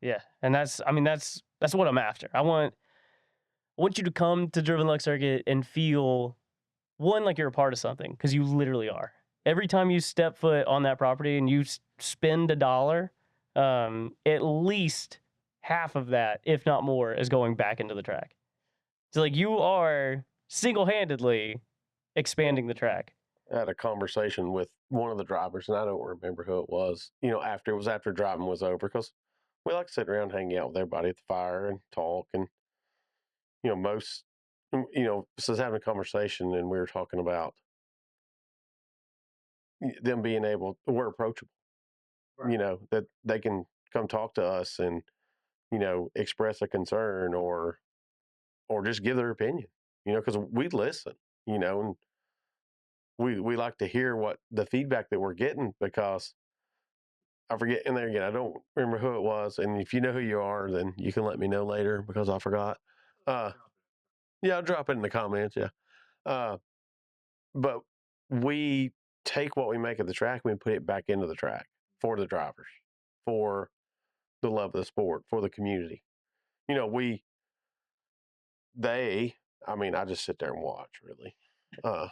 Yeah. and that's what I'm after. I want you to come to Driven Luck Circuit and feel one like you're a part of something, because you literally are. Every time you step foot on that property and you spend $1, at least half of that, if not more, is going back into the track. So like you are single-handedly expanding the track. I had a conversation with one of the drivers, and I don't remember who it was. After driving was over, because we like to sit around, hang out with everybody at the fire, and talk. And most, so I was having a conversation, and we were talking about them being we're approachable. Right. That they can come talk to us and express a concern or just give their opinion. Because we listen. And we like to hear what the feedback that we're getting, because I forget in there again. I don't remember who it was, and if you know who you are, then you can let me know later, because I forgot. Uh, yeah, I'll drop it in the comments. Yeah, but we take what we make of the track and we put it back into the track for the drivers, for the love of the sport, for the community. You know, we they. I mean, I just sit there and watch. Really, uh,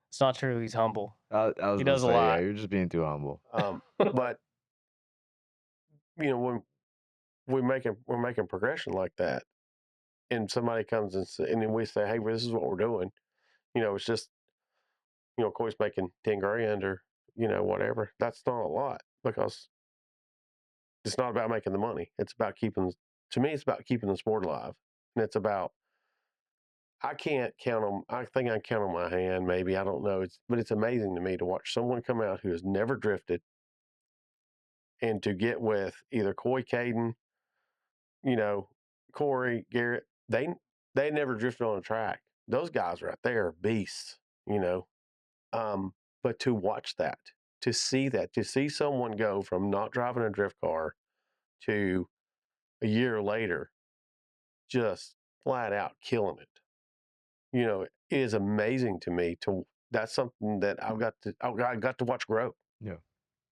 It's not true. He's humble. I was He gonna does a say, yeah, lot. you're just being too humble. but when we're making progression like that, and somebody comes and then we say, hey, well, this is what we're doing. It's just of course, making 10 grand or whatever. That's not a lot, because it's not about making the money. It's about to me, it's about keeping the sport alive, and it's about. I can't count them. I think I can count on my hand, maybe. I don't know. But it's amazing to me to watch someone come out who has never drifted, and to get with either Coy Caden, you know, Corey, Garrett. They never drifted on a track. Those guys right there are beasts, you know. But to watch that, to see someone go from not driving a drift car to a year later just flat out killing it, it is amazing to me. That's something that I got to watch grow. Yeah.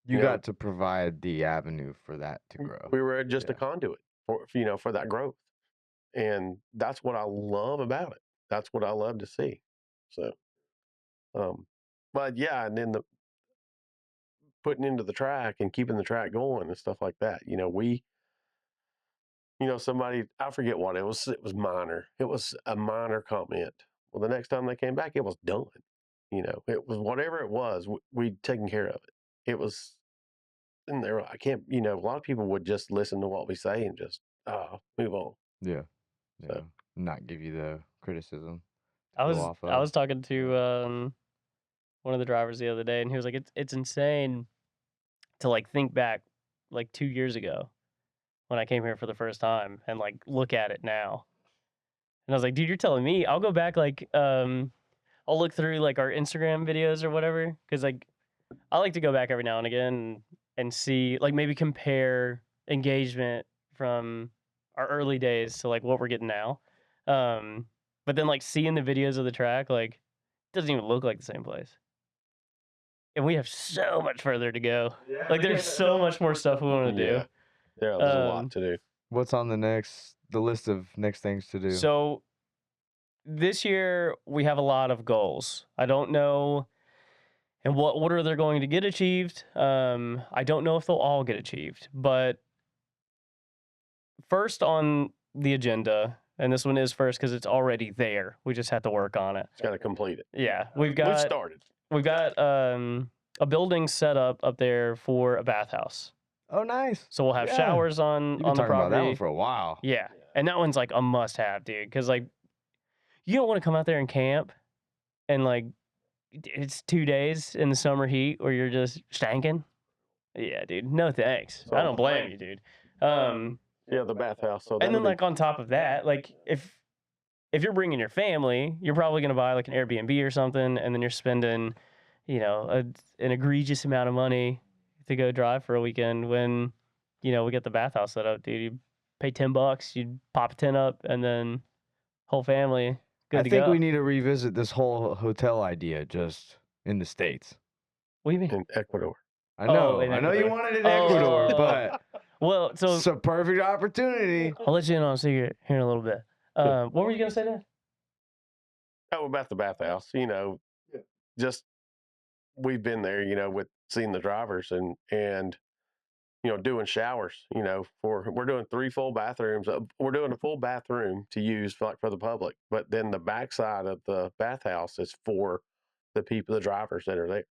You You know, got to provide the avenue for that to grow. we were just a Yeah. conduit for that growth, and that's what I love about it. That's what I love to see. So, but yeah, and then the putting into the track and keeping the track going and stuff like that. Somebody, I forget what it was. It was minor. It was a minor comment. Well, the next time they came back, it was done. It was whatever it was. We'd taken care of it. It was, and there. I can't. A lot of people would just listen to what we say and just move on. Yeah. Yeah. So Not give you the criticism I to go was off I of. was talking to one of the drivers the other day, and he was like, "It's insane to like think back like 2 years ago when I came here for the first time and like look at it now." And I was like, "Dude, you're telling me? I'll go back like I'll look through like our Instagram videos or whatever, because like I like to go back every now and again and see, like, maybe compare engagement from our early days to like what we're getting now. But then like seeing the videos of the track, like, it doesn't even look like the same place. And we have so much further to go. Like there's so much more stuff we want to yeah, do. there's a lot to do. What's on the list of next things to do? So this year we have a lot of goals. I don't know in what order they're going to get achieved. I don't know if they'll all get achieved, but first on the agenda, and this one is first because it's already there. We just have to work on it. It's got to complete it. Yeah, We've started. We've got a building set up there for a bathhouse. Oh, nice. So we'll have Yeah. showers on You've been the talking about that property. one for a while. Yeah, and that one's like a must-have, dude. Because like, you don't want to come out there and camp, and like, it's 2 days in the summer heat where you're just stanking. Yeah, dude. No thanks. I don't blame you, dude. Yeah, the bathhouse. So And then like on top of that, like if you're bringing your family, you're probably gonna buy like an Airbnb or something, and then you're spending, an egregious amount of money to go drive for a weekend. When, we get the bathhouse set up, dude. You pay $10, you pop a tent up, and then whole family good I to think go. we need to revisit this whole hotel idea just in the States. What do you mean? in Ecuador. I know. in I know you Ecuador. wanted it in Ecuador, but well, so it's a perfect opportunity. I'll let you in on a secret here in a little bit. What were you gonna say then? Oh, about the bathhouse, just we've been there, with seeing the drivers and doing showers, we're doing 3 full bathrooms. We're doing a full bathroom to use for the public, but then the backside of the bathhouse is for the drivers that are there.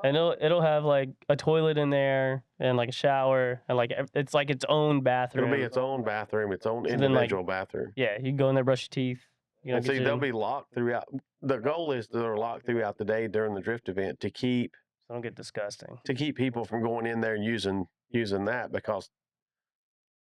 And it'll have like a toilet in there and like a shower and like it's like its own bathroom. It'll be its own bathroom, its own So then, like, individual bathroom. Yeah, you can go in there, brush your teeth. And see, they'll be locked throughout. The goal is they're locked throughout the day during the drift event to keep So don't get disgusting. people from going in there and using that, because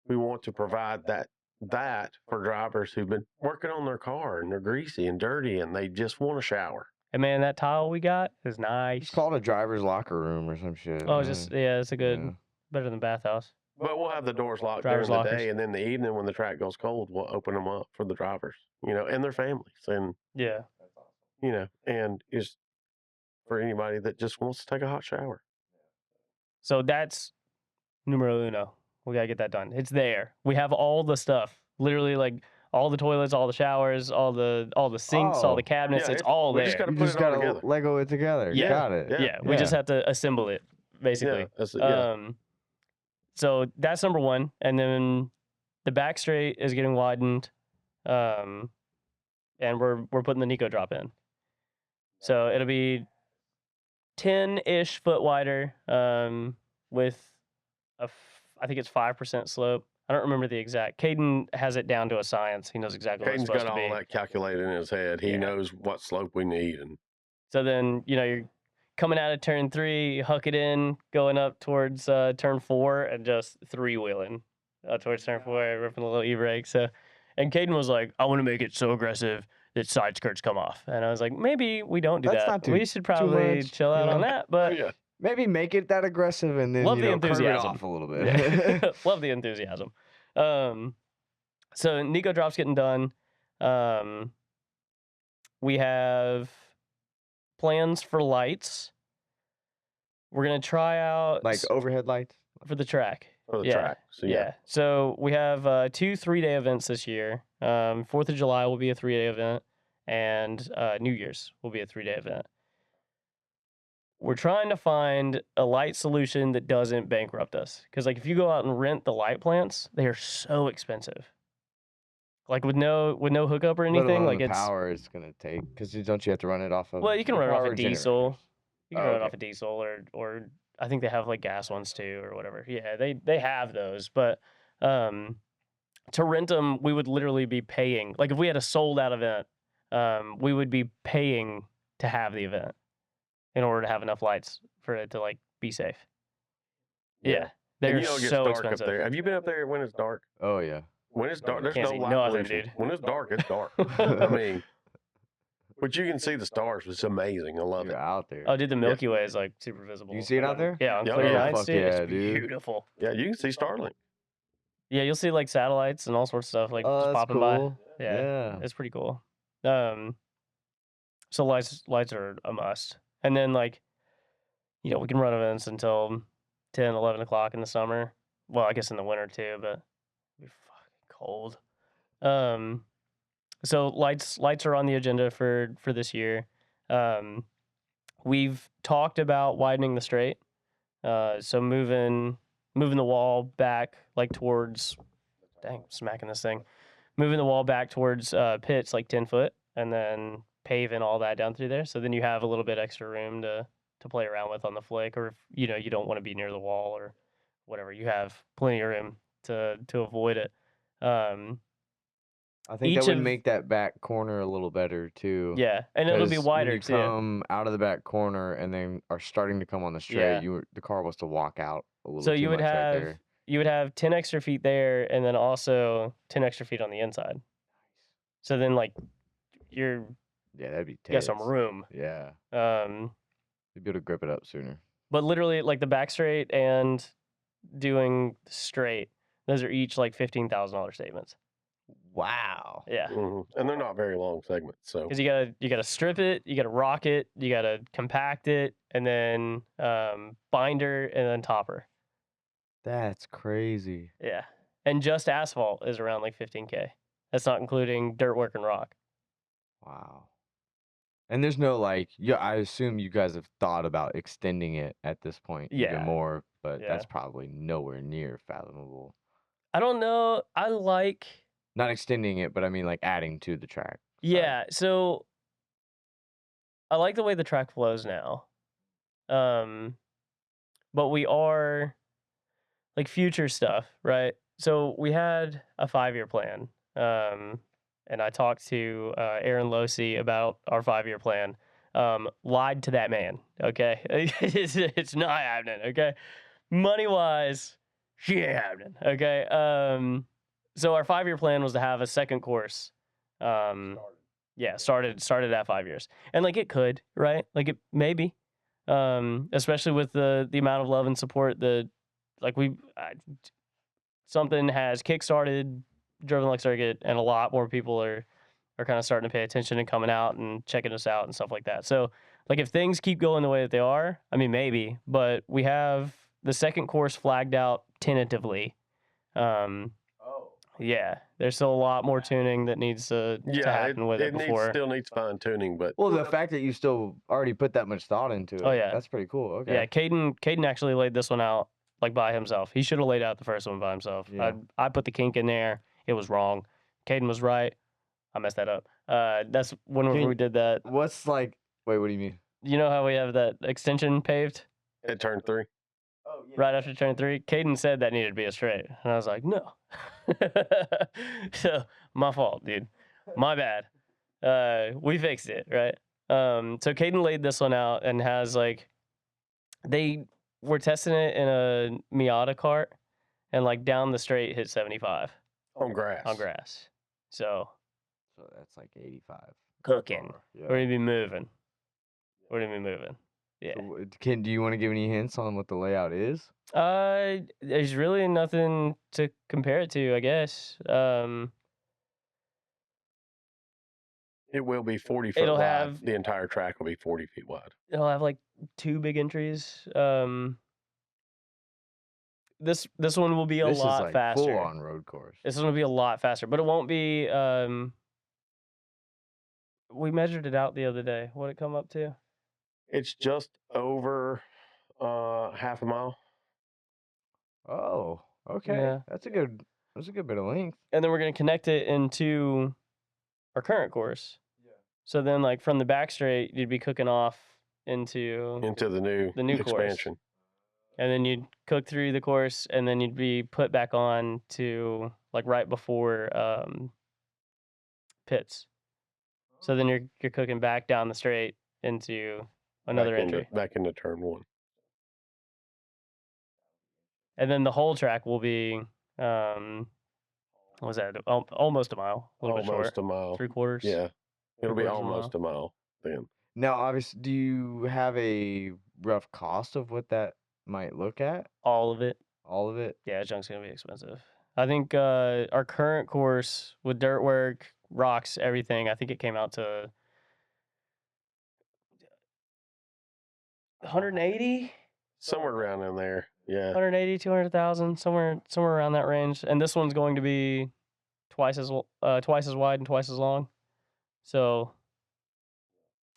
we want to provide that for drivers who've been working on their car and they're greasy and dirty and they just want a shower. And man, that tile we got is nice. It's called a driver's locker room or some shit. Oh, it's just it's a good, Yeah. better than bathhouse. But we'll have the doors locked Drivers' during the lockers. day, and then the evening when the track goes cold, we'll open them up for the drivers, and their families, and Yeah. and is for anybody that just wants to take a hot shower. So that's numero uno. We gotta get that done. It's there. We have all the stuff. Literally, like all the toilets, all the showers, all the sinks, all the Oh. cabinets. Yeah, it's all we there. just gotta You put just it all gotta together. Lego it together. Yeah. Got it. Yeah. We just have to assemble it, basically. So that's number one, and then the back straight is getting widened, and we're putting the Nico drop in. So it'll be 10-ish foot wider, with I think it's 5% slope. I don't remember the exact. Caden has it down to a science. He knows exactly what it's Caden's supposed got to be. all that calculated in his head. He Yeah. knows what slope we need, and So then, you're coming out of turn 3, you huck it in, going up towards turn 4, and just 3-wheeling towards turn 4, ripping the little e-brake. So, and Caden was like, I want to make it so aggressive that side skirts come off. And I was like, maybe we don't do That's that. not too- We should probably much, chill out you on know? that. But yeah, Maybe make it that aggressive and then Love the curve it enthusiasm. off a little bit. love the enthusiasm. So Nico drop's getting done. We have plans for lights. We're gonna try out Like overhead lights. for the track. for the Yeah. track. So Yeah. So we have 2 3-day events this year. 4th of July will be a 3-day event, and New Year's will be a 3-day event. We're trying to find a light solution that doesn't bankrupt us. Because like if you go out and rent the light plants, they are so expensive. Like with no hookup or Let anything, alone like the it's power it's gonna take, because don't you have to run it off of? well, you can the run it off power a diesel. generators? You can Oh, run it okay. off a diesel or I think they have like gas ones too or whatever. Yeah, they have those, but to rent them, we would literally be paying. Like if we had a sold out event, we would be paying to have the event in order to have enough lights for it to like be safe. Yeah, they're And it gets so dark expensive. up there. Have you been up there when it's dark? Oh yeah. When it's dark, there's Can't no see light nothing, pollution. dude. When it's dark, it's dark. I mean, but you can see the stars. It's amazing. I love You're it. out there. Oh, dude, the Milky Way is like super visible. You see it out there? Yeah, on Yeah, clear yeah. nights, Fuck dude, yeah, it's dude. beautiful. Yeah, you can see Starlink. Yeah, you'll see like satellites and all sorts of stuff like just that's popping cool. by. Yeah, Yeah. it's pretty cool. So lights are a must. And then like, we can run events until 10, 11 o'clock in the summer. Well, I guess in the winter too, but it'll be fucking cold. So lights are on the agenda for this year. We've talked about widening the straight. So moving the wall back like towards, smacking this thing. Moving the wall back towards pits like 10 foot and then paving all that down through there. So then you have a little bit extra room to play around with on the flick, or if you don't want to be near the wall or whatever, you have plenty of room to avoid it. I think each that would of- make that back corner a little better too. Yeah, and it'll be 'Cause wider when you too. come out of the back corner and then are starting to come on the straight, Yeah. the car was to walk out a little So too you would much right have there. 10 extra feet there, and then also 10 extra feet on the inside. So then like you Yeah, that'd be got some tits. room. Yeah. Um, You'd be able to grip it up sooner. But literally, like the back straight and doing straight, those are each like $15,000 statements. Wow. Yeah. And they're not very long segments, so Because you gotta strip it, you gotta rock it, you gotta compact it, and then binder and then topper. That's crazy. Yeah, and just asphalt is around like 15K. That's not including dirt work and rock. Wow. And there's no like, yeah, I assume you guys have thought about extending it at this point even Yeah. more, but Yeah. that's probably nowhere near fathomable. I don't know. I like. Not extending it, but I mean like adding to the track. Yeah. So I like the way the track flows now. But we are like future stuff, right? So we had a 5-year plan. And I talked to Aaron Losey about our 5-year plan. Lied to that man. Okay, it's not happening. Okay, money wise, she ain't happening. Okay. So our 5-year plan was to have a second course. Yeah, started at 5 years, and like it could, right? Like it maybe, especially with the amount of love and support that, like something has kickstarted Driven Luck Circuit, and a lot more people are kind of starting to pay attention and coming out and checking us out and stuff like that. So, like, if things keep going the way that they are, I mean, maybe, but we have the second course flagged out tentatively. Yeah, there's still a lot more tuning that needs to happen with it before. still needs fine tuning, but Well, the fact that you still already put that much thought into it. Oh, yeah. That's pretty cool. Okay. Yeah, Caden actually laid this one out like by himself. He should have laid out the first one by himself. Yeah. I put the kink in there. It was wrong. Caden was right. I messed that up. That's whenever we did that. What's like, wait, what do you mean? You know how we have that extension paved at turn 3. Oh, yeah. right after turn 3? Caden said that needed to be a straight. And I was like, no. So, my fault, dude. My bad. We fixed it, right? So Caden laid this one out and has like, they were testing it in a Miata cart, and like down the straight hit 75 On grass. So that's like 85. cooking. Yeah. We're gonna be moving. Yeah. So, do you want to give any hints on what the layout is? There's really nothing to compare it to, I guess. It will be 40 foot It'll wide. have- The entire track will be 40 feet wide. It'll have like 2 big entries. This one will be a This lot is like faster. full on road course. This one will be a lot faster, but it won't be. We measured it out the other day. What'd it come up to? It's just over half a mile. Oh, okay. Yeah. That's a good bit of length. And then we're gonna connect it into our current course. Yeah. So then, like from the back straight, you'd be cooking off into the new course. expansion. And then you'd cook through the course, and then you'd be put back on to like right before pits. So then you're cooking back down the straight into another entry. Back into turn 1. And then the whole track will be, what was that? Almost a mile. A little bit short. Almost a mile. 3/4. Yeah. It'll be 3/4 of a almost a mile then. Now, obviously, do you have a rough cost of what that might look at? All of it. All of it? Yeah, junk's gonna be expensive. I think our current course with dirt work, rocks, everything, I think it came out to 180? Somewhere around in there. Yeah. 180, 200,000, somewhere around that range. And this one's going to be twice as wide and twice as long. So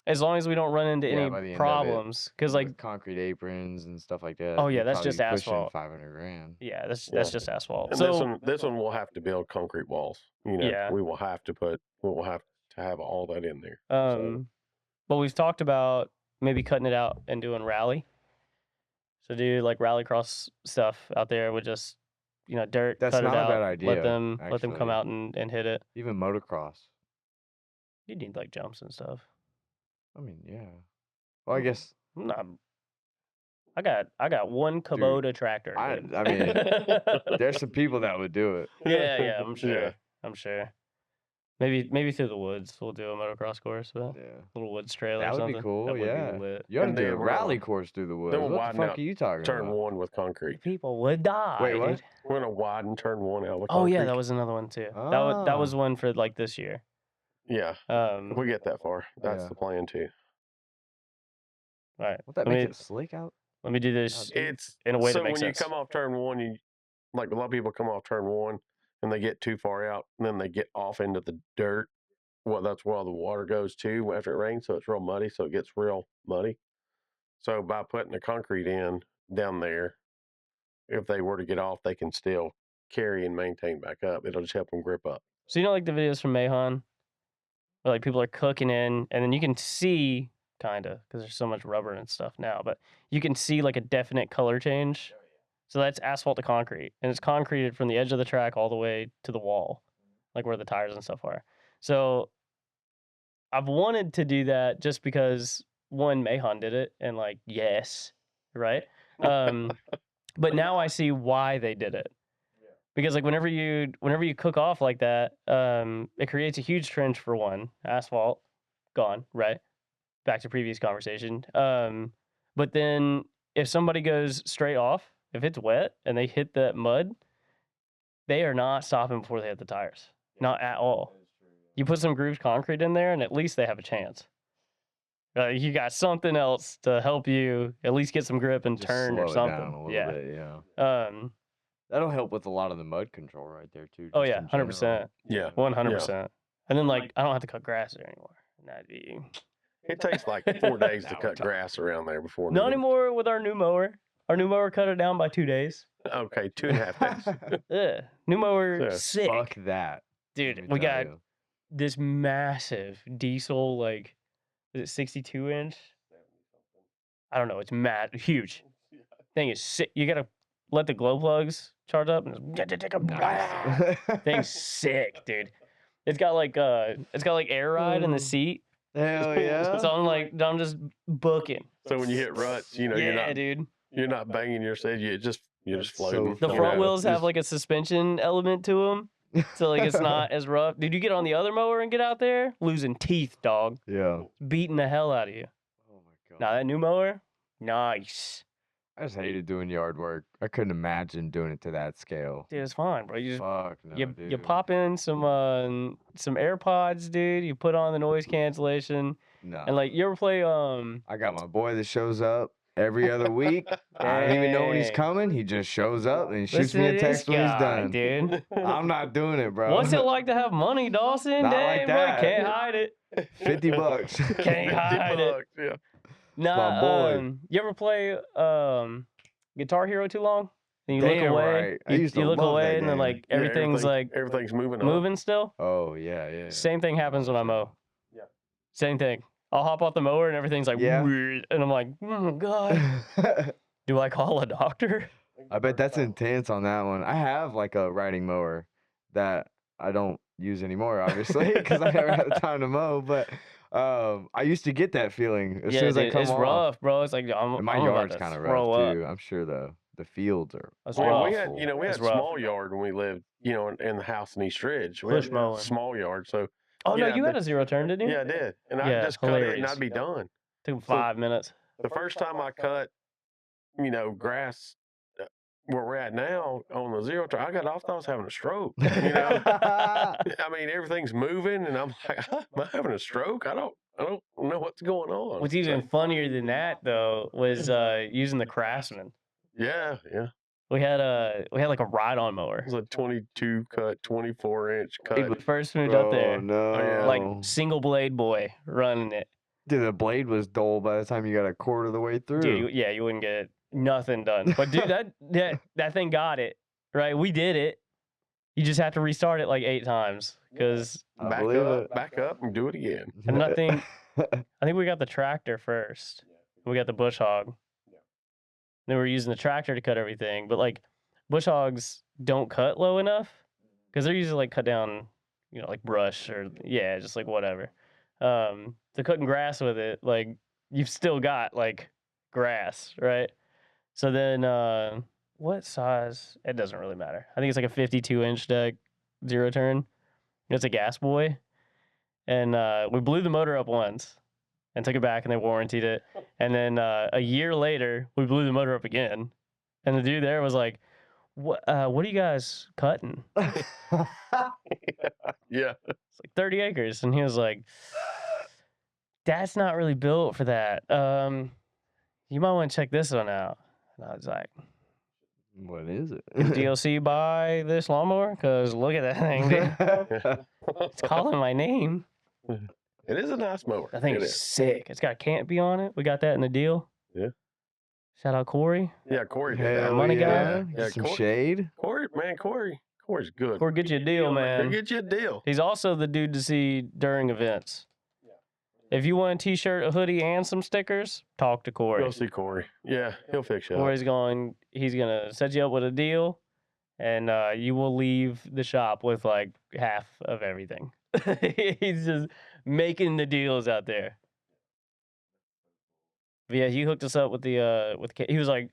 as long as we don't run into by the any end of problems, because like with concrete aprons and stuff like that. Oh, yeah, you're that's just probably pushing asphalt. 500 grand. yeah, that's Yeah. just asphalt. And So this one will have to build concrete walls. Yeah. We will have to have all that in there. but we've talked about maybe cutting it out and doing rally. So do like rallycross stuff out there with just dirt. That's cut not it a out, bad idea, Let them come actually. out and hit it. Even motocross. You need like jumps and stuff. I mean, yeah. Well, I guess I got one Kubota tractor. I dude. mean, there's some people that would do it. yeah, I'm sure. Yeah. I'm sure. Maybe through the woods we'll do a motocross course, but Yeah. little woods trail or That would something. be cool. That would Yeah. be lit. You ought to And do a then we're gonna- rally course through the woods. we'll What the widen fuck out are you talking Turn about? 1 with concrete. People would die. Wait, what? Dude. We're gonna widen turn 1 out with Oh concrete. yeah, that was another one too. That was Ah. one for like this year. Yeah. If we get that far, that's Yeah. the plan too. All right. Won't that make it slick out? Let me do this It's in a way so that makes when sense. you come off turn 1, you like a lot of people come off turn 1 and they get too far out, and then they get off into the dirt. Well, that's where all the water goes to after it rains, so it's real muddy. So it gets real muddy. So by putting the concrete in down there, if they were to get off, they can still carry and maintain back up. It'll just help them grip up. So you know, like the videos from Mahon, where like people are cooking in, and then you can see kind of because there's so much rubber and stuff now, but you can see like a definite color change. So that's asphalt to concrete, and it's concreted from the edge of the track all the way to the wall, like where the tires and stuff are. So I've wanted to do that just because one, Mahon did it, and like yes, right. But now I see why they did it. Because like whenever you cook off like that, it creates a huge trench for one. Asphalt gone, right? Back to previous conversation. But then if somebody goes straight off, if it's wet and they hit that mud, they are not stopping before they hit the tires. Not at all. You put some grooved concrete in there, and at least they have a chance. You got something else to help you at least get some grip and Just turn or slow it something. down a little Yeah. bit, yeah. Um. That'll help with a lot of the mud control right there too. Oh just yeah, in 100%. general. Yeah. 100%. And then like I don't have to cut grass there anymore. And that'd be It takes like 4 days to Now we're cut talking. grass around there before. not they get- anymore with our new mower. Our new mower cut it down by 2 days. Okay, 2.5 days. Yeah. New mower Yeah. sick. Fuck that. Dude, let me we tell got you. this massive diesel, like, is it 62 inch? I don't know. It's mad huge. Thing is sick. You gotta let the glow plugs charge up and just take a thing's sick, dude. It's got like air ride in the seat. Hell yeah. So I'm just booking. So when you hit ruts, you know Yeah, dude. you're not banging your seat. You're just That's floating. so The Oh, front yeah. wheels have Just- like a suspension element to them, so like it's not as rough. Dude, you get on the other mower and get out there, losing teeth, dog, Yeah. beating the hell out of you. Oh my god. Now that new mower, nice, I just hated doing yard work. I couldn't imagine doing it to that scale. dude. It's fine, bro. You just Fuck no, you dude. pop in some AirPods, dude. You put on the noise cancellation, No. and like you ever play I got my boy that shows up every other week. I don't even know when he's Dang. coming. He just shows up and he shoots Listen me to a this text when he's guy, done. dude. I'm not doing it, bro. What's it like to have money, Dawson? Not Dang, like boy, that. can't hide it. $50. Can't hide it. Yeah. Nah, boy. you ever play Guitar Hero too long? And you Damn look away. right. I used to you look love away, that and then game. like Yeah, everything's like everything's moving. Up. moving still. Oh yeah, yeah. Same thing happens when I mow. Yeah. Same thing. I'll hop off the mower and everything's like, Yeah. weird, and I'm like, oh god, do I call a doctor? I bet that's intense on that one. I have like a riding mower that I don't use anymore, obviously, because I never had the time to mow. But I used to get that feeling as soon as I dude, come it's off. rough, bro. It's like And my I'm about yard's to kind of throw rough up. too. I'm sure the fields are. That's Well, rough. we had, we It's had rough. small yard when we lived, in the house in East Ridge. We Push had mowing. small yard, so Oh no, yeah, you had a zero turn, didn't you? yeah, I did, and I Yeah, just cut it and hilarious. I'd be done. Took 5 minutes. The first time I cut, grass where we're at now on the zero turn, I got off. I was having a stroke. I mean, everything's moving, and I'm like, am I having a stroke? I don't know what's going on. What's even funnier than that though was using the Craftsman. Yeah. We had like a ride-on mower. It was a 22 cut, 24 inch cut. Dude, we first moved up there, Oh no! yeah. like single blade boy running it. dude, the blade was dull by the time you got a quarter of the way through. Dude, you wouldn't get nothing done. But dude, that thing got it right. We did it. You just have to restart it like 8 times because I back believe up, it. back up, and do it again. and I think we got the tractor first. We got the bush hog. Then we were using the tractor to cut everything, but like bush hogs don't cut low enough because they're usually like cut down, like brush or just like whatever. So cutting grass with it, like you've still got like grass, right? So then what size? It doesn't really matter. I think it's like a 52 inch deck, zero turn. It's a gas boy. and we blew the motor up once and took it back, and they warrantied it. And then a year later, we blew the motor up again, and the dude there was like, "What are you guys cutting?" Yeah. It's like 30 acres, and he was like, "That's not really built for that. You might want to check this one out." And I was like, What is it? "Did DLC buy this lawnmower? Because look at that thing, dude. It's calling my name." It is a nice mower. That thing It is sick. It's got a canopy on it. We got that in the deal. Yeah. Shout out Corey. Yeah, Corey did Hell that. Money guy. yeah. Yeah, Some Corey- shade. Corey's good. Corey, get you a deal, He'll man. get you a deal. He's also the dude to see during events. If you want a t-shirt, a hoodie, and some stickers, talk to Corey. Go see Corey. Yeah, he'll fix you up. Corey's he's gonna set you up with a deal, and you will leave the shop with like half of everything. He's just making the deals out there. But yeah, he hooked us up with the he was like,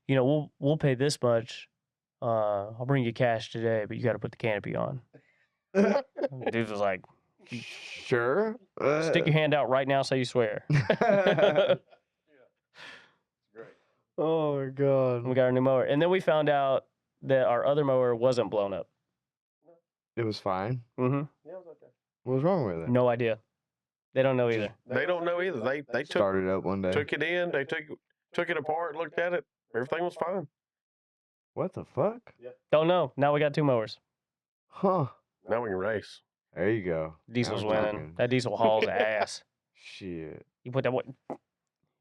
we'll pay this much. I'll bring you cash today, but you got to put the canopy on. The dude was like, Sure. stick your hand out right now, say you swear. Oh my god. We got our new mower, and then we found out that our other mower wasn't blown up. It was fine. Mm-hmm. What was wrong with it? No idea. They don't know either. They don't know either. They Started up one day. took it in. They took it apart, looked at it. Everything was fine. What the fuck? Don't know. Now we got two mowers. Huh. Now we can race. There you go. Diesel's Now we're winning. talking. That diesel hauls ass. Shit. You put that what?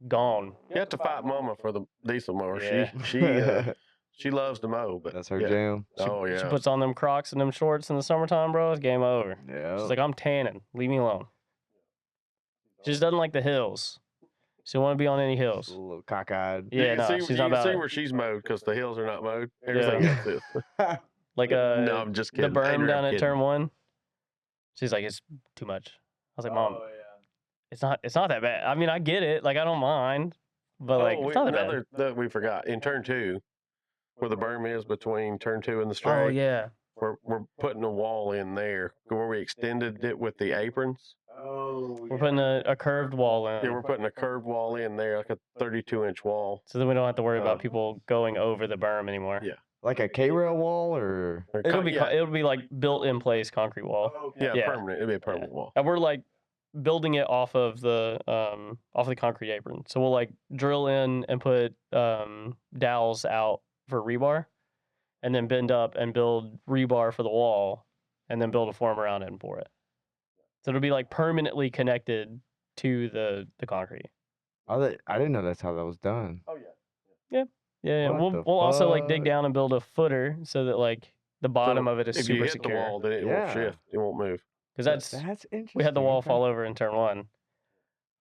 Gone. You have to fight Mama for the diesel mower. Yeah. She loves to mow, but That's her yeah. jam. Oh yeah. She puts on them Crocs and them shorts in the summertime, bro. It's game over. Yeah. She's like, I'm tanning. Leave me alone. She just doesn't like the hills. She don't want to be on any a hills. little cockeyed. Yeah, you no, can see, she's you not can about see it. where she's mowed because the hills are not mowed. Everything else is. Like No, I'm just the kidding. berm Andrew, I'm down at kidding. turn 1. She's like, it's too much. I was like, Mom, it's not that bad. I mean, I get it. Like, I don't mind, but like, it's not that bad. Another that we forgot in turn 2, where the berm is between turn 2 and the straight. Oh yeah. We're putting a wall in there where we extended it with the aprons. Oh. We're putting a curved wall in. Yeah, we're putting a curved wall in there, like a 32-inch wall. So then we don't have to worry about people going over the berm anymore. Yeah. Like a K-rail wall or? It'll be yeah, it'll be like built in place concrete wall. yeah, yeah. permanent. It'll be a permanent wall. And we're like building it off of the concrete apron. So we'll like drill in and put dowels out for rebar, and then bend up and build rebar for the wall, and then build a form around it and pour it. So it'll be like permanently connected to the concrete. I didn't know that's how that was done. Oh yeah. Yeah. What the We'll also like dig fuck? down and build a footer so that like the bottom of it is If you super hit secure. the wall, then it Yeah. won't shift. It won't move. Because That's interesting. we had the wall okay. fall over in turn 1.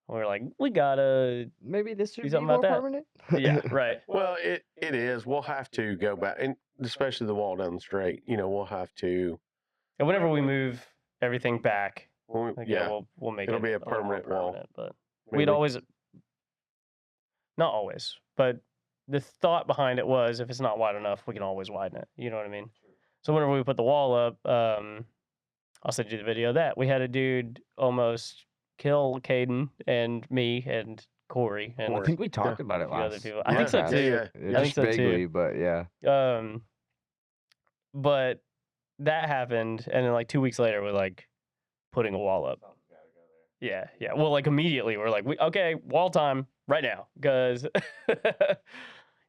We were like, we gotta Maybe this should do be something more about that. permanent. yeah, right. Well, it is. We'll have to go back, and especially the wall down the straight. We'll have to. And whenever we move everything back, When like, we'll make It'll it be a little more permanent wall. permanent, but I mean, we'd always, not always, but the thought behind it was if it's not wide enough, we can always widen it. You know what I mean? So whenever we put the wall up, I'll send you the video of that. We had a dude almost kill Caden and me and Corey and I think we talked about a it few other last. people. I think so Yeah, too. yeah. I Just think so too. vaguely, but yeah. But that happened, and then like 2 weeks later, we're like putting a wall up. Yeah. Well, like immediately, we're like, okay, wall time right now, because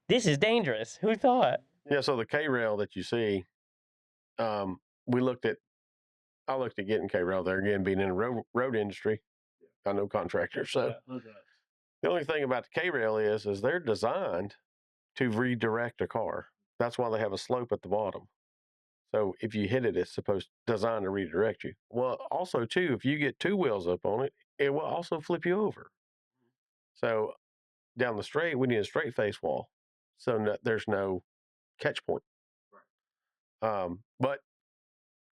this is dangerous. Who thought? Yeah. So the K rail that you see, I looked at getting K rail there again, being in the road industry. I know contractors, so the only thing about the K rail is they're designed to redirect a car. That's why they have a slope at the bottom. So if you hit it, it's designed to redirect you. Well, also too, if you get 2 wheels up on it, it will also flip you over. So down the straight, we need a straight face wall, so there's no catch point. But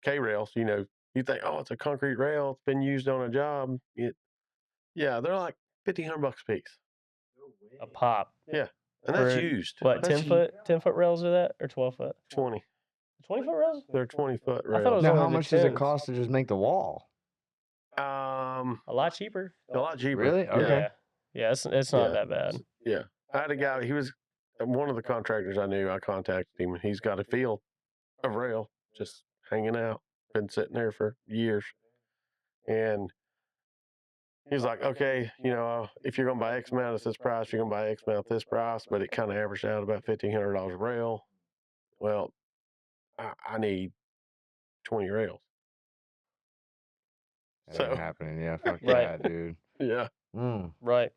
K rails, you think, oh, it's a concrete rail, it's been used on a job. Yeah, they're like $1,500 a piece, A pop. and that's For used. What, That's 10 foot rails are that, or 12 foot? 20. 20 foot rails? They're 20-foot I thought it rails. was Now, only how the much does it 10s. cost to just make the wall? A lot cheaper. A lot cheaper. Really? Yeah. Okay. Yeah, it's not Yeah. that bad. Yeah. I had a guy, he was one of the contractors I knew. I contacted him, and he's got a field of rail just hanging out, been sitting there for years. And he's like, okay, if you're going to buy X amount at this price, you're going to buy X amount at this price, but it kind of averaged out about $1,500 a rail. Well, I need 20 rails. That So ain't happening. Yeah, fuck Right. that, dude. yeah, Right.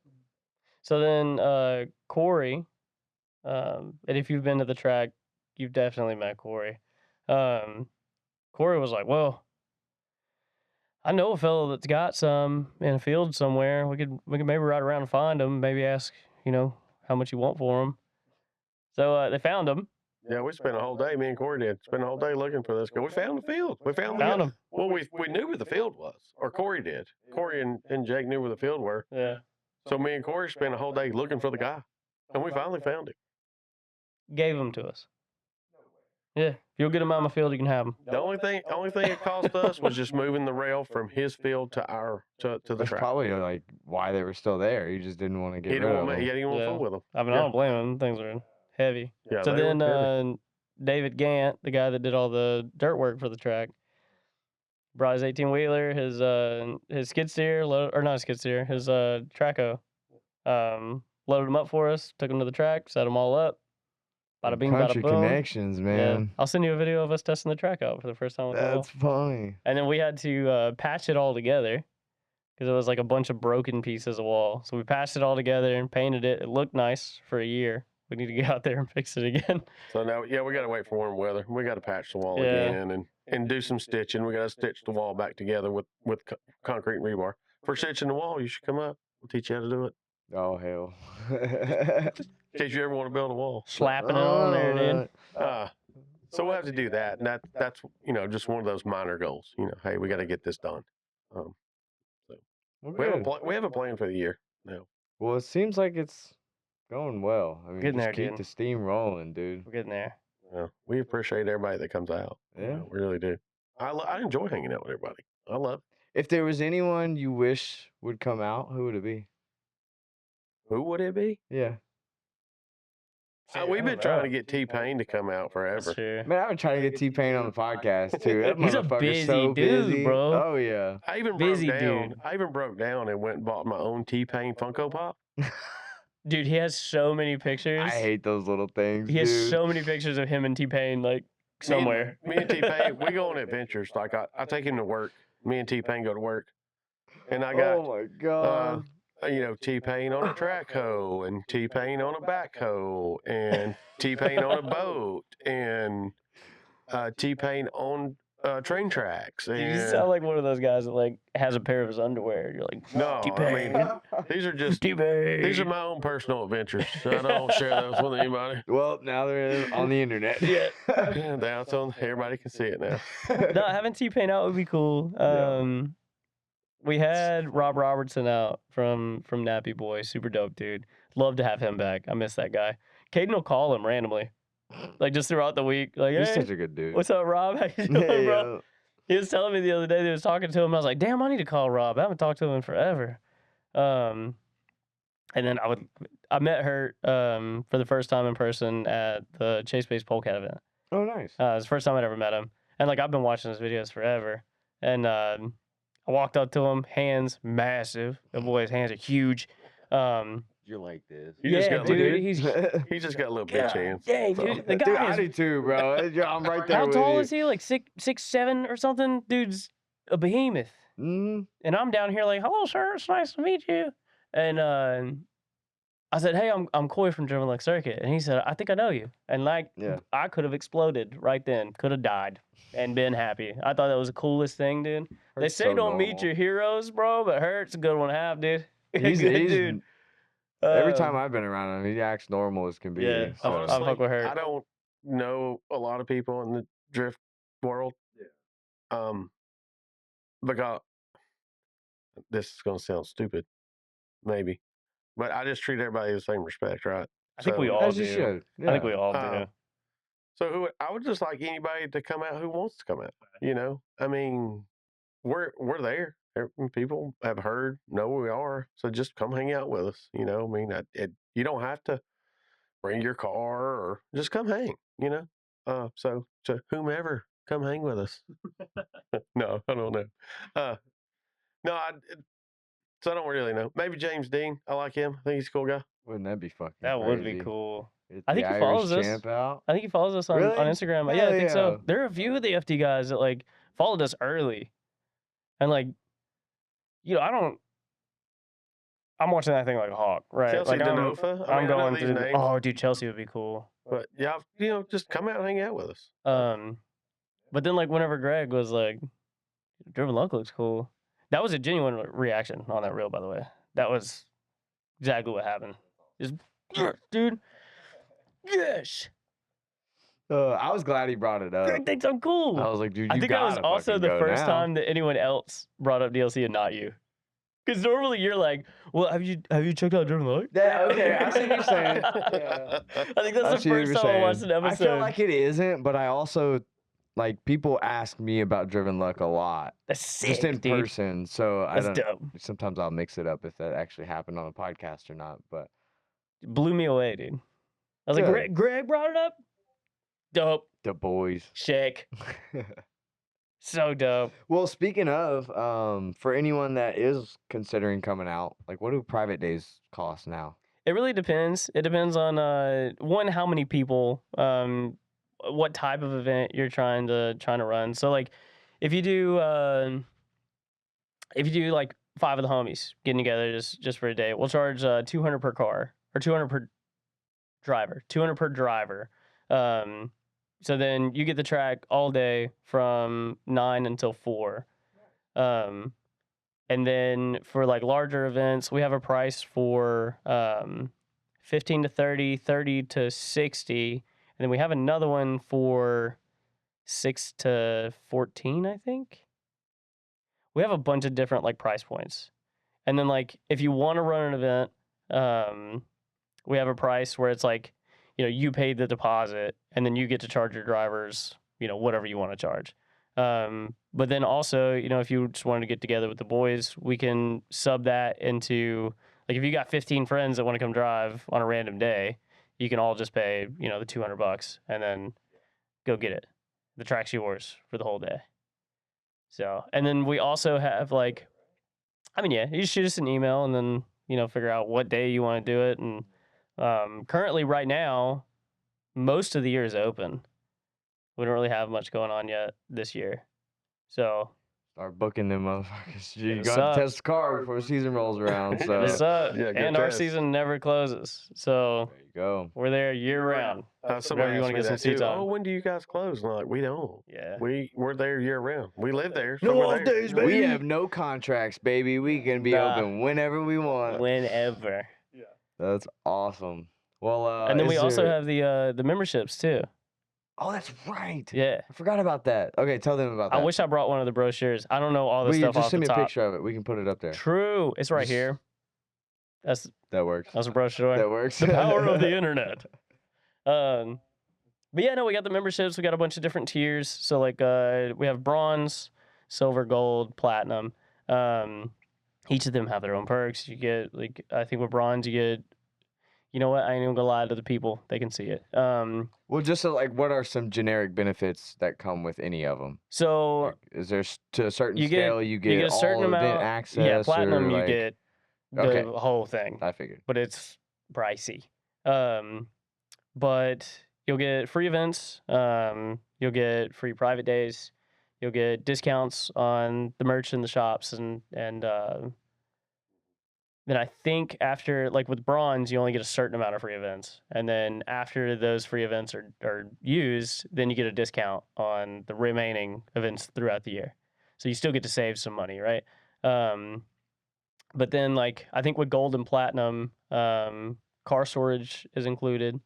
So then Corey, and if you've been to the track, you've definitely met Corey. Corey was like, well, I know a fellow that's got some in a field somewhere. We could maybe ride around and find him. Maybe ask, how much you want for him. So they found him. yeah, we spent a whole day. Me and Corey did spend a whole day looking for this guy. We found the field. We found him. Well, we knew where the field was, or Corey did. Corey and Jake knew where the field were. Yeah. So me and Corey spent a whole day looking for the guy, and we finally found him. Gave him to us. Yeah. If you'll get him out of my field, you can have him. The only thing it cost us was just moving the rail from his field to the That's track. probably like why they were still there. You just didn't want to get He rid didn't of want them. he didn't want to Yeah. fool with them. I mean, I don't blame him. Things are heavy. Yeah, So they were then heavy. David Gant, the guy that did all the dirt work for the track, brought his 18-wheeler, his skid steer, or not a skid steer, his Traco, loaded them up for us, took them to the track, set them all up. Bada bing, bada Country boom. connections, Yeah. man. I'll send you a video of us testing the track out for the first time with the wheel. That's funny. And then we had to patch it all together because it was like a bunch of broken pieces of wall. So we patched it all together and painted it. It looked nice for a year. We need to get out there and fix it again. So now, we got to wait for warm weather. We got to patch the wall Yeah. again and do some stitching. We got to stitch the wall back together with concrete and rebar. For stitching the wall, you should come up. We'll teach you how to do it. Oh hell. In case you ever want to build a wall. Slapping it on there, dude. So we'll have to do that, and that's just one of those minor goals. Hey, we got to get this done. Well, We have a plan for the year now. Well, it seems like it's going well. I mean, Getting just there, keep dude. the steam rolling, dude. We're getting there. Yeah, we appreciate everybody that comes out. Yeah. We really do. I enjoy hanging out with everybody. I love it. If there was anyone you wish would come out, who would it be? Who would it be? Yeah. We've been trying to get T-Pain to come out forever. That's true. Man, I've been trying to get T-Pain on the podcast too. That He's a motherfucker's busy so dude, busy. bro. Oh yeah. I even Busy broke down. dude. I even broke down and went and bought my own T-Pain Funko Pop. Dude, he has so many pictures. I hate those little things. He has dude. so many pictures of him and T-Pain, like, somewhere. Me and T-Pain, we go on adventures. Like I take him to work. Me and T-Pain go to work, and I got Oh my god. T-Pain on a track hoe, and T-Pain on a backhoe, and T-Pain on a boat, and T-Pain on train tracks. Dude, you And sound like one of those guys that, like, has a pair of his underwear. You're like, no, T-Pain. I mean these are just T-Pain. these are my own personal adventures. I don't share those with anybody. Well, now they're on the internet. Yeah. Now it's on. Everybody can see it now. No, having T-Pain out would be cool. Yeah. We had Rob Robertson out from Nappy Boy. Super dope, dude. Love to have him back. I miss that guy. Caden will call him randomly, like just throughout the week. Like, He's hey, such a good dude. what's up, Rob? How you doing, bro? He was telling me the other day that he was talking to him. I was like, damn, I need to call Rob. I haven't talked to him in forever. And then I met her for the first time in person at the Chase Base Polecat event. Oh, nice. It was the first time I'd ever met him. And like I've been watching his videos forever. And I walked up to him, hands massive. The boy's hands are huge. You're like this. You just Yeah, got dude. little- He just got little bitch hands. Dang, So- dude. The Dude, I guy do is. too, bro. I'm right there How with tall you. is he? Like 6'7" or something? Dude's a behemoth. Mm-hmm. And I'm down here like, hello, sir. It's nice to meet you. And I said, hey, I'm Coy from German Lake Circuit. And he said, I think I know you. And like, Yeah. I could have exploded right then. Could have died and been happy. I thought that was the coolest thing, dude. They Hurt's say so don't meet normal. your heroes, bro, but Hurt's a good one to have, dude. He's, Good he's dude. every time I've been around him, he acts normal as can be. Yeah, so. I fuck with her. I don't know a lot of people in the drift world. Because this is going to sound stupid, maybe, but I just treat everybody the same respect, right? I think So- we all As do. you should. I think we Yeah. all do. So I would just like anybody to come out who wants to come out. I mean, we're there. people have heard, know who we are, so just come hang out with us. You know, I mean, you don't have to bring your car or just come hang. You know, so to whomever, come hang with us. No, I don't know. No, so I don't really know. Maybe James Dean. I like him. I think he's a cool guy. Wouldn't that be fucking That crazy? would be cool. Get I the think he Irish follows us. champ out. I think he follows us on Really? Instagram. Yeah, Hell I think yeah. so. There are a few of the FD guys that like followed us early, and like, you know, I'm watching that thing like a hawk, right? Chelsea like Denofa. I'm I know going these through. names. Oh, dude, Chelsea would be cool. But yeah, you know, just come out and hang out with us. But then like whenever Greg was like, Driven Luck looks cool. That was a genuine reaction on that reel, by the way. That was exactly what happened. Just, dude, yes. I was glad he brought it up. Greg thinks I'm cool. I was like, dude, you I think that was gotta also fucking the go first now. time that anyone else brought up DLC and not you. Because normally you're like, well, have you checked out Driven Luck? Yeah, okay, I see what you're saying. Yeah. I think that's I the see what first you're time I watched an saying. episode. I feel like it isn't, but I also like people ask me about Driven Luck a lot. That's sick, Just in dude. person. So That's I don't dope. sometimes I'll mix it up if that actually happened on a podcast or not. But It blew me away, dude. I was Good. like, Greg brought it up? Dope. the boys. Shake. So dope. Well, speaking of, for anyone that is considering coming out, like what do private days cost now? It really depends. It depends on one, how many people, what type of event you're trying to run. So like if you do like 5 of the homies getting together just for a day, we'll charge $200 per car or $200 per driver. $200 per driver. So then you get the track all day from 9 until 4. And then for like larger events, we have a price for 15 to 30, 30 to 60. And then we have another one for 6 to 14, I think. We have a bunch of different like price points. And then like if you want to run an event, we have a price where it's like, you know, you paid the deposit and then you get to charge your drivers, you know, whatever you want to charge. But then also, you know, if you just wanted to get together with the boys, we can sub that into, like, if you got 15 friends that want to come drive on a random day, you can all just pay, you know, the $200 and then go get it. The track's yours for the whole day. So, and then we also have like, I mean, yeah, you just shoot us an email and then, you know, figure out what day you want to do it. And currently right now, most of the year is open. We don't really have much going on yet this year. So Start booking them motherfuckers. You Yes, got to sir. test the car before season rolls around. So what's up? Yeah, good And our test. season never closes. So there you go. we're there year round. Somebody you asked wanna me get some that seats too. on. Oh, when do you guys close? And I'm like, we don't. Yeah. We're there year round. We live there. so No we're off there. days, We baby. have no contracts, baby. We can be Nah. open whenever we want. Whenever. That's awesome. Well, And then we is also there- have the memberships too. Oh, that's right. Yeah. I forgot about that. Okay, tell them about that. I wish I brought one of the brochures. I don't know all the Well, you stuff just off send the me a top. picture of it. We can put it up there. True. It's right here. That's That works. a brochure. That works. The power of the internet. But yeah, no, we got the memberships. We got a bunch of different tiers. So like we have bronze, silver, gold, platinum. Each of them have their own perks. You get like, I think with bronze you get, you know what? I ain't even gonna lie to the people. They can see it. Well, just so, like, what are some generic benefits that come with any of them? So Like, is there to a certain you get scale you get a certain all event amount. access? Yeah, platinum or, you like, get the Okay. whole thing. I figured. But it's pricey. But you'll get free events. You'll get free private days. You'll get discounts on the merch in the shops, and then I think after, like with bronze, you only get a certain amount of free events, and then after those free events are used, then you get a discount on the remaining events throughout the year. So you still get to save some money, right? But then, like, I think with gold and platinum, car storage is included.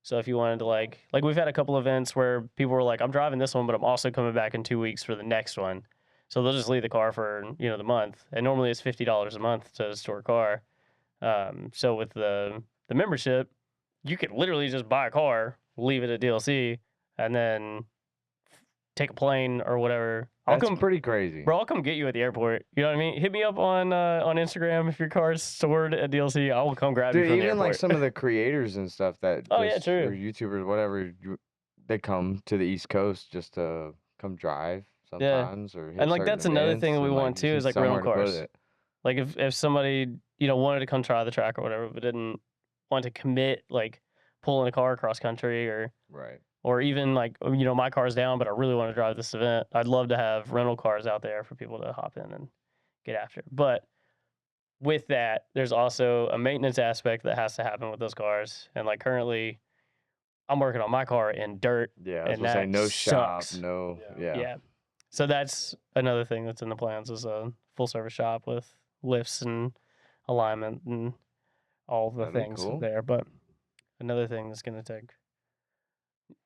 So if you wanted to like we've had a couple events where people were like, I'm driving this one, but I'm also coming back in 2 weeks for the next one. So they'll just leave the car for, you know, the month. And normally it's $50 a month to store a car. So with the membership, you could literally just buy a car, leave it at DLC, and then take a plane or whatever, I'll That's come. pretty crazy. Bro, I'll come get you at the airport. You know what I mean? Hit me up on Instagram if your car's stored at DLC. I will come grab you Dude, from the even like airport. some of the creators and stuff that Oh, yeah, just, true. or YouTubers, whatever, they come to the East Coast just to come drive sometimes or hit And like certain that's another events, thing that we and, want you too just is need like rental somewhere to put cars. it. Like if somebody wanted to come try the track or whatever, but didn't want to commit like pulling a car across country Right. or even like my car's down, but I really want to drive this event. I'd love to have rental cars out there for people to hop in and get after. But with that, there's also a maintenance aspect that has to happen with those cars. And like currently, I'm working on my car in dirt. Yeah, I was and gonna say that no sucks. shop, no. Yeah. So that's another thing that's in the plans is a full service shop with lifts and alignment and all the That'd be things cool. there. But another thing that's going to take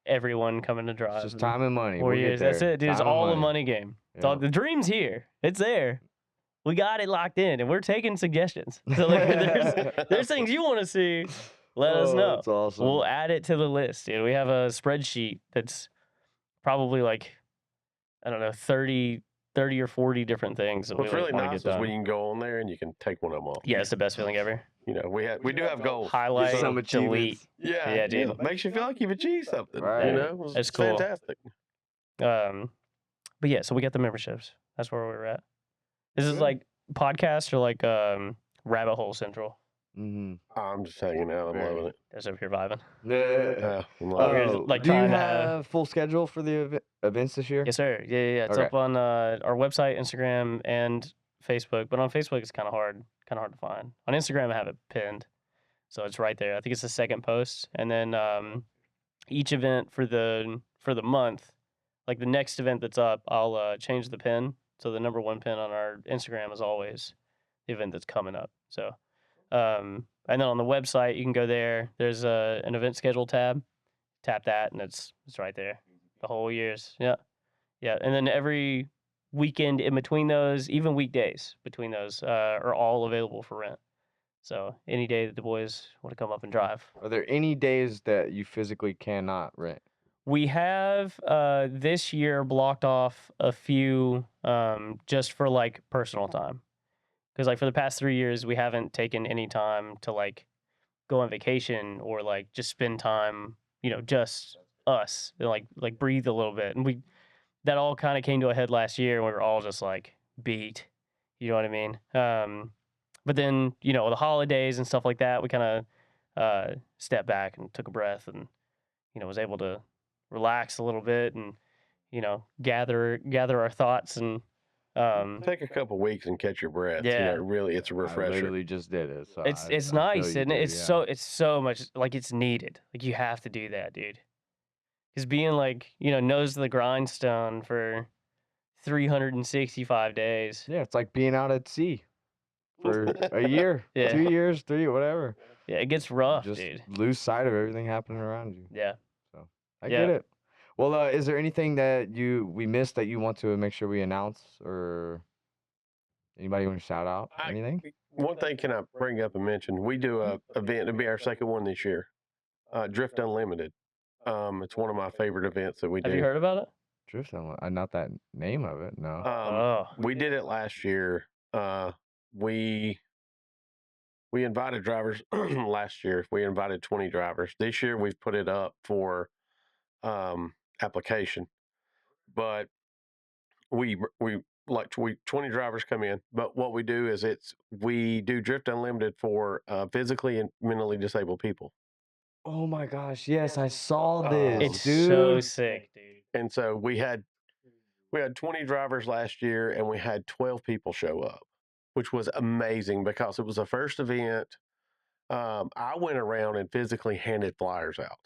everyone coming to It's drive. just in time and money. 4 We'll get years. That's there. it, dude. It's Time and all a money. money game. It's all, Yep. the dream's here. It's there. We got it locked in, and we're taking suggestions. So like, there's things you want to see. Let us know. That's awesome. We'll add it to the list. Dude. We have a spreadsheet that's probably like, I don't know, 30 or 40 different things that What's we really want to nice get is done. when you can go on there and you can take one of them off. Yeah, it's the best feeling ever. We do have goals. Highlight, Some delete. achievements. Yeah, dude. Makes you feel like you've achieved something. Right. It's cool. Fantastic. But yeah, so we got the memberships. That's where we're at. This is Good. like podcast or like Rabbit Hole Central. Mm-hmm. I'm just hanging out. I'm loving it. That's over here vibing. Yeah. I'm We're loving it. like Do you trying to have full schedule for the events this year? Yes, sir. Yeah. It's Okay. up on our website, Instagram, and Facebook. But on Facebook, it's kind of hard to find. On Instagram, I have it pinned, so it's right there. I think it's the second post, and then each event for the month, like the next event that's up, I'll change the pin. So the number one pin on our Instagram is always the event that's coming up. So, and then on the website, you can go there. There's an event schedule tab. Tap that, and it's right there. The whole years. Yeah. And then every weekend in between those, even weekdays between those, are all available for rent. So any day that the boys want to come up and drive. Are there any days that you physically cannot rent? We have this year blocked off a few just for like personal time. Because like for the past 3 years, we haven't taken any time to like go on vacation or like just spend time, just us, and like breathe a little bit. And that all kind of came to a head last year, and we were all just like beat. You know what I mean? But then the holidays and stuff like that, we kind of stepped back and took a breath, and was able to relax a little bit and gather our thoughts and Take a couple weeks and catch your breath. Yeah. Really, it's a I refresher. literally just did it. So it's I feel nice, you, and dude, it's yeah. it's so much like it's needed. Like you have to do that, dude. Because being like nose to the grindstone for 365 days. Yeah, it's like being out at sea for a year, Yeah. 2 years, 3, whatever. Yeah, it gets rough, Just dude. lose sight of everything happening around you. Yeah. So I Yeah. get it. Well, is there anything that we missed that you want to make sure we announce, or anybody want to shout out? Anything? One thing can I bring up and mention? We do a event. It'll be our second one this year. Drift Unlimited. It's one of my favorite events that we do. Have you heard about it? Drift? Not that name of it. No. We did it last year. We invited drivers last year. We invited 20 drivers. This year we've put it up for application, but we 20 drivers come in. But what we do is we do Drift Unlimited for physically and mentally disabled people. Oh my gosh! Yes, I saw this, It's dude. so sick, dude. And so we had 20 drivers last year, and we had 12 people show up, which was amazing because it was the first event. I went around and physically handed flyers out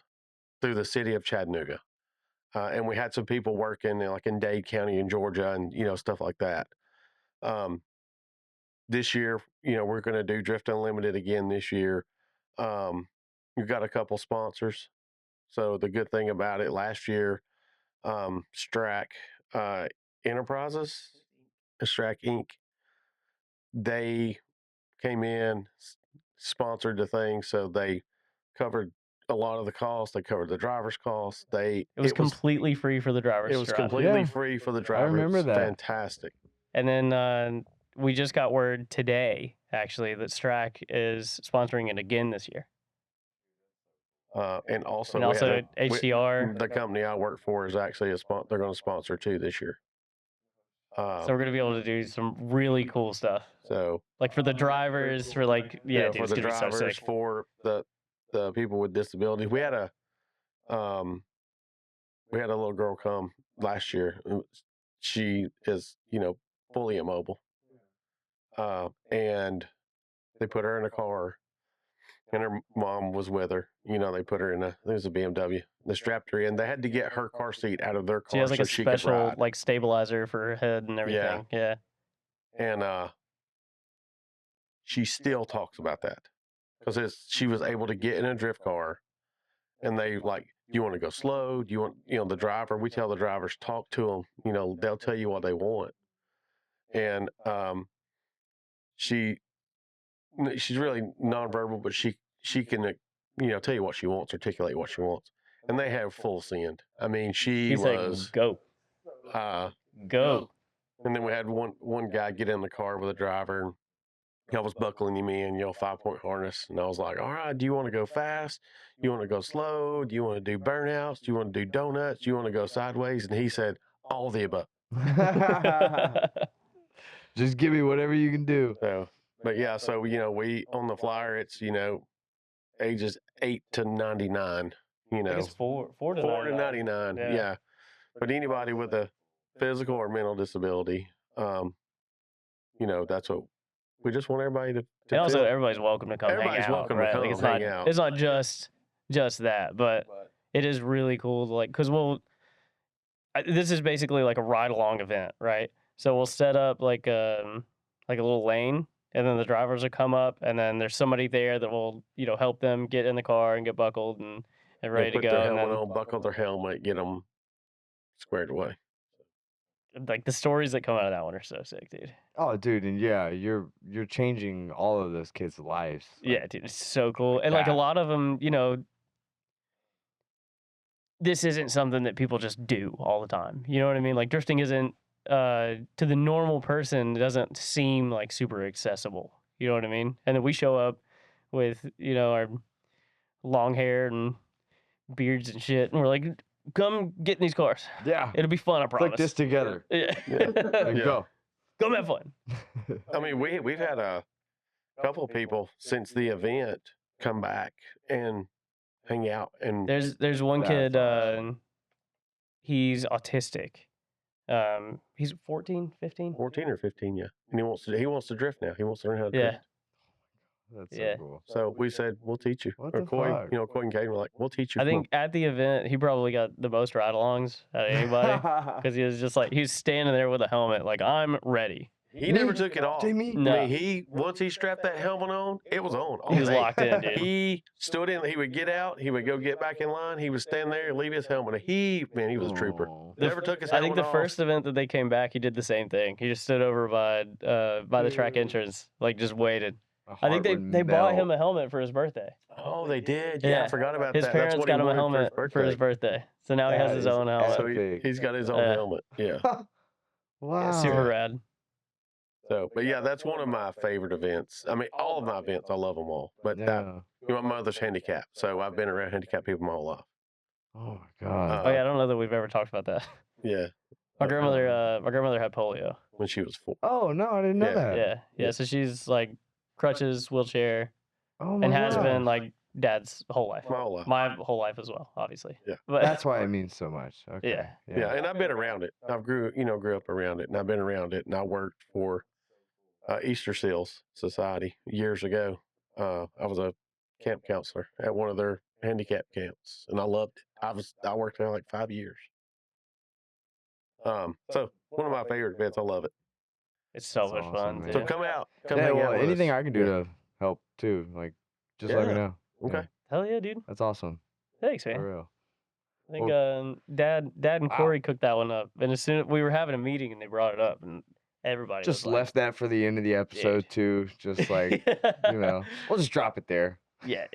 through the city of Chattanooga. And we had some people working like in Dade County in Georgia and, stuff like that. This year, we're going to do Drift Unlimited again this year. We've got a couple sponsors. So the good thing about it, last year, Strack Enterprises, Strack Inc., they came in, sponsored the thing. So they covered a lot of the cost. They covered the driver's cost. It was completely free for the drivers. It was to drive. completely Yeah. free for the driver. remember It was that. fantastic. And then we just got word today, actually, that Strack is sponsoring it again this year. And also HDR. the company I work for is actually they're going to sponsor too this year. So we're gonna be able to do some really cool stuff. So like for the drivers, for like dude, for it's the gonna be so drivers, sick. for the people with disabilities. We had a little girl come last year. She is fully immobile, and they put her in a car, and her mom was with her. They put her in it was a BMW. They strapped her in. They had to get her car seat out of their car She has like so a she could special ride. like stabilizer for her head and everything. Yeah. And she still talks about that because she was able to get in a drift car, and they like, do you want to go slow? Do you want the driver? We tell the drivers, talk to them. They'll tell you what they want. And she's really nonverbal, but she can tell you what she wants, articulate what she wants, and they have full send. I mean, she was go. Go. And then we had one guy get in the car with a driver, and I was buckling him in, 5-point harness, and I was like, all right, do you want to go fast? You want to go slow? Do you want to do burnouts? Do you want to do donuts? Do you want to go sideways? And he said, all the above. Just give me whatever you can do. So, but yeah, so we on the flyer, it's ages 8 to 99. I think it's 4 to 99. Yeah. But anybody with a physical or mental disability, that's what we just want everybody to and also, everybody's welcome to come Everybody's hang out. welcome to right? come Like, hang out. It's not just that, but it is really cool to because this is basically like a ride along event, right? So we'll set up like a little lane, and then the drivers will come up, and then there's somebody there that will help them get in the car and get buckled and ready to go. Put their helmet on, buckle their helmet, get them squared away. Like the stories that come out of that one are so sick, dude. Oh, dude, and yeah, you're changing all of those kids' lives. Yeah, dude, it's so cool. And like a lot of them, this isn't something that people just do all the time. You know what I mean? Like drifting isn't to the normal person, it doesn't seem like super accessible. You know what I mean? And then we show up with, our long hair and beards and shit, and we're like, come get in these cars. Yeah. It'll be fun, I promise. Click this together. Yeah. Go. Come have fun. I mean, we've had a couple of people since the event come back and hang out. And there's one kid, he's autistic. He's 14, 15? 14 or 15, yeah. And he wants to drift now. He wants to learn how to drift. That's so cool. So we said, we'll teach you. What or the Coy, fuck? Coy and Kate were like, we'll teach you. I think at the event, he probably got the most ride-alongs out of anybody because he was just like, he was standing there with a helmet, like, I'm ready. He never took it off. No. I mean, once he strapped that helmet on, it was on. He was locked in, dude. He stood in. He would get out. He would go get back in line. He would stand there and leave his helmet. He was a trooper. Never took his helmet I think the off. first event that they came back, he did the same thing. He just stood over by the track entrance, like just waited. I think they bought him a helmet for his birthday. Oh, they did. Yeah, I forgot about his that. Parents That's what got he him a wanted helmet for his birthday. So now he has his own helmet. So he's got his own helmet. Yeah. Wow. Yeah, super rad. So, but yeah, that's one of my favorite events. I mean, all of my events, I love them all. But my mother's handicapped, so I've been around handicapped people my whole life. Oh my god. I don't know that we've ever talked about that. Yeah. My grandmother had polio when she was 4. Oh no, I didn't know that. Yeah. So she's like crutches, wheelchair, and has been like Dad's whole life. My whole life as well, obviously. Yeah. But that's why it means so much. Okay. Yeah. And I've been around it. I've grew up around it, and I've been around it, and I worked for Easter Seals Society years ago. I was a camp counselor at one of their handicap camps, and I loved it. I worked there like 5 years. So one of my favorite events. I love it. It's so much fun. So come out. Hang out with anything I can do to help too. Like, just let me know. Okay. Hell yeah, dude. That's awesome. Thanks, man. For real. I think Dad and Corey cooked that one up, and as soon as we were having a meeting and they brought it up, and everybody just was left that for the end of the episode too. Just like we'll just drop it there. Yeah,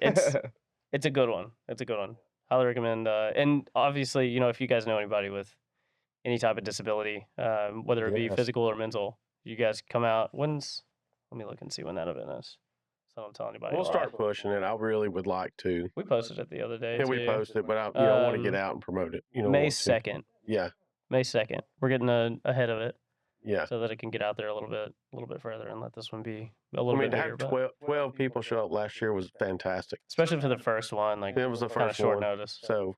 It's a good one. It's a good one. Highly recommend. And obviously, you know, if you guys know anybody with any type of disability, whether it be Yes. physical or mental, you guys come out. Let me look and see when that event is. So I don't tell anybody. We'll live. start pushing it. I really would like to. We posted it the other day. Yeah, too. we posted, but I want to get Um, out and promote it. You know, May want to. 2nd. Yeah, May 2nd. We're getting ahead of it yeah. so that it can get out there a little bit further and let this one be a I little mean, bit to bigger. have But 12 people show up last year was fantastic. especially for the first one, like It was the kind of first short one. notice. So,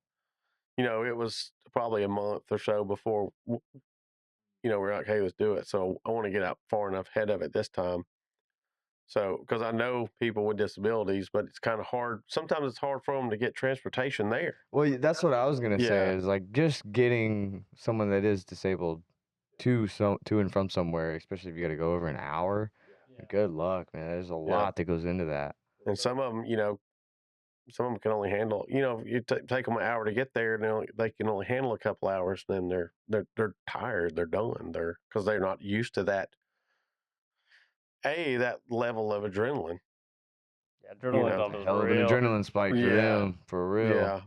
you know, it was probably a month or so before, you know, we're like, hey, let's do it. So I want to get out far enough ahead of it this time. So, because I know people with disabilities, but it's kind of hard. Sometimes it's hard for them to get transportation there. Well, that's what I was gonna say. Yeah. Is like just getting someone that is disabled to and from somewhere, especially if you got to go over an hour. Good luck, man. There's a lot that goes into that. And some of them, you know, some of them can only handle, you know, if you take them an hour to get there, and they can only handle a couple hours. Then they're tired. They're done. Because they're not used to that level of adrenaline. Yeah, adrenaline know, dump is Hell of an real. adrenaline spike for Yeah. them, for real. Yeah.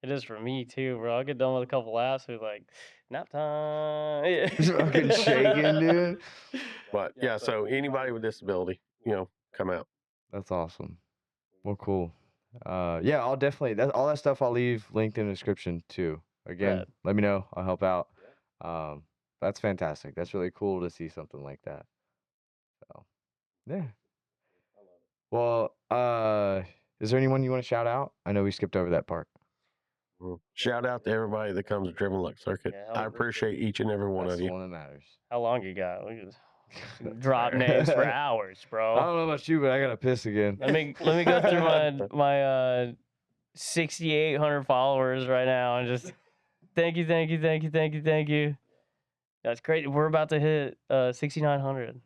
It is for me too, bro. I'll get done with a couple laps, we're like, nap time. Just fucking shaking, dude. But yeah, so anybody with disability, you know, come out. That's awesome. Well, cool. Yeah, I'll definitely all that stuff I'll leave linked in the description too. Again, Right. let me know. I'll help out. That's fantastic. That's really cool to see something like that. So, yeah. Well, is there anyone you want to shout out? I know we skipped over that part. Shout out to everybody that comes to Driven Luck Circuit. Yeah, I appreciate each and every one That's of the you. one that matters. How long you got? We could That's drop fair. names for hours, bro. I don't know about you, but I gotta piss again. Let me go through my 6,800 followers right now and just thank you. That's great. We're about to hit 6,900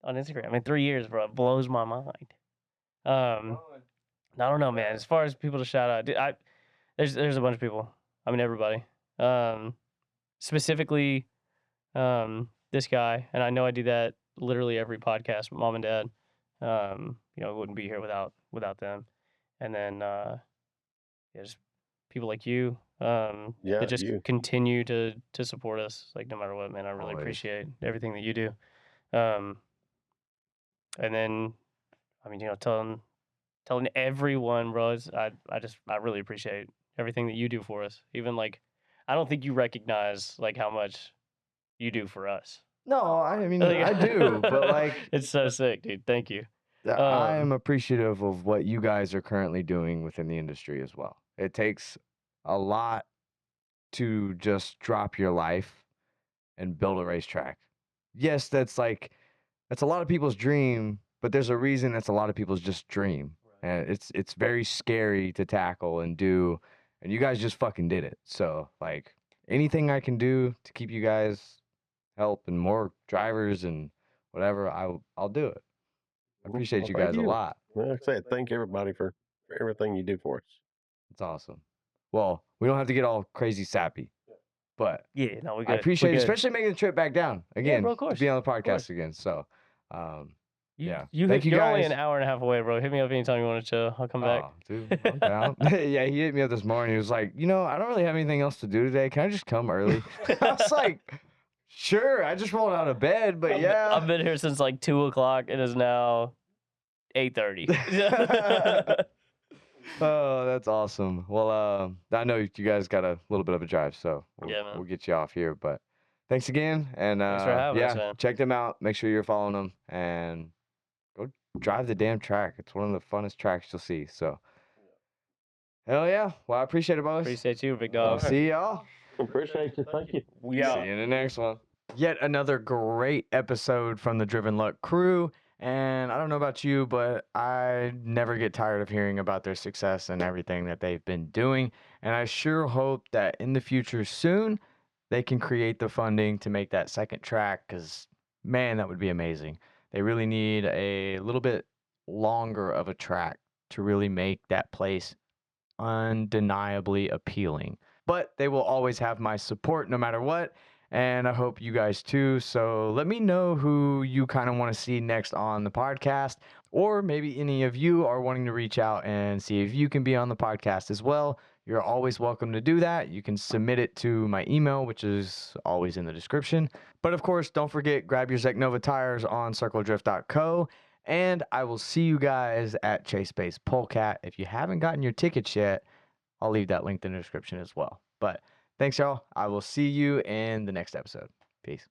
on Instagram in 3 years, bro. It blows my mind. I don't know, man. As far as people to shout out, dude, there's a bunch of people. I mean, everybody. Specifically, this guy, and I know I do that literally every podcast with mom and dad. You know, wouldn't be here without them. And then, yeah, just people like you, Yeah, that just you. continue to support us, like no matter what, man. I really Always. appreciate everything that you do. And then, I mean, you know, telling everyone, bro, I really appreciate everything that you do for us. Even like, I don't think you recognize like how much you do for us. No, I mean I do, but like it's so sick, dude. Thank you. I am appreciative of what you guys are currently doing within the industry as well. It takes a lot to just drop your life and build a racetrack. Yes, that's a lot of people's dream, but there's a reason that's a lot of people's just dream. And it's very scary to tackle and do, and you guys just fucking did it. So like anything I can do to keep you guys help and more drivers and whatever, I'll do it. I appreciate you thank guys a lot. Like I said, thank everybody for everything you do for us. It's awesome. Well, we don't have to get all crazy sappy, but Yeah, no, we good. I appreciate We it, good. especially making the trip back down again, bro, of course, to be on the of course. podcast again. So, yeah. You're Thank you only guys. an hour and a half away, bro. Hit me up anytime you want to chill. I'll come back. Oh, dude, I'm down. Yeah, he hit me up this morning. He was like, I don't really have anything else to do today. Can I just come early? I was like, sure. I just rolled out of bed, but yeah. I've been here since like 2:00. It is now 8:30. Oh, that's awesome. Well, I know you guys got a little bit of a drive, so Yeah, man. we'll get you off here. But thanks again, and Thanks for having us, man. check them out. Make sure you're following them, and go drive the damn track. It's one of the funnest tracks you'll see. So, hell yeah. Well, I appreciate it, boys. Appreciate you, big I'll dog. see y'all. Appreciate you. Thank you. We See out. you in the next one. Yet another great episode from the Driven Luck crew. And I don't know about you, but I never get tired of hearing about their success and everything that they've been doing. And I sure hope that in the future soon, they can create the funding to make that second track, because, man, that would be amazing. They really need a little bit longer of a track to really make that place undeniably appealing. But they will always have my support no matter what. and I hope you guys too. So let me know who you kind of want to see next on the podcast, or maybe any of you are wanting to reach out and see if you can be on the podcast as well. You're always welcome to do that. You can submit it to my email, which is always in the description. But of course, don't forget, grab your Zeknova tires on circleofdrift.co. And I will see you guys at Chase Base Polecat. If you haven't gotten your tickets yet, I'll leave that link in the description as well. But thanks, y'all. I will see you in the next episode. Peace.